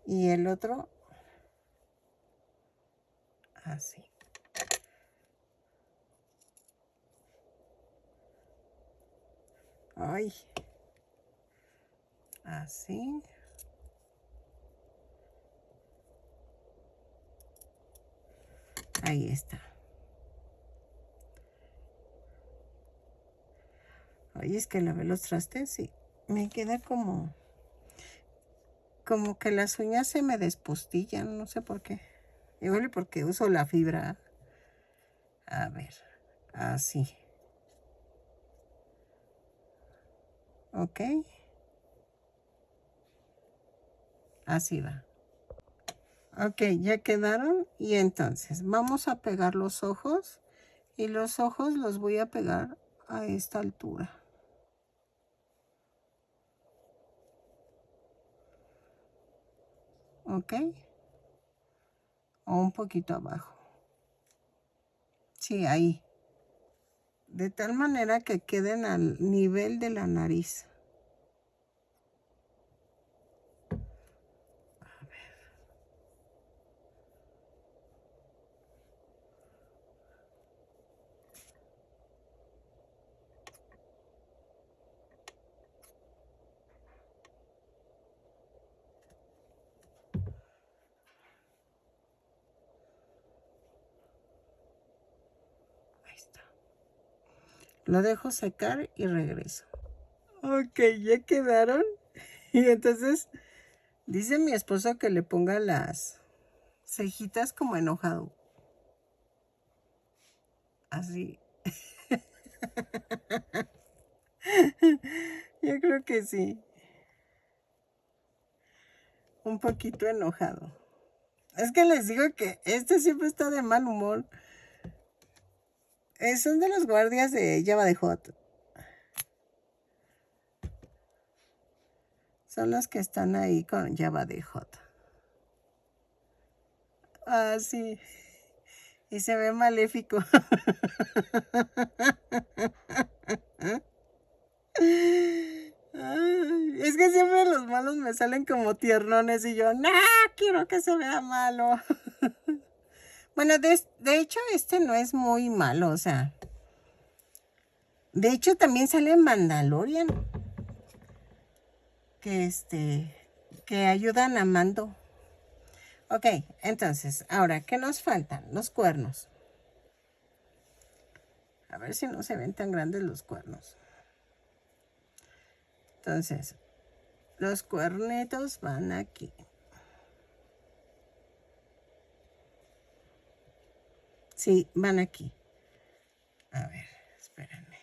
Speaker 1: Y el otro así. Ay. Así. Ahí está. Ay, es que lavé los trastes y me queda como que las uñas se me despostillan, no sé por qué. Igual porque uso la fibra. A ver, así. Ok. Así va. Ok, ya quedaron. Y entonces vamos a pegar los ojos. Y los ojos los voy a pegar a esta altura. Ok. O un poquito abajo. Sí, ahí. De tal manera que queden al nivel de la nariz. A ver. Lo dejo secar y regreso. Ok, ya quedaron. Y entonces dice mi esposo que le ponga las cejitas como enojado. Así. Yo creo que sí. Un poquito enojado. Es que les digo que este siempre está de mal humor. Son de los guardias de Java de Hot. Son los que están ahí con Java de Hot. Ah, sí. Y se ve maléfico. Ay, es que siempre los malos me salen como tiernones y yo, ¡nah! Quiero que se vea malo. Bueno, de hecho, este no es muy malo, o sea. De hecho, también sale en Mandalorian. Que ayudan a Mando. Ok, entonces, ahora, ¿qué nos faltan? Los cuernos. A ver si no se ven tan grandes los cuernos. Entonces, los cuernitos van aquí. Sí, van aquí. A ver, espérenme.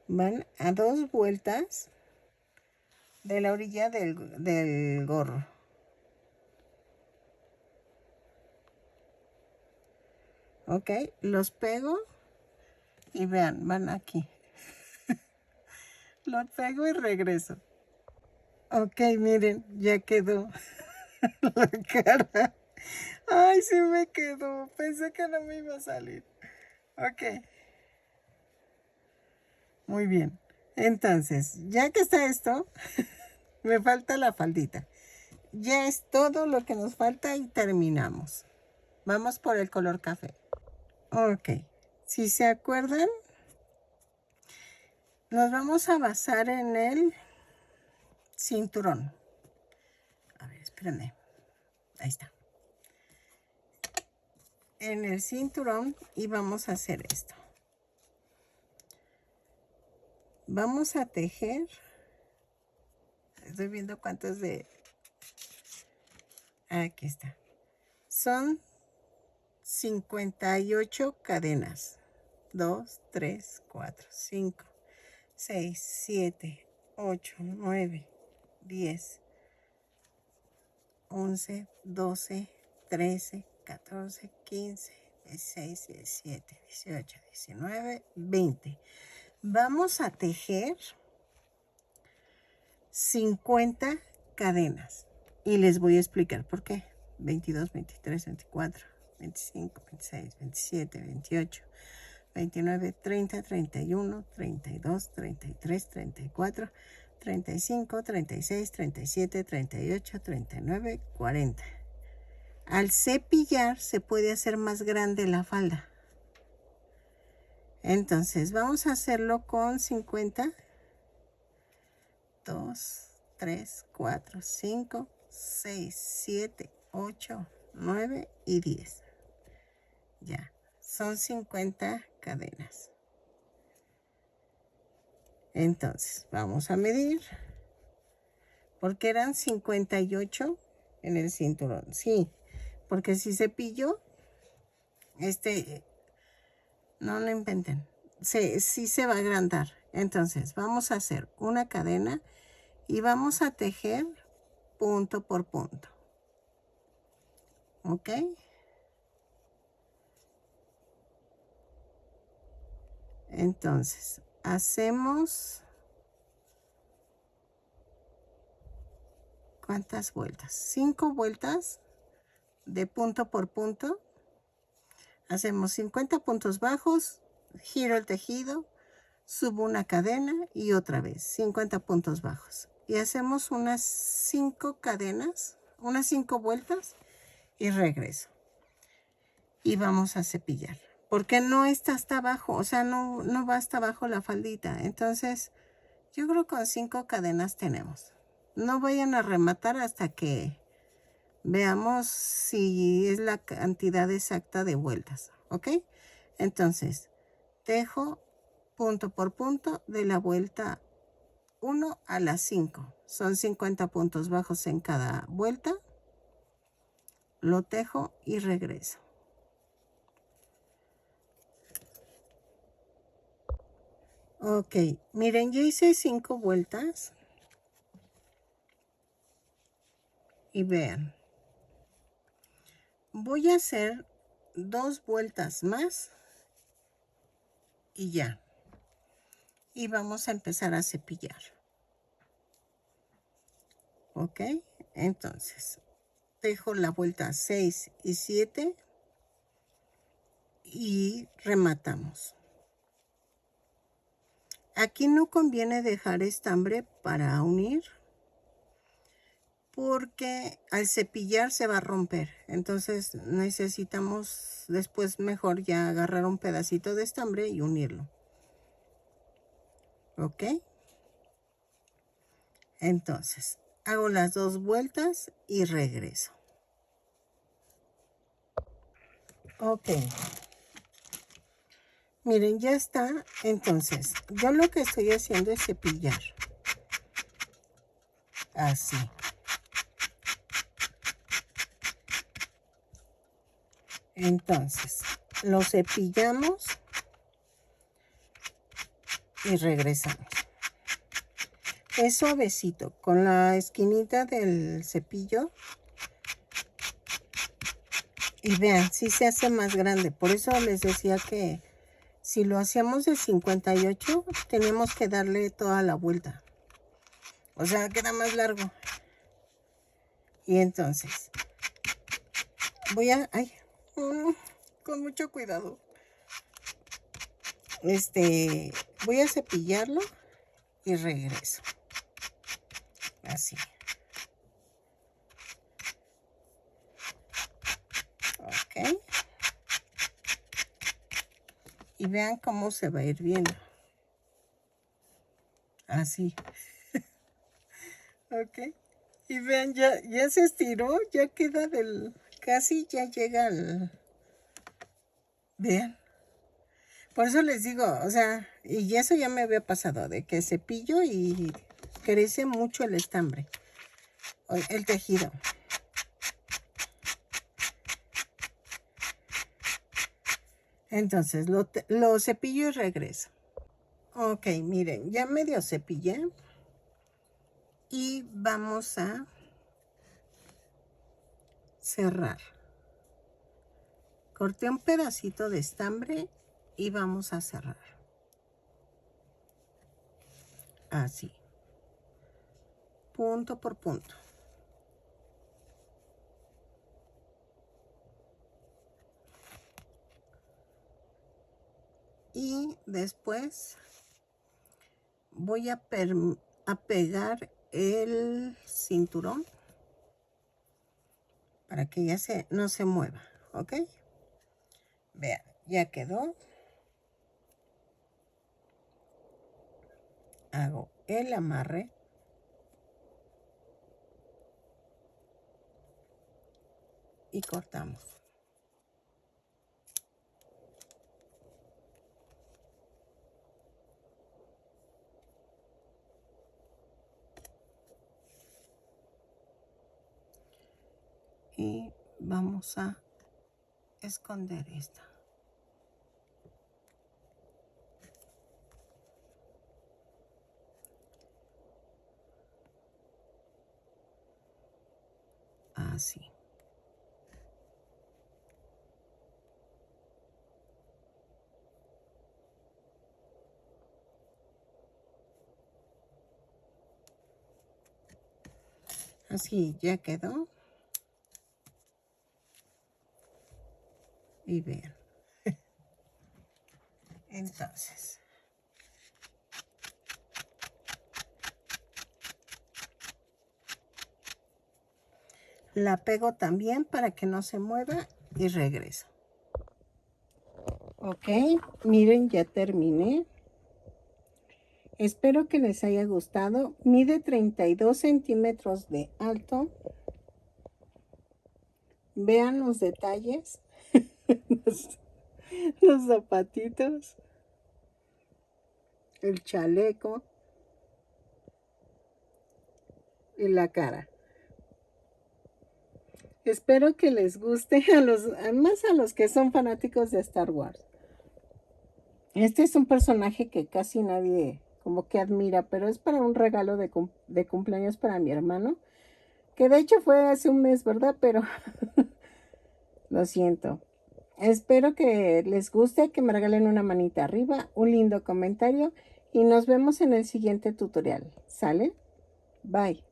Speaker 1: Van a 2 vueltas de la orilla del gorro. Ok, los pego y vean, van aquí. Los pego y regreso. Ok, miren, ya quedó la cara. Ay, sí me quedó. Pensé que no me iba a salir. Ok. Muy bien. Entonces, ya que está esto, me falta la faldita. Ya es todo lo que nos falta y terminamos. Vamos por el color café. Ok. Si se acuerdan, nos vamos a basar en el cinturón. A ver, espérenme. Ahí está. En el cinturón y vamos a hacer esto. Vamos a tejer. Estoy viendo cuántos de... Aquí está. Son 58 cadenas. 2, 3, 4, 5, 6, 7, 8, 9, 10, 11, 12, 13, 14, 15, 16, 17, 18, 19, 20. Vamos a tejer 50 cadenas y les voy a explicar por qué. 22, 23, 24, 25, 26, 27, 28, 29, 30, 31, 32, 33, 34, 35, 36, 37, 38, 39, 40. Al cepillar se puede hacer más grande la falda. Entonces vamos a hacerlo con 50. 2, 3, 4, 5, 6, 7, 8, 9 y 10. Ya, son 50 cadenas. Entonces, vamos a medir. Porque eran 58 en el cinturón. Sí, porque si cepillo, no inventen. Sí se va a agrandar. Entonces, vamos a hacer una cadena y vamos a tejer punto por punto. ¿Ok? Entonces, hacemos... ¿Cuántas vueltas? 5 vueltas de punto por punto. Hacemos 50 puntos bajos, giro el tejido, subo una cadena y otra vez 50 puntos bajos. Y hacemos unas 5 cadenas, unas 5 vueltas y regreso. Y vamos a cepillar. Porque no está hasta abajo, o sea, no va hasta abajo la faldita. Entonces, yo creo que con 5 cadenas tenemos. No vayan a rematar hasta que Veamos si es la cantidad exacta de vueltas, ¿ok? Entonces, tejo punto por punto de la vuelta 1 a la 5. Son 50 puntos bajos en cada vuelta. Lo tejo y regreso. Ok, miren, yo hice 5 vueltas. Y vean. Voy a hacer 2 vueltas más. Y ya. Y vamos a empezar a cepillar. Ok, entonces tejo la vuelta 6 y 7 y rematamos. Aquí no conviene dejar estambre para unir porque al cepillar se va a romper. Entonces necesitamos después mejor ya agarrar un pedacito de estambre y unirlo. Ok, entonces hago las 2 vueltas y regreso. Ok. Miren, ya está. Entonces, yo lo que estoy haciendo es cepillar. Así. Entonces, lo cepillamos y regresamos. Es suavecito. Con la esquinita del cepillo. Y vean, sí se hace más grande. Por eso les decía que si lo hacíamos de 58, tenemos que darle toda la vuelta. O sea, queda más largo. Y entonces, voy a... Ay, con mucho cuidado. Voy a cepillarlo y regreso. Así. Ok. Y vean cómo se va a ir viendo. Así. Ok. Y vean, ya se estiró, ya queda del... Casi ya llega al... Vean. Por eso les digo, o sea, y eso ya me había pasado, de que cepillo y crece mucho el estambre, el tejido. Entonces, lo cepillo y regreso. Ok, miren, ya medio cepillé. Y vamos a cerrar. Corté un pedacito de estambre y vamos a cerrar. Así. Punto por punto. Y después voy a pegar el cinturón para que ya no se mueva, ¿ok? Vean, ya quedó. Hago el amarre. Y cortamos. Y vamos a esconder esta. Así. Así ya quedó. Y vean. Entonces. La pego también para que no se mueva y regreso. Ok, miren, ya terminé. Espero que les haya gustado. Mide 32 centímetros de alto. Vean los detalles. los, los zapatitos. El chaleco. Y la cara. Espero que les guste más a los que son fanáticos de Star Wars. Este es un personaje que casi nadie como que admira, pero es para un regalo de cumpleaños para mi hermano, que de hecho fue hace un mes, ¿verdad? Pero lo siento. Espero que les guste, que me regalen una manita arriba, un lindo comentario y nos vemos en el siguiente tutorial. ¿Sale? Bye.